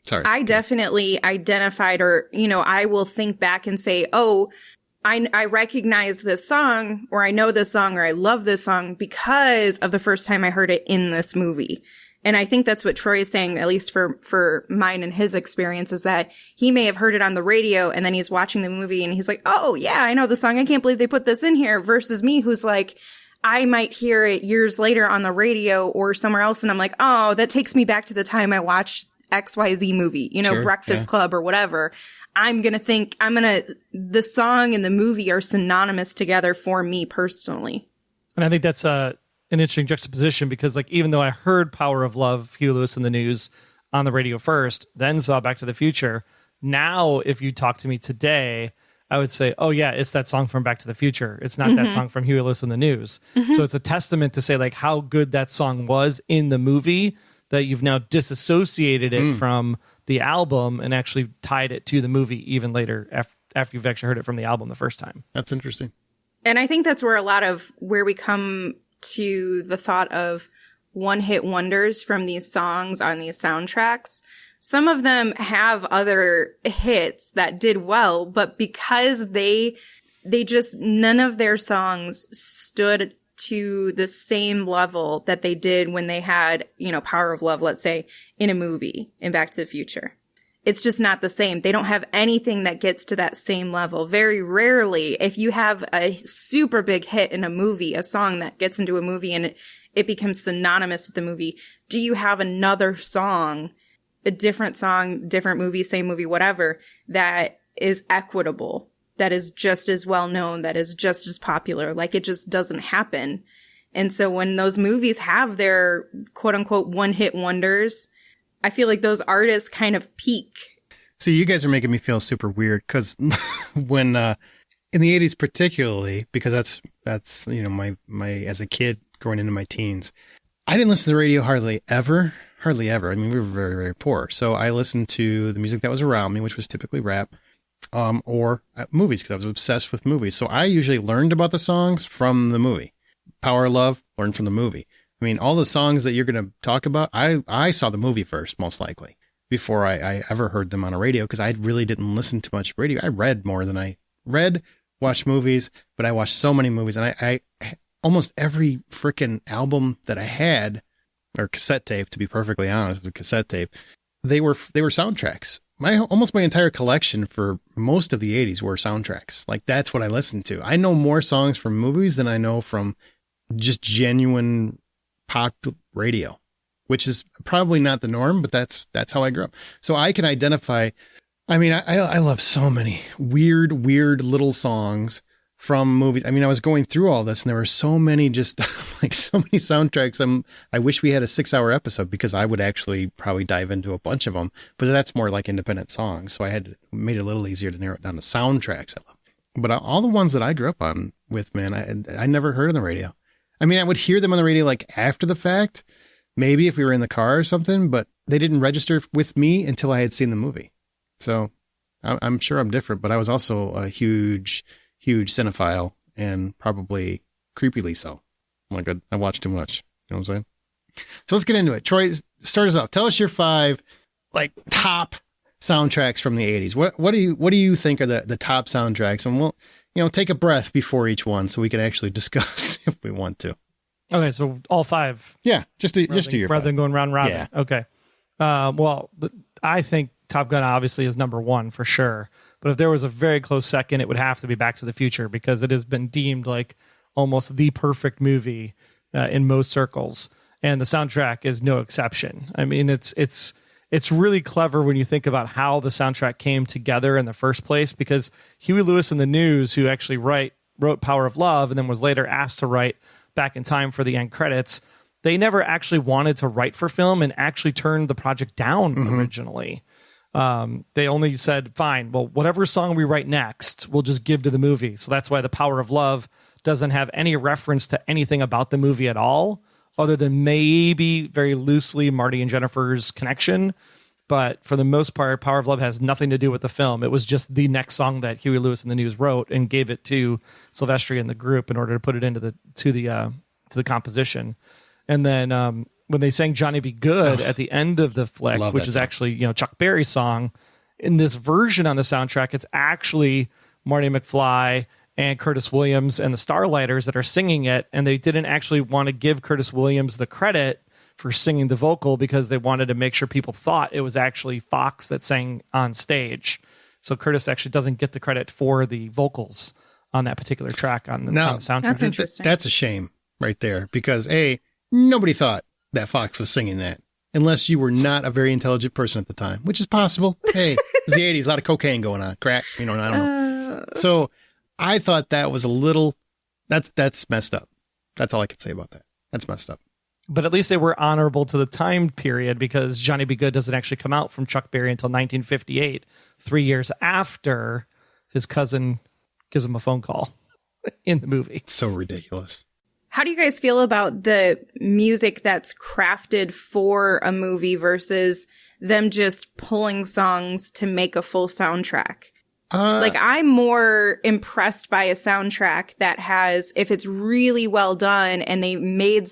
Sorry. I definitely identified, or, I will think back and say, oh, I recognize this song, or I know this song, or I love this song because of the first time I heard it in this movie. And I think that's what Troy is saying, at least for mine and his experience, is that he may have heard it on the radio and then he's watching the movie and he's like, oh, yeah, I know the song. I can't believe they put this in here, versus me, who's like, I might hear it years later on the radio or somewhere else. And I'm like, oh, that takes me back to the time I watched XYZ movie, Sure, Breakfast Club or whatever. The song and the movie are synonymous together for me personally. And I think that's an interesting juxtaposition because, like, even though I heard Power of Love, Huey Lewis and the News on the radio first, then saw Back to the Future. Now, if you talk to me today, I would say, oh, yeah, it's that song from Back to the Future. It's not that song from Huey Lewis and the News. So it's a testament to say, like, how good that song was in the movie, that you've now disassociated it from the album and actually tied it to the movie even later after you've actually heard it from the album the first time. That's interesting. And I think that's where we come to the thought of one-hit wonders from these songs on these soundtracks. Some of them have other hits that did well, but because they just, none of their songs stood to the same level that they did when they had, Power of Love, let's say, in a movie in Back to the Future. It's just not the same. They don't have anything that gets to that same level. Very rarely, if you have a super big hit in a movie, a song that gets into a movie and it becomes synonymous with the movie. Do you have another song, a different song, different movie, same movie, whatever, that is equitable, that is just as well known, that is just as popular? Like, it just doesn't happen. And so when those movies have their quote unquote one hit wonders, I feel like those artists kind of peak. See, you guys are making me feel super weird because when in the 80s particularly, because that's my as a kid growing into my teens, I didn't listen to the radio hardly ever. I mean, we were very, very poor. So I listened to the music that was around me, which was typically rap, or movies, because I was obsessed with movies. So I usually learned about the songs from the movie. Power of Love, learned from the movie. I mean, all the songs that you're going to talk about, I saw the movie first, most likely, before I ever heard them on a radio, because I really didn't listen to much radio. I read more than I read, watched movies, but I watched so many movies. And I almost every freaking album that I had, or cassette tape, to be perfectly honest, with cassette tape, they were soundtracks. Almost my entire collection for most of the 80s were soundtracks. Like, that's what I listened to. I know more songs from movies than I know from just genuine pop radio, which is probably not the norm, but that's how I grew up. So I can identify. I mean, I love so many weird little songs from movies. I mean, I was going through all this and there were so many, just like so many soundtracks. I wish we had a 6-hour episode, because I would actually probably dive into a bunch of them, but that's more like independent songs. So I made it a little easier to narrow it down to soundtracks I love. But all the ones that I grew up on with, man, I never heard on the radio. I mean, I would hear them on the radio like after the fact, maybe if we were in the car or something, but they didn't register with me until I had seen the movie. So I'm sure I'm different, but I was also a huge cinephile, and probably creepily so. Like, I watched too much. You know what I'm saying? So let's get into it. Troy, start us off. Tell us your 5 like top soundtracks from the 80s. What do you think are the top soundtracks? And we'll take a breath before each one so we can actually discuss if we want to. Okay, so all 5. Yeah, just do your 5. Rather than going round robin. Yeah. Okay. I think Top Gun obviously is number 1 for sure. But if there was a very close second, it would have to be Back to the Future, because it has been deemed like almost the perfect movie in most circles, and the soundtrack is no exception. I mean, it's really clever when you think about how the soundtrack came together in the first place, because Huey Lewis and the News, who actually wrote Power of Love and then was later asked to write Back in Time for the end credits, they never actually wanted to write for film and actually turned the project down originally. They only said, fine, well, whatever song we write next, we'll just give to the movie. So that's why The Power of Love doesn't have any reference to anything about the movie at all, other than maybe very loosely Marty and Jennifer's connection. But for the most part, Power of Love has nothing to do with the film. It was just the next song that Huey Lewis and the News wrote and gave it to Silvestri and the group in order to put it into the composition. And then when they sang Johnny Be Good at the end of the flick, which is actually, Chuck Berry's song, in this version on the soundtrack, it's actually Marty McFly and Curtis Williams and the Starlighters that are singing it. And they didn't actually want to give Curtis Williams the credit for singing the vocal, because they wanted to make sure people thought it was actually Fox that sang on stage. So Curtis actually doesn't get the credit for the vocals on that particular track on the soundtrack. That's interesting. That's a shame right there, because nobody thought that Fox was singing that, unless you were not a very intelligent person at the time, which is possible. Hey, it was the 80s, a lot of cocaine going on, crack, I don't know. So I thought that was a little, that's messed up. That's all I can say about that. That's messed up. But at least they were honorable to the time period, because Johnny Be Good doesn't actually come out from Chuck Berry until 1958, 3 years after his cousin gives him a phone call in the movie. So ridiculous. How do you guys feel about the music that's crafted for a movie versus them just pulling songs to make a full soundtrack? I'm more impressed by a soundtrack that has, if it's really well done and they made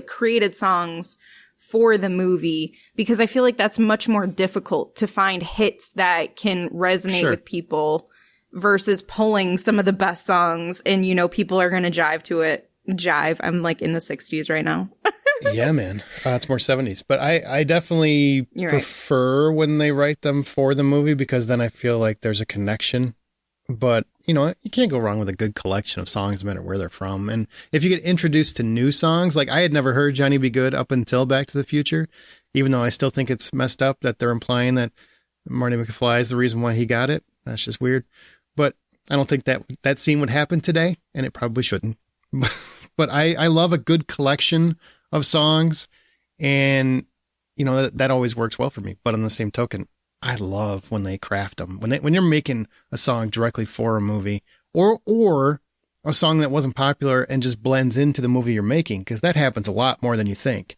created songs for the movie, because I feel like that's much more difficult to find hits that can resonate with people versus pulling some of the best songs and, people are going to jive to it. Jive. I'm like in the 60s right now. Yeah, man. It's more 70s. But I definitely prefer when they write them for the movie, because then I feel like there's a connection But, you know, you can't go wrong with a good collection of songs no matter where they're from. And if you get introduced to new songs, like I had never heard Johnny Be Good up until Back to the Future, even though I still think it's messed up that they're implying that Marty McFly is the reason why he got it. That's just weird. But I don't think that scene would happen today, and it probably shouldn't. But I love a good collection of songs, and, you know, that always works well for me. But on the same token, I love when they craft them. When you're making a song directly for a movie, or a song that wasn't popular and just blends into the movie you're making, because that happens a lot more than you think.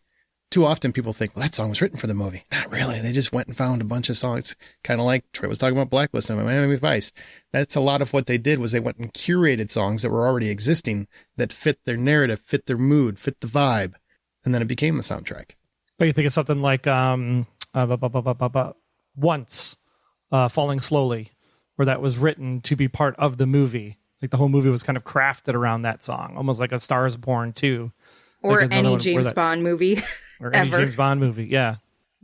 Too often people think, well, that song was written for the movie. Not really. They just went and found a bunch of songs, kind of like Troy was talking about Blacklist and Miami Vice. That's a lot of what they did, was they went and curated songs that were already existing that fit their narrative, fit their mood, fit the vibe, and then it became a soundtrack. But you think of something like Once, Falling Slowly, where that was written to be part of the movie. Like the whole movie was kind of crafted around that song, almost like A Star is Born 2. Or like any James Bond movie. Or any ever. James Bond movie, yeah.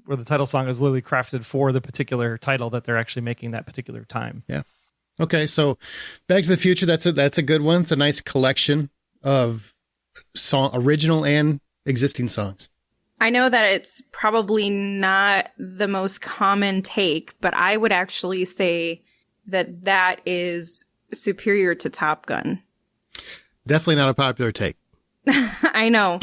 Where the title song is literally crafted for the particular title that they're actually making that particular time. Yeah. Okay, so Back to the Future, that's a good one. It's a nice collection of original and existing songs. I know that it's probably not the most common take, but I would actually say that is superior to Top Gun. Definitely not a popular take. I know.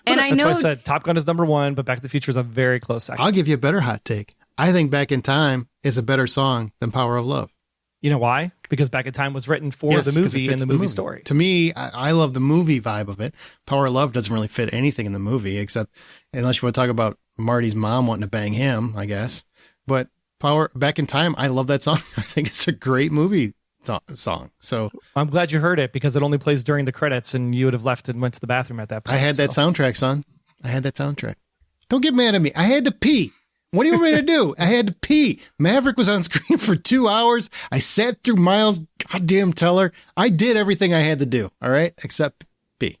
And I That's know why I said Top Gun is number one, but Back to the Future is a very close second. I'll give you a better hot take. I think Back in Time is a better song than Power of Love. You know why? Because Back in Time was written for the movie and the movie story. To me, I love the movie vibe of it. Power of Love doesn't really fit anything in the movie, except unless you want to talk about Marty's mom wanting to bang him, I guess. But Back in Time, I love that song. I think it's a great movie song. So I'm glad you heard it, because it only plays during the credits and you would have left and went to the bathroom at that point. I had that soundtrack, son. I had that soundtrack. Don't get mad at me. I had to pee. What do you want me to do? I had to pee. Maverick was on screen for 2 hours. I sat through Miles' goddamn Teller. I did everything I had to do, all right, except pee.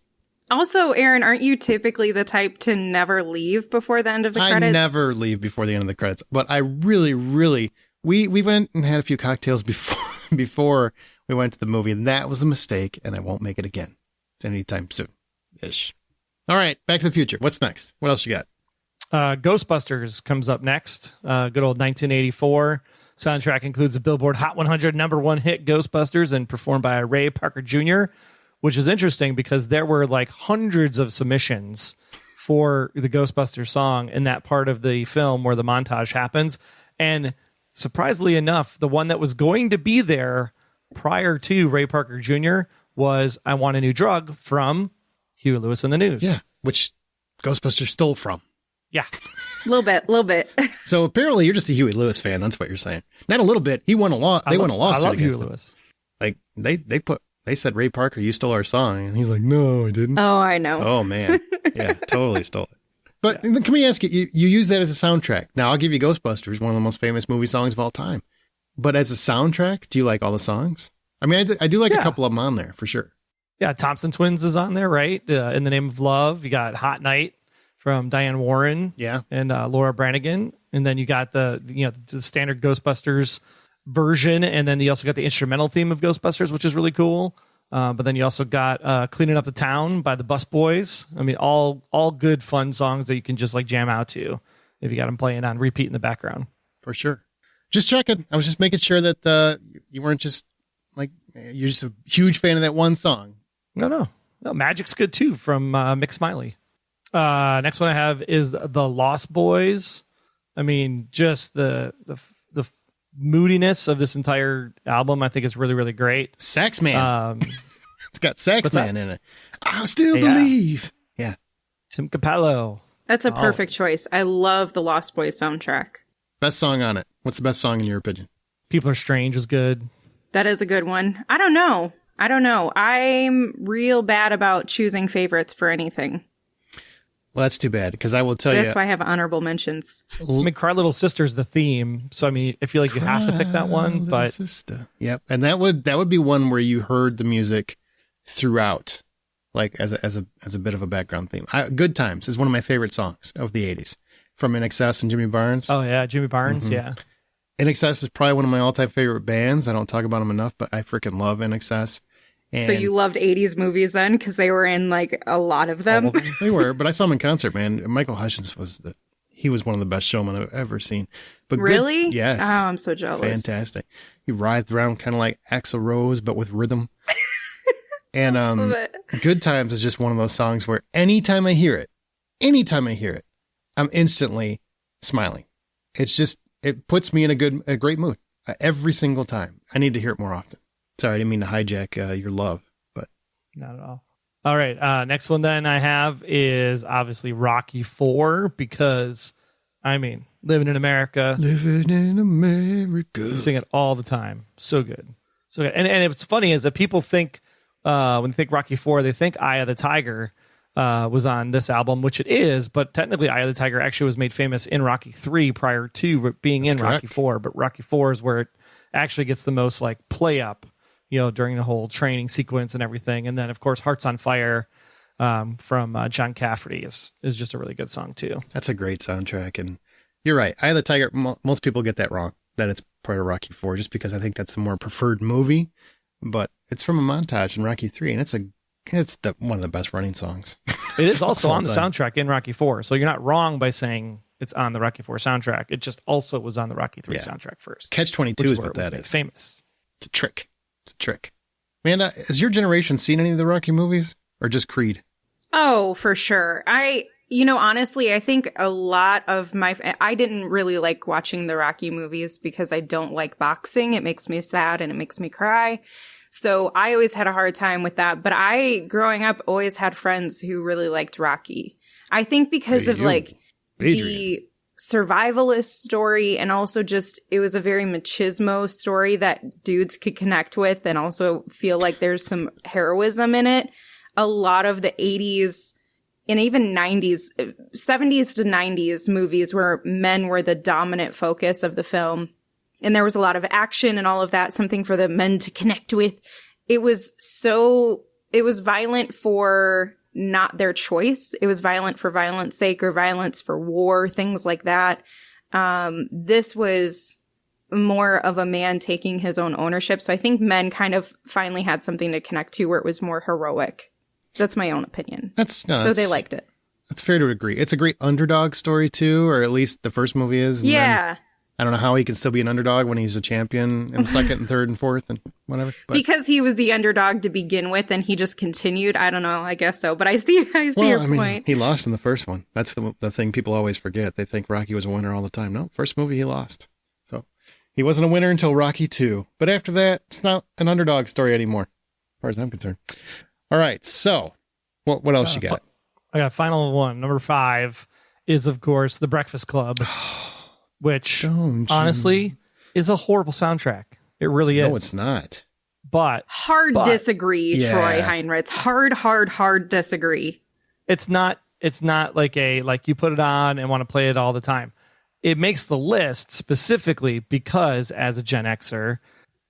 Also, Aaron, aren't you typically the type to never leave before the end of the credits? I never leave before the end of the credits, but I really, really, we went and had a few cocktails before we went to the movie, and that was a mistake, and I won't make it again anytime soon-ish. All right, Back to the Future. What's next? What else you got? Ghostbusters comes up next. Good old 1984. Soundtrack includes the Billboard Hot 100 #1 hit Ghostbusters, and performed by Ray Parker Jr., which is interesting because there were like hundreds of submissions for the Ghostbusters song in that part of the film where the montage happens. And surprisingly enough, the one that was going to be there prior to Ray Parker Jr. was I Want a New Drug from Huey Lewis and the News. Yeah, which Ghostbusters stole from. Yeah. A little bit. So apparently you're just a Huey Lewis fan. That's what you're saying. Not a little bit. He won a law. They won a lawsuit. I love Huey against him. Lewis. Like they said, Ray Parker, you stole our song. And he's like, no, I didn't. Oh, I know. Oh man. Yeah, totally stole it. But can we ask you use that as a soundtrack. Now I'll give you Ghostbusters, one of the most famous movie songs of all time. But as a soundtrack, do you like all the songs? I mean, I do like a couple of them on there for sure. Yeah. Thompson Twins is on there, right? In the Name of Love. You got Hot Night from Diane Warren, and Laura Branigan, and then you got the standard Ghostbusters version, and then you also got the instrumental theme of Ghostbusters, which is really cool. But then you also got Cleaning Up the Town by the Bus Boys. I mean, all good fun songs that you can just like jam out to if you got them playing on repeat in the background. For sure. Just checking. I was just making sure that you weren't just like you're just a huge fan of that one song. No, Magic's good too from Mick Smiley. Next one I have is the Lost Boys. I mean, just the moodiness of this entire album, I think, is really, really great. Sax Man. It's got Sax Man in it. I still believe. Yeah. Tim Capello. That's a perfect choice. I love the Lost Boys soundtrack. Best song on it. What's the best song in your opinion? People Are Strange is good. That is a good one. I don't know. I'm real bad about choosing favorites for anything. Well, that's too bad, because I will tell you. That's why I have honorable mentions. I mean, Cry Little Sister is the theme, so I mean, I feel like you have to pick that one. But Sister. Yep, and that would be one where you heard the music throughout, like as a bit of a background theme. Good Times is one of my favorite songs of the '80s, from INXS and Jimmy Barnes. Oh yeah, Jimmy Barnes, yeah. INXS is probably one of my all-time favorite bands. I don't talk about them enough, but I freaking love INXS. And So you loved 80s movies then? Because they were in like a lot of them. They were, but I saw them in concert, man. Michael Hutchins he was one of the best showmen I've ever seen. But Really? Good, yes. Oh, I'm so jealous. Fantastic. He writhed around kind of like Axl Rose, but with rhythm. And Love it. Good Times is just one of those songs where anytime I hear it, I'm instantly smiling. It puts me in a great mood every single time. I need to hear it more often. Sorry, I didn't mean to hijack your love, but Not at all. All right. Next one then I have is obviously Rocky 4 because, I mean, living in America, sing it all the time. So good. So good. And what's funny is that people think, when they think Rocky 4, they think Eye of the Tiger was on this album, which it is, but technically Eye of the Tiger actually was made famous in Rocky 3 prior to being in Rocky 4. But Rocky 4 is where it actually gets the most like play up, during the whole training sequence and everything. And then, of course, Hearts on Fire from John Cafferty is just a really good song, too. That's a great soundtrack. And you're right. Eye of the Tiger, most people get that wrong, that it's part of Rocky 4, just because I think that's the more preferred movie. But it's from a montage in Rocky 3, and it's one of the best running songs. It is also on the soundtrack in Rocky 4. So you're not wrong by saying it's on the Rocky 4 soundtrack. It just also was on the Rocky 3 soundtrack first. Catch-22 is what that is. Famous. It's a trick. Amanda, has your generation seen any of the Rocky movies or just Creed? Oh, for sure. Honestly, I think a lot of I didn't really like watching the Rocky movies because I don't like boxing. It makes me sad and it makes me cry. So I always had a hard time with that. But growing up, always had friends who really liked Rocky. I think because of the survivalist story, and also just it was a very machismo story that dudes could connect with and also feel like there's some heroism in it. A lot of the 80s and even 90s, 70s to 90s movies where men were the dominant focus of the film. And there was a lot of action and all of that, something for the men to connect with. It was violent for not their choice. It was violent for violence sake or violence for war, things like that. This was more of a man taking his own ownership. So I think men kind of finally had something to connect to where it was more heroic. That's my own opinion. So they liked it. That's fair to agree. It's a great underdog story too, or at least the first movie is. And yeah. I don't know how he can still be an underdog when he's a champion in second and third and fourth and whatever. But. Because he was the underdog to begin with and he just continued. I don't know. I guess so. But I see your point. He lost in the first one. That's the thing people always forget. They think Rocky was a winner all the time. No, first movie he lost. So he wasn't a winner until Rocky 2. But after that, it's not an underdog story anymore, as far as I'm concerned. All right. So what else you got? I got final one. Number 5 is, of course, The Breakfast Club. Which honestly is a horrible soundtrack. It really is. No, it's not. But disagree, yeah. Troy Heinrichs. Hard disagree. It's not like you put it on and want to play it all the time. It makes the list specifically because as a Gen Xer,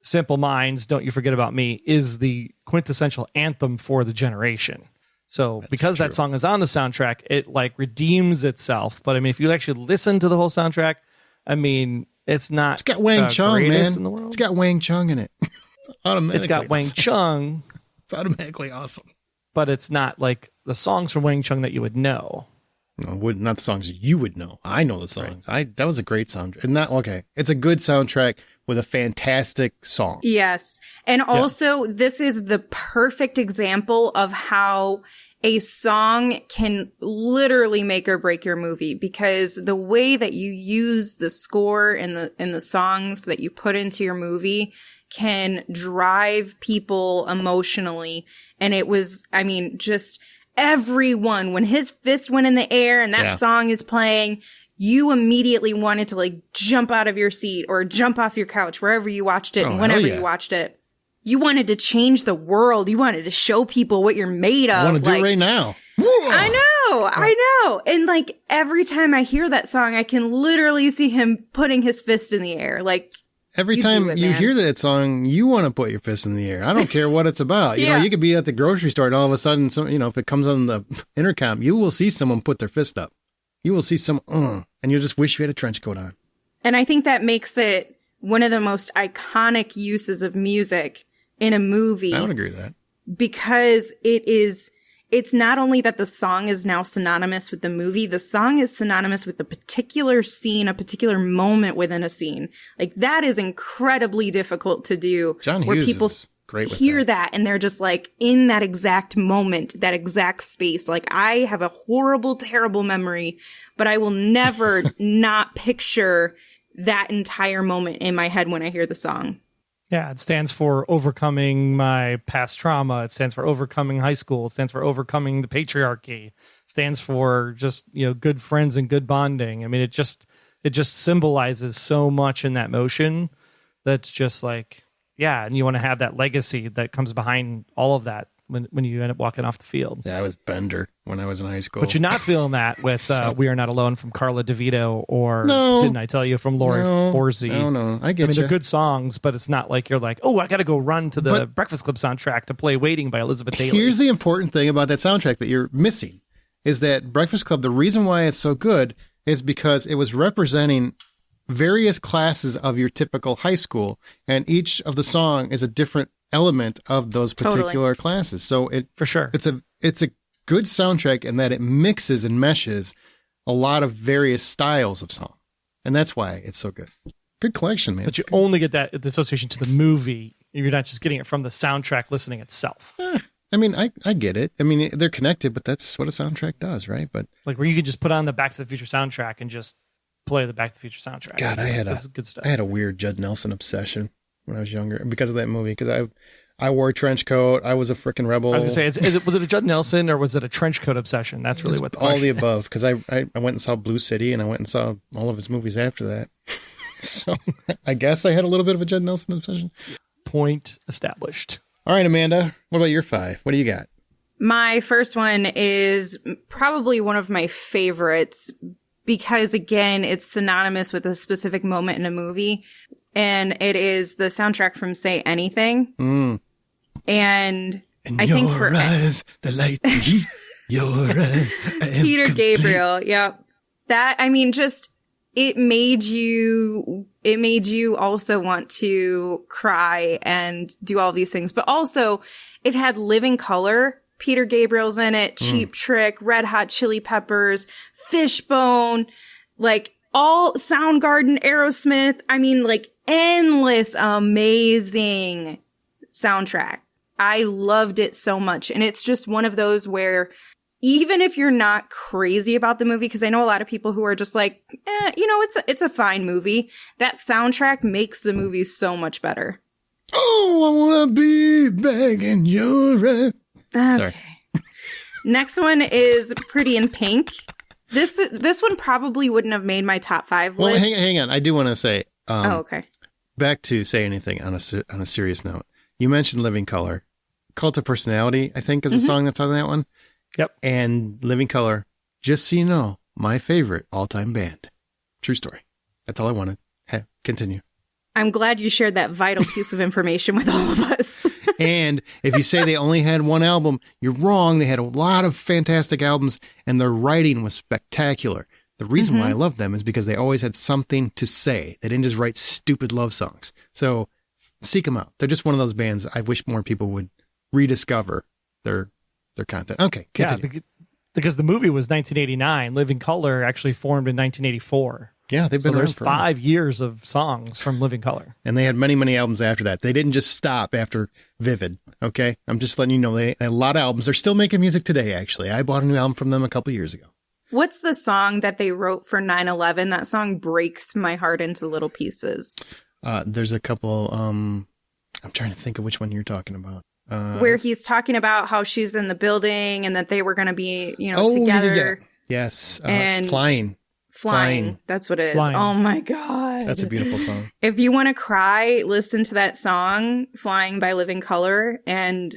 Simple Minds, Don't You Forget About Me is the quintessential anthem for the generation. So because that song is on the soundtrack, it redeems itself. But I mean, if you actually listen to the whole soundtrack, I mean, it's got Wang Chung, man. In the world. It's got Wang Chung in it. It's got Wang Chung. It's automatically awesome. But it's not like the songs from Wang Chung that you would know. No, not the songs you would know. I know the songs. Right. That was a great soundtrack. It's a good soundtrack with a fantastic song. Yes. And also, this is the perfect example of how a song can literally make or break your movie, because the way that you use the score and the songs that you put into your movie can drive people emotionally. And it was, just everyone, when his fist went in the air and that song is playing, you immediately wanted to jump out of your seat or jump off your couch, wherever you watched it and whenever you watched it. You wanted to change the world. You wanted to show people what you're made of. I want to do it right now. I know. And every time I hear that song, I can literally see him putting his fist in the air. Every time you hear that song, you want to put your fist in the air. I don't care what it's about. You know, you could be at the grocery store and all of a sudden, if it comes on the intercom, you will see someone put their fist up. You will see and you'll just wish you had a trench coat on. And I think that makes it one of the most iconic uses of music in a movie. I would agree with that. Because it's not only that the song is now synonymous with the movie, the song is synonymous with the particular scene, a particular moment within a scene. Like, that is incredibly difficult to do. John where Hughes people is great with hear that and they're just like in that exact moment, that exact space. Like, I have a horrible, terrible memory, but I will never not picture that entire moment in my head when I hear the song. Yeah, it stands for overcoming my past trauma. It stands for overcoming high school. It stands for overcoming the patriarchy. It stands for just, good friends and good bonding. I mean, it just symbolizes so much in that motion that's just like, yeah, and you want to have that legacy that comes behind all of that when you end up walking off the field. Yeah, I was Bender when I was in high school. But you're not feeling that with We Are Not Alone from Carla DeVito or No. Didn't I Tell You from Lori Horsey. No, I get I mean, you. they're good songs, but it's not like you're like, oh, I got to go run to the Breakfast Club soundtrack to play Waiting by Elizabeth Taylor. Here's the important thing about that soundtrack that you're missing is that Breakfast Club, the reason why it's so good is because it was representing various classes of your typical high school, and each of the song is a different element of those particular classes. So for sure, it's a good soundtrack in that it mixes and meshes a lot of various styles of song, and that's why it's so good. Good collection, man. But you only get that association to the movie. You're not just getting it from the soundtrack listening itself. I mean, I get it. I mean, they're connected, but that's what a soundtrack does, right? But like where you could just put on the Back to the Future soundtrack and just play the Back to the Future soundtrack. God, That's good stuff. I had a weird Judd Nelson obsession when I was younger because of that movie. Because I wore a trench coat. I was a freaking rebel. I was gonna say, was it a Judd Nelson or was it a trench coat obsession? That's really what the all the question above. is. Because I went and saw Blue City, and I went and saw all of his movies after that. So I guess I had a little bit of a Judd Nelson obsession. Point established. All right, Amanda, what about your 5? What do you got? My first one is probably one of my favorites because, again, it's synonymous with a specific moment in a movie. And it is the soundtrack from Say Anything. And I think for eyes, the light, the heat, your eyes. Peter Gabriel. Yep. That, I mean, just it made you also want to cry and do all these things. But also it had Living Color. Peter Gabriel's in it, Cheap Trick, Red Hot Chili Peppers, Fishbone, like all Soundgarden, Aerosmith. I mean, like endless, amazing soundtrack. I loved it so much. And it's just one of those where even if you're not crazy about the movie, because I know a lot of people who are just like, it's a fine movie. That soundtrack makes the movie so much better. Oh, I want to be back in your eyes. Okay. Sorry. Next one is Pretty in Pink. This one probably wouldn't have made my top 5 list. Well, hang on. I do want to say, okay. Back to Say Anything on a serious note. You mentioned Living Color. Cult of Personality, I think, is a song that's on that one. Yep. And Living Color, just so you know, my favorite all-time band. True story. That's all I wanted. Continue. I'm glad you shared that vital piece of information with all of us. And if you say they only had one album, you're wrong. They had a lot of fantastic albums, and their writing was spectacular. The reason why I love them is because they always had something to say. They didn't just write stupid love songs. So seek them out. They're just one of those bands I wish more people would rediscover their content. Okay, continue. Yeah, because the movie was 1989. Living Color actually formed in 1984. Yeah, they've been around there's for 5 years of songs from Living Color. And they had many, many albums after that. They didn't just stop after Vivid, okay? I'm just letting you know they had a lot of albums. They're still making music today, actually. I bought a new album from them a couple years ago. What's the song that they wrote for 9/11? That song breaks my heart into little pieces. There's a couple, I'm trying to think of which one you're talking about. Where he's talking about how she's in the building and that they were going to be, together. Yeah. Yes. And Flying. That's what it is. Flying. Oh my God. That's a beautiful song. If you want to cry, listen to that song, Flying by Living Color, and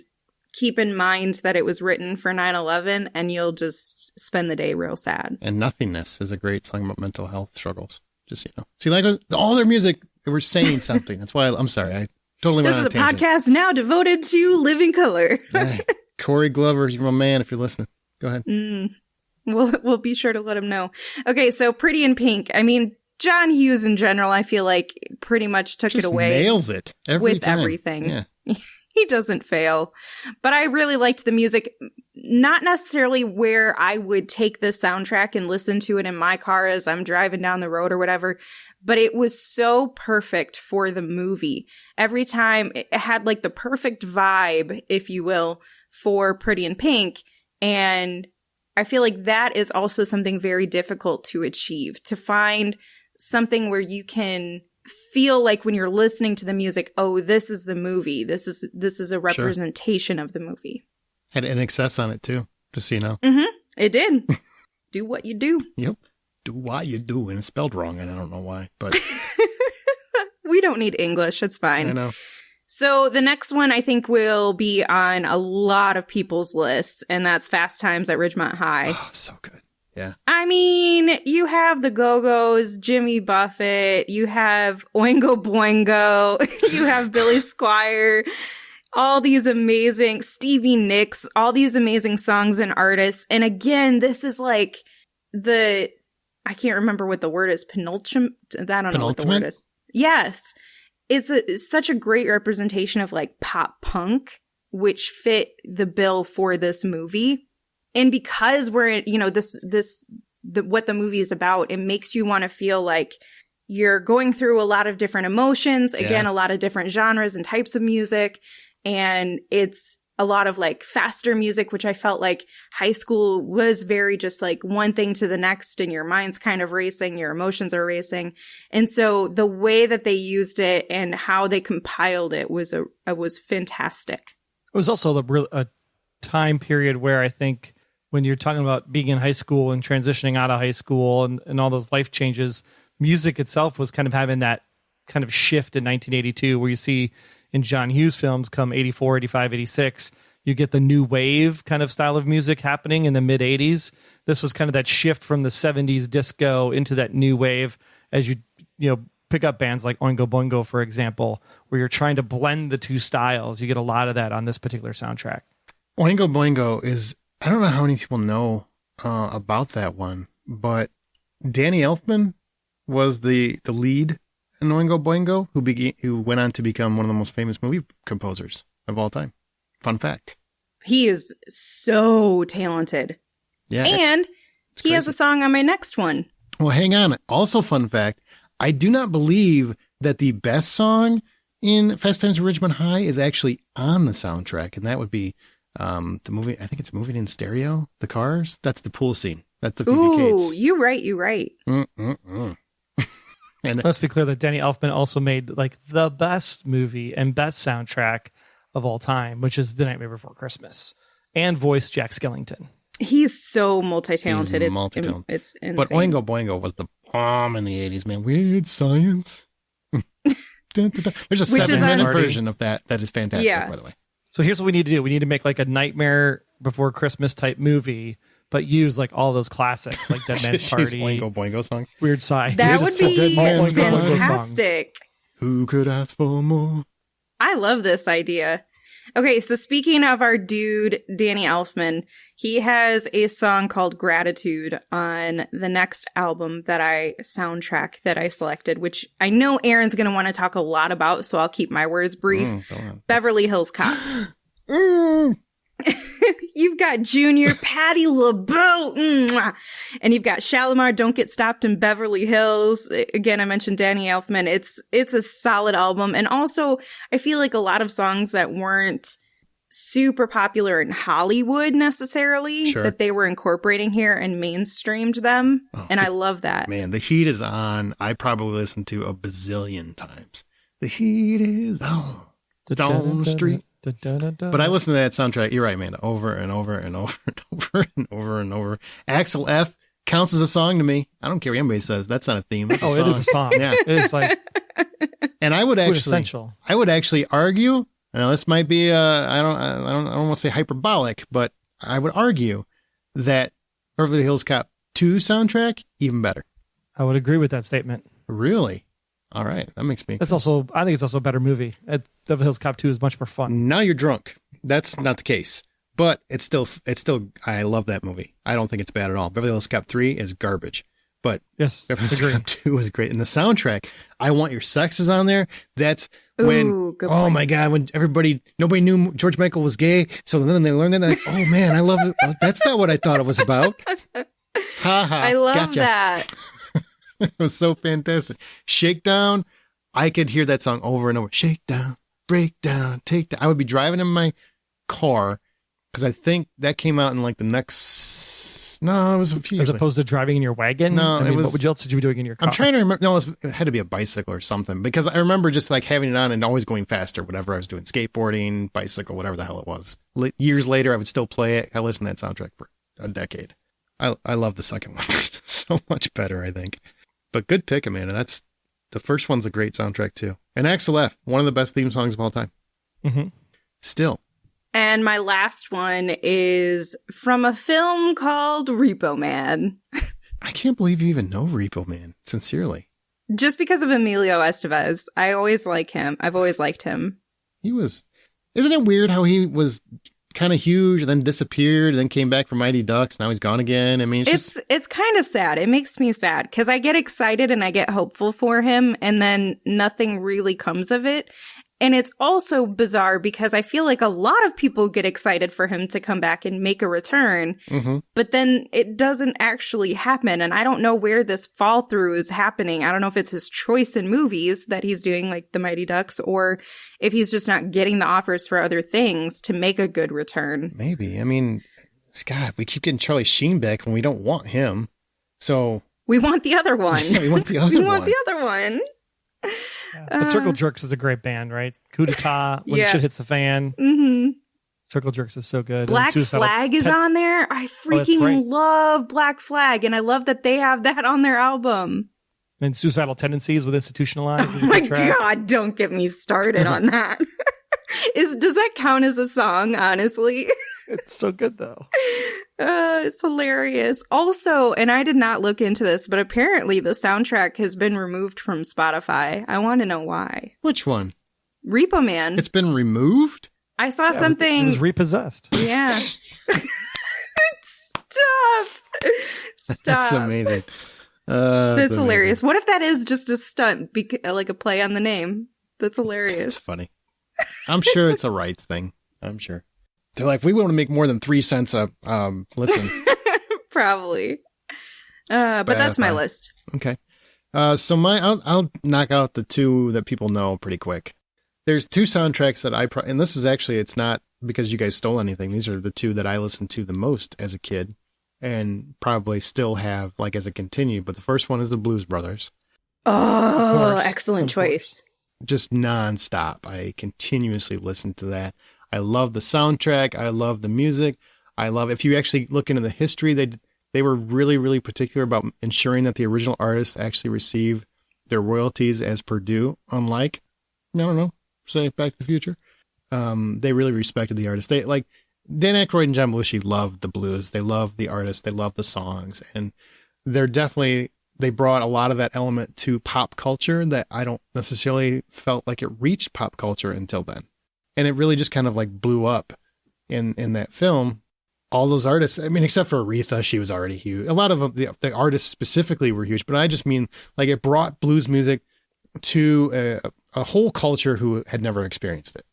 keep in mind that it was written for 9/11, and you'll just spend the day real sad. And Nothingness is a great song about mental health struggles. Just, See, like all their music, they were saying something. That's why I'm sorry. I totally went on a This is a tangent. podcast now devoted to Living Color. Yeah. Corey Glover, you're my man if you're listening. Go ahead. We'll be sure to let him know. Okay, so Pretty in Pink. I mean, John Hughes in general, I feel like pretty much took Just it away nails it every with time. everything. Yeah. He doesn't fail. But I really liked the music, not necessarily where I would take this soundtrack and listen to it in my car as I'm driving down the road or whatever, but it was so perfect for the movie. Every time it had like the perfect vibe, if you will, for Pretty in Pink. And I feel like that is also something very difficult to achieve, to find something where you can feel like when you're listening to the music, oh, this is the movie. This is a representation of the movie. Had an excess on it too, just so you know. Mm-hmm. It did. Do what you do. Yep. Do what you do, and it's spelled wrong, and I don't know why, but We don't need English. It's fine. I know. So the next one I think will be on a lot of people's lists, and that's Fast Times at Ridgemont High. Oh, so good. Yeah. I mean, you have the Go-Go's, Jimmy Buffett, you have Oingo Boingo, you have Billy Squier, all these amazing, Stevie Nicks, all these amazing songs and artists. And again, this is like I can't remember what the word is, penultimate? I don't know what the word is. Yes. It's such a great representation of like pop punk, which fit the bill for this movie. And because we're, what the movie is about, it makes you want to feel like you're going through a lot of different emotions, again, a lot of different genres and types of music. And it's a lot of like faster music, which I felt like high school was very just like one thing to the next, and your mind's kind of racing, your emotions are racing. And so the way that they used it and how they compiled it was fantastic. It was also a time period where I think when you're talking about being in high school and transitioning out of high school and all those life changes, music itself was kind of having that kind of shift in 1982 where you see in John Hughes films come 84, 85, 86, you get the new wave kind of style of music happening in the mid 80s. This was kind of that shift from the 70s disco into that new wave as you pick up bands like Oingo Boingo, for example, where you're trying to blend the two styles. You get a lot of that on this particular soundtrack. Oingo Boingo is, I don't know how many people know about that one, but Danny Elfman was the lead in Oingo Boingo, who went on to become one of the most famous movie composers of all time. Fun fact. He is so talented. Yeah. And he has a song on my next one. Well, hang on. Also, fun fact, I do not believe that the best song in Fast Times at Ridgemont High is actually on the soundtrack, and that would be the movie. I think it's Moving in Stereo, The Cars. That's the pool scene. That's the Phoebe Cates. Ooh, you right. And let's be clear that Danny Elfman also made like the best movie and best soundtrack of all time, which is The Nightmare Before Christmas, and voiced Jack Skellington. He's so multi-talented. He's multi-talented. It's insane. But Oingo Boingo was the bomb in the 80s, man. Weird Science. There's a 7-minute version of that is fantastic, by the way. So here's what we need to do. We need to make like a Nightmare Before Christmas type movie, but use like all those classics like Dead Man's Party, Oingo Boingo song. Weird Science. That would be Boingo fantastic. Who could ask for more? I love this idea. Okay, so speaking of our dude, Danny Elfman, he has a song called Gratitude on the next album soundtrack that I selected, which I know Aaron's going to want to talk a lot about, so I'll keep my words brief. Beverly Hills Cop. You've got Junior, Patti LaBelle, and you've got Shalimar, Don't Get Stopped in Beverly Hills. Again, I mentioned Danny Elfman. It's a solid album. And also, I feel like a lot of songs that weren't super popular in Hollywood necessarily, that they were incorporating here and mainstreamed them. And I love that. Man, The Heat is on. I probably listened to a bazillion times. The heat is on. Down the street. But I listened to that soundtrack, you're right, man, over and over and over and over and over and over. Axel F counts as a song to me. I don't care what anybody says. That's not a theme. That's it is a song. Yeah. It is like and I would essential. I would actually argue, now this might be I don't want to say hyperbolic, but I would argue that Beverly Hills Cop 2 soundtrack even better. I would agree with that statement. Really? All right, that makes me. I think it's also a better movie. Beverly Hills Cop 2 is much more fun. Now you're drunk. That's not the case, but it's still. I love that movie. I don't think it's bad at all. Beverly Hills Cop 3 is garbage, But Yes, Reference agree. Cop 2 was great. And the soundtrack, I Want Your Sex is on there. That's when, Ooh, good oh point. my God, when nobody knew George Michael was gay. So then they learned that, like, oh man, I love it. Oh, that's not what I thought it was about. Ha ha. I love gotcha. that. It was so fantastic. Shakedown, I could hear that song over and over. Shakedown, breakdown, take down. I would be driving in my car because I think that came out in like the next. No, it was a few years As opposed to driving in your wagon? No, I mean, it was- what else would you be doing in your car? I'm trying to remember. No, it had to be a bicycle or something because I remember just like having it on and always going faster, whatever I was doing, skateboarding, bicycle, whatever the hell it was. Years later, I would still play it. I listened to that soundtrack for a decade. I love the second one so much better, I think. But good pick, Amanda. That's the first one's a great soundtrack too. And Axel F, one of the best theme songs of all time. Mm-hmm. Still. And my last one is from a film called Repo Man. I can't believe you even know Repo Man, sincerely. Just because of Emilio Estevez. I always like him. I've always liked him. Isn't it weird how he was kind of huge and then disappeared and then came back from Mighty Ducks? Now he's gone again. I mean, It's kind of sad. It makes me sad because I get excited and I get hopeful for him and then nothing really comes of it. And it's also bizarre because I feel like a lot of people get excited for him to come back and make a return, but then it doesn't actually happen. And I don't know where this fall through is happening. I don't know if it's his choice in movies that he's doing, like the Mighty Ducks, or if he's just not getting the offers for other things to make a good return. maybe. I mean, God, we keep getting Charlie Sheen back when we don't want him. So We want the other one. yeah, we want the other We one. want the other one. But Circle Jerks is a great band, right? Coup d'etat, when Yeah. shit hits the fan. Mm-hmm. Circle Jerks is so good. Black And Suicidal Flag is Ten- on there. I freaking right. love Black Flag, and I love that they have that on their album. And Suicidal Tendencies with Institutionalized is a Oh my good track. god, don't get me started on that. Does that count as a song, honestly? It's so good, though. It's hilarious. Also, and I did not look into this, but apparently the soundtrack has been removed from Spotify. I want to know why. Which one? Repo Man. It's been removed? I saw It something. was repossessed. Yeah. Stop. Stop. That's amazing. That's hilarious. What if that is just a stunt, like a play on the name? That's hilarious. It's funny. I'm sure it's a rights thing. I'm sure. They're like, we want to make more than 3 cents a listen. Probably. But that's my list. Okay. So I'll knock out the two that people know pretty quick. There's 2 soundtracks that and this is actually, it's not because you guys stole anything. These are the 2 that I listened to the most as a kid and probably still have like as a continue. But the first one is the Blues Brothers. Oh, course. excellent Of course. choice. Just nonstop. I continuously listen to that. I love the soundtrack. I love the music. I love, if you actually look into the history, they were really, really particular about ensuring that the original artists actually receive their royalties as per due, unlike, I don't know, say Back to the Future. They really respected the artists. They like Dan Aykroyd and John Belushi loved the blues. They loved the artists. They loved the songs. And they brought a lot of that element to pop culture that I don't necessarily felt like it reached pop culture until then. And it really just kind of like blew up in that film. All those artists, I mean, except for Aretha, she was already huge. A lot of them, the artists specifically were huge, but I just mean like it brought blues music to a whole culture who had never experienced it.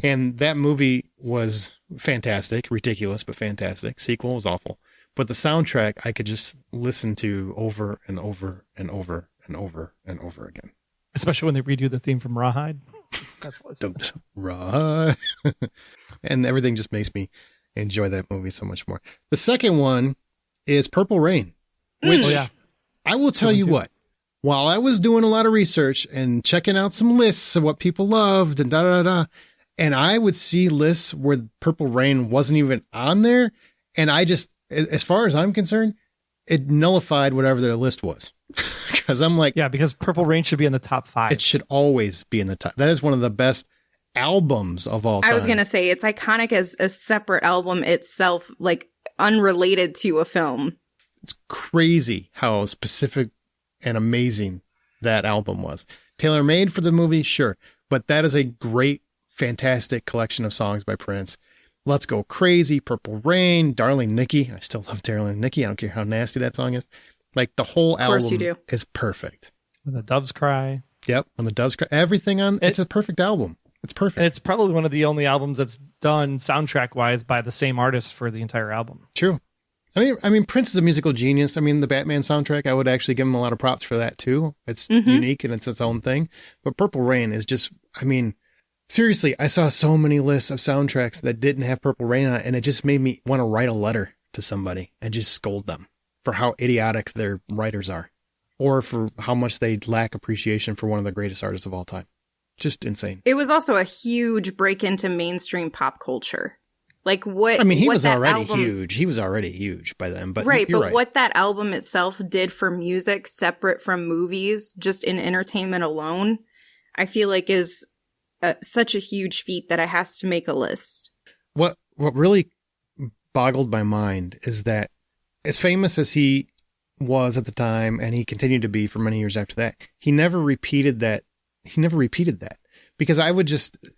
And that movie was fantastic, ridiculous, but fantastic. Sequel was awful. But the soundtrack I could just listen to over and over and over and over and over again. Especially when they redo the theme from Rawhide. That's what's Right. And everything just makes me enjoy that movie so much more. The second one is Purple Rain, which Oh, yeah. I will tell you what, while I was doing a lot of research and checking out some lists of what people loved and and I would see lists where Purple Rain wasn't even on there. And I just, as far as I'm concerned, it nullified whatever their list was. Because I'm like, Yeah, because Purple Rain should be in the top 5. it should always be in the top. That is one of the best albums of all time. I was going to say it's iconic as a separate album itself, like unrelated to a film. It's crazy how specific and amazing that album was. Tailor-made for the movie, sure. But that is a great, fantastic collection of songs by Prince. Let's Go Crazy, Purple Rain, Darling Nikki. I still love Darling Nikki. I don't care how nasty that song is. Like the whole course album you do. is perfect. When the doves cry. Yep. When the doves cry, everything on it's a perfect album. It's perfect. And it's probably one of the only albums that's done soundtrack wise by the same artist for the entire album. True. I mean, Prince is a musical genius. I mean, the Batman soundtrack, I would actually give him a lot of props for that too. It's unique and it's its own thing. But Purple Rain is just, I mean, seriously, I saw so many lists of soundtracks that didn't have Purple Rain on it, and it just made me want to write a letter to somebody and just scold them for how idiotic their writers are, or for how much they lack appreciation for one of the greatest artists of all time. Just insane. It was also a huge break into mainstream pop culture. Like what? I mean, he what was that already album, huge. He was already huge by then. But right. You're But right. what that album itself did for music, separate from movies, just in entertainment alone, I feel like is such a huge feat that it has to make a list. What really boggled my mind is that as famous as he was at the time, and he continued to be for many years after that, he never repeated that. Because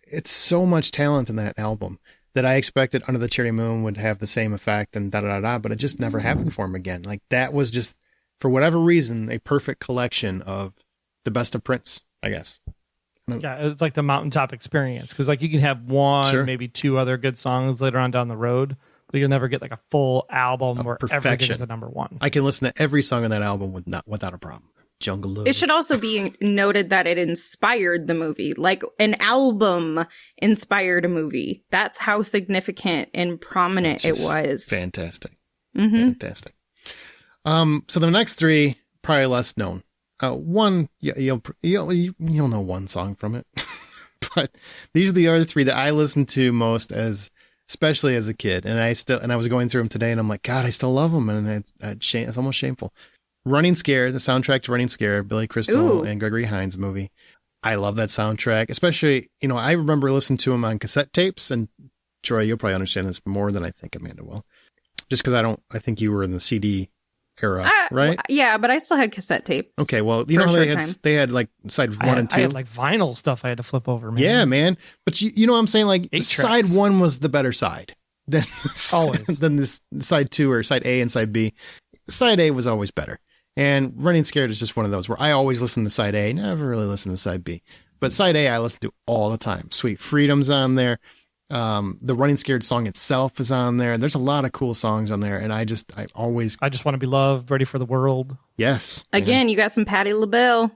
it's so much talent in that album that I expected Under the Cherry Moon would have the same effect and but it just never happened for him again. Like that was just, for whatever reason, a perfect collection of the best of Prince, I guess. Yeah, it's like the mountaintop experience. Because like you can have one, maybe two other good songs later on down the road, but you'll never get like a full album where everything is a number one. I can listen to every song on that album without a problem. Jungle Love. It should also be noted that it inspired the movie. Like an album inspired a movie. That's how significant and prominent it was. Fantastic. Fantastic. So the next three, probably less known. One, you'll know one song from it. But these are the other three that I listened to most, especially as a kid. And I was going through them today, and I'm like, God, I still love them. And it's almost shameful. Running Scared, the soundtrack to Running Scared, Billy Crystal and Gregory Hines movie. I love that soundtrack, especially, I remember listening to them on cassette tapes, and Troy, you'll probably understand this more than I think Amanda will. Just because I think you were in the CD era, right? Yeah, but I still had cassette tapes. Okay, well, you know how they had like side one and two? I had like vinyl stuff I had to flip over, man. Yeah, man. But you know what I'm saying? Like, 8 side tracks. one was the better side than Always. than this side two or side A and side B. Side A was always better. And Running Scared is just one of those where I always listen to side A, never really listen to side B. But side A, I listen to all the time. Sweet Freedom's on there. The Running Scared song itself is on there. There's a lot of cool songs on there. And I just want to be loved, ready for the world. Yes. Again, you got some Patti LaBelle.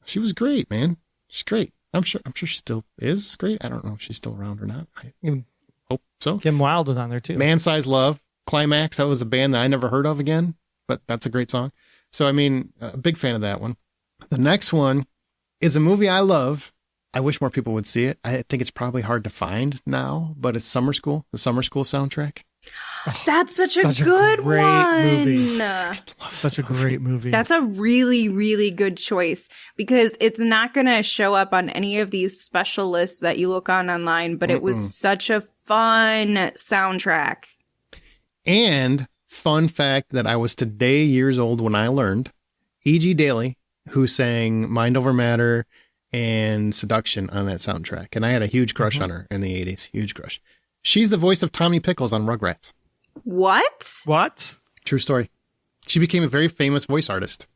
She was great, man. She's great. I'm sure she still is great. I don't know if she's still around or not. I hope so. Kim Wilde was on there too. Man Size Love, Climax. That was a band that I never heard of again, but that's a great song. So, I mean, a big fan of that one. The next one is a movie I love. I wish more people would see it. I think it's probably hard to find now, but it's Summer School, the Summer School soundtrack. That's such a good great one. movie. Such a great movie. That's a really, really good choice because it's not going to show up on any of these special lists that you look on online, but it was such a fun soundtrack. And fun fact that I was today years old when I learned, E.G. Daly, who sang Mind Over Matter and Seduction on that soundtrack. And I had a huge crush on her in the 80s. Huge crush. She's the voice of Tommy Pickles on Rugrats. What? True story. She became a very famous voice artist.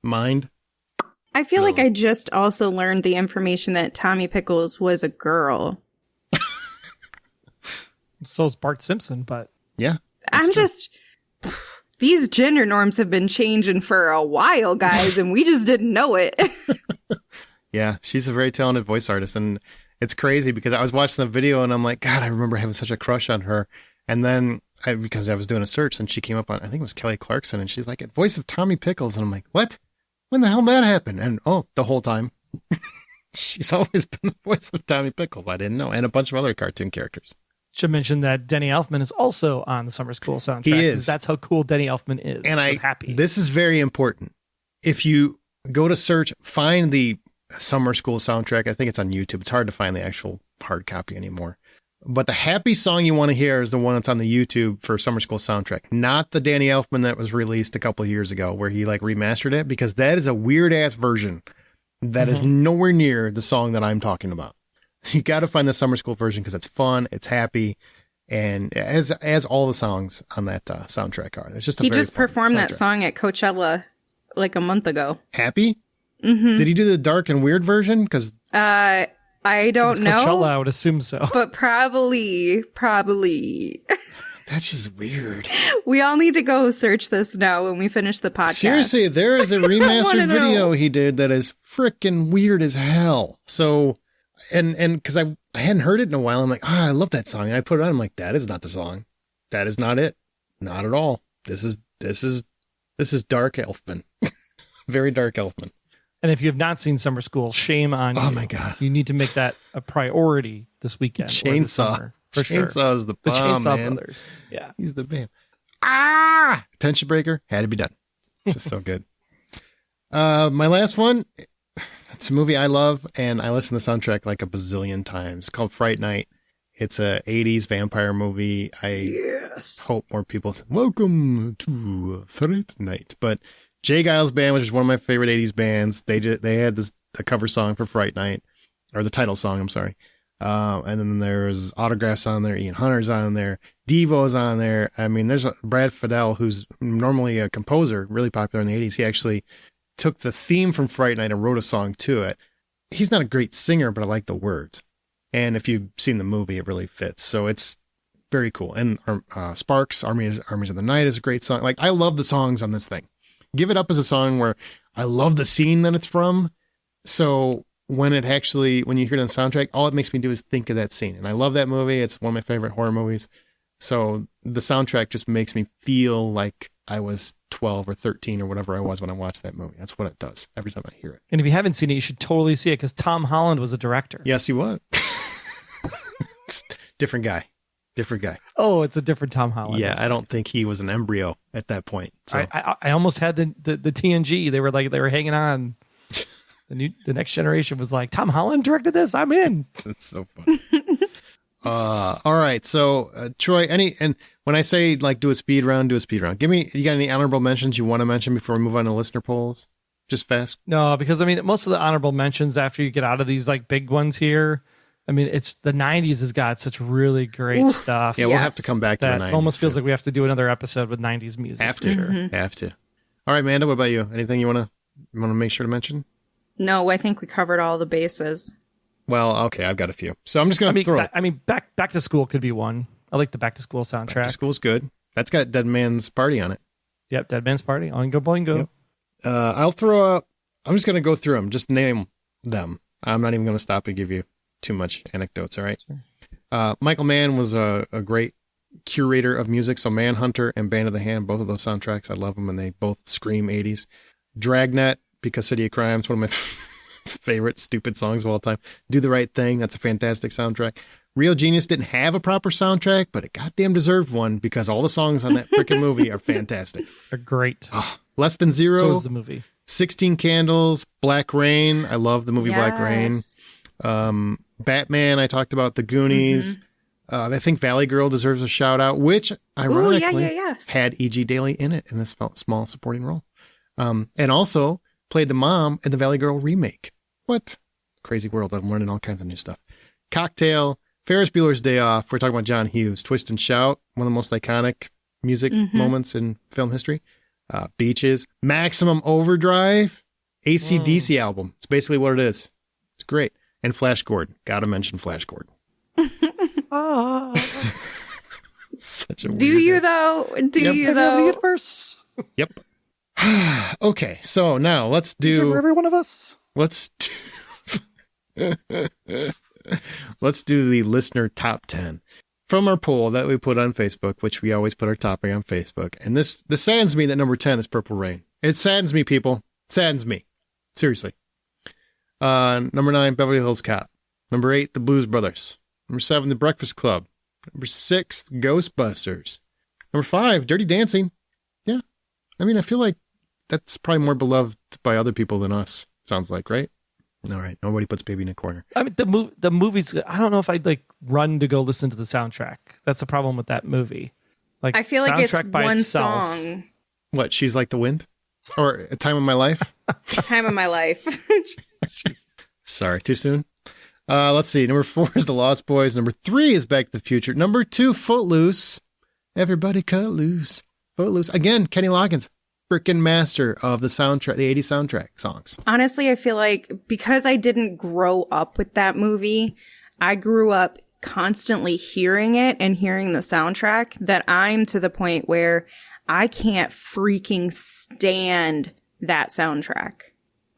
Mind. I feel like I just also learned the information that Tommy Pickles was a girl. So is Bart Simpson, but... Yeah. These gender norms have been changing for a while, guys, and we just didn't know it. Yeah, she's a very talented voice artist, and it's crazy because I was watching the video and I'm like, God, I remember having such a crush on her. And then because I was doing a search and she came up on, I think it was Kelly Clarkson, and she's like, voice of Tommy Pickles. And I'm like, what? When the hell did that happen? And the whole time. She's always been the voice of Tommy Pickles. I didn't know. And a bunch of other cartoon characters. Should mention that Denny Elfman is also on the Summer School soundtrack. He is. That's how cool Denny Elfman is. And happy. This is very important. If you go to search, find the Summer School soundtrack. I think it's on YouTube. It's hard to find the actual hard copy anymore. But the happy song you want to hear is the one that's on the YouTube for Summer School soundtrack, not the Danny Elfman that was released a couple of years ago where he remastered it, because that is a weird ass version that is nowhere near the song that I'm talking about. You got to find the Summer School version because it's fun, it's happy, and as all the songs on that soundtrack are. It's just he just performed that song at Coachella like a month ago. Happy? Mm-hmm. Did he do the dark and weird version? Because I don't know. Coachella, I would assume so. But probably. that's just weird. We all need to go search this now when we finish the podcast. Seriously, there is a remastered know. video he did that is freaking weird as hell. So, and because I hadn't heard it in a while, I'm like, I love that song. And I put it on. I'm like, that is not the song. That is not it. Not at all. This is Dark Elfman. Very Dark Elfman. And if you have not seen Summer School, shame on you. Oh my God. You need to make that a priority this weekend. Or this summer, for sure. Chainsaw is the bomb, Chainsaw man. Brothers. Yeah. He's the bam. Tension breaker. Had to be done. It's just so good. My last one, it's a movie I love, and I listen to the soundtrack like a bazillion times. It's called Fright Night. It's a 80s vampire movie. I hope more people say, welcome to Fright Night. But Jay Giles Band, which is one of my favorite 80s bands, they had a cover song for Fright Night, or the title song, I'm sorry. And then there's Autographs on there, Ian Hunter's on there, Devo's on there. I mean, there's Brad Fiedel, who's normally a composer, really popular in the 80s. He actually took the theme from Fright Night and wrote a song to it. He's not a great singer, but I like the words. And if you've seen the movie, it really fits. So it's very cool. And Sparks, Armies of the Night is a great song. Like, I love the songs on this thing. Give It Up is a song where I love the scene that it's from. So when you hear it on the soundtrack, all it makes me do is think of that scene. And I love that movie. It's one of my favorite horror movies. So the soundtrack just makes me feel like I was 12 or 13 or whatever I was when I watched that movie. That's what it does every time I hear it. And if you haven't seen it, you should totally see it because Tom Holland was a director. Yes, he was. Different guy. Oh, it's a different Tom Holland. Yeah, I don't think he was an embryo at that point. So I almost had the TNG. They were hanging on. The next generation was like, Tom Holland directed this. I'm in. That's so funny. All right. So Troy, and when I say like do a speed round. You got any honorable mentions you want to mention before we move on to listener polls? Just fast. No, because I mean, most of the honorable mentions after you get out of these like big ones here. I mean, it's the 90s has got such really great stuff. Yeah, we'll have to come back to the 90s. It almost feels like we have to do another episode with 90s music. Have to. Mm-hmm. Have to. All right, Amanda, what about you? Anything you want to make sure to mention? No, I think we covered all the bases. Well, okay, I've got a few. So I'm just going to throw it. I mean, back to School could be one. I like the Back to School soundtrack. Back to School's good. That's got Dead Man's Party on it. Yep, Dead Man's Party. Oingo Boingo. Yep. I'll throw up. I'm just going to go through them. Just name them. I'm not even going to stop and give you too much anecdotes, all right? Sure. Michael Mann was a great curator of music. So Manhunter and Band of the Hand, both of those soundtracks, I love them, and they both scream 80s. Dragnet, because City of Crime is one of my favorite stupid songs of all time. Do the Right Thing, that's a fantastic soundtrack. Real Genius didn't have a proper soundtrack, but it goddamn deserved one because all the songs on that freaking movie are fantastic. They're great. Oh, Less Than Zero. So is the movie. 16 Candles, Black Rain. I love the movie Black Rain. Batman, I talked about. The Goonies. I think Valley Girl deserves a shout out, which ironically had E.G. Daly in it in a small supporting role. And also played the mom in the Valley Girl remake. What? Crazy world. I'm learning all kinds of new stuff. Cocktail, Ferris Bueller's Day Off. We're talking about John Hughes. Twist and Shout, one of the most iconic music moments in film history. Beaches, Maximum Overdrive, AC/DC album. It's basically what it is. It's great. And Flash Gordon. Gotta mention Flash Gordon. Such a weird Do you though? Do you though? The universe. Yep. Okay, so now let's Is there do. for every one of us. Let's do the listener top 10 from our poll that we put on Facebook, which we always put our topic on Facebook. And this saddens me that number 10 is Purple Rain. It saddens me, people. Saddens me. Seriously. Number 9, Beverly Hills Cop. Number 8, The Blues Brothers. Number 7, The Breakfast Club. Number 6, Ghostbusters. Number 5, Dirty Dancing. Yeah. I mean, I feel like that's probably more beloved by other people than us. Sounds like, right? All right. Nobody puts Baby in a Corner. I mean, the movie's. I don't know if I'd like run to go listen to the soundtrack. That's the problem with that movie. Like, I feel like it's soundtrack by one itself. song. What? She's Like the Wind? Or A Time of My Life? Time of my life. Sorry, too soon. Let's see. Number 4 is The Lost Boys. Number 3 is Back to the Future. Number 2, Footloose. Everybody cut loose. Footloose. Again, Kenny Loggins. freaking master of the soundtrack, the 80s soundtrack songs. Honestly, I feel like because I didn't grow up with that movie, I grew up constantly hearing it and hearing the soundtrack that I'm to the point where I can't freaking stand that soundtrack.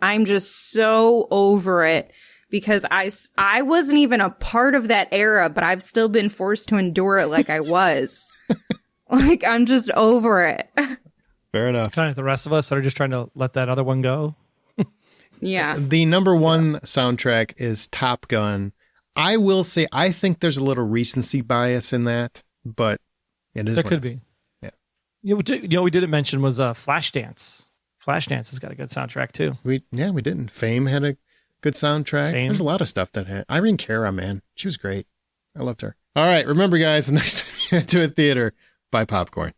I'm just so over it because I wasn't even a part of that era, but I've still been forced to endure it like I was. Like, I'm just over it. Fair enough. Kind of the rest of us that are just trying to let that other one go. Yeah. The number one soundtrack is Top Gun. I will say, I think there's a little recency bias in that, but it is. There could be. Yeah. You know, we didn't mention was Flashdance. Flashdance has got a good soundtrack too. We didn't. Fame had a good soundtrack. Fame. There's a lot of stuff that had. Irene Cara, man, she was great. I loved her. All right, remember, guys, the next time you head to a theater, buy popcorn.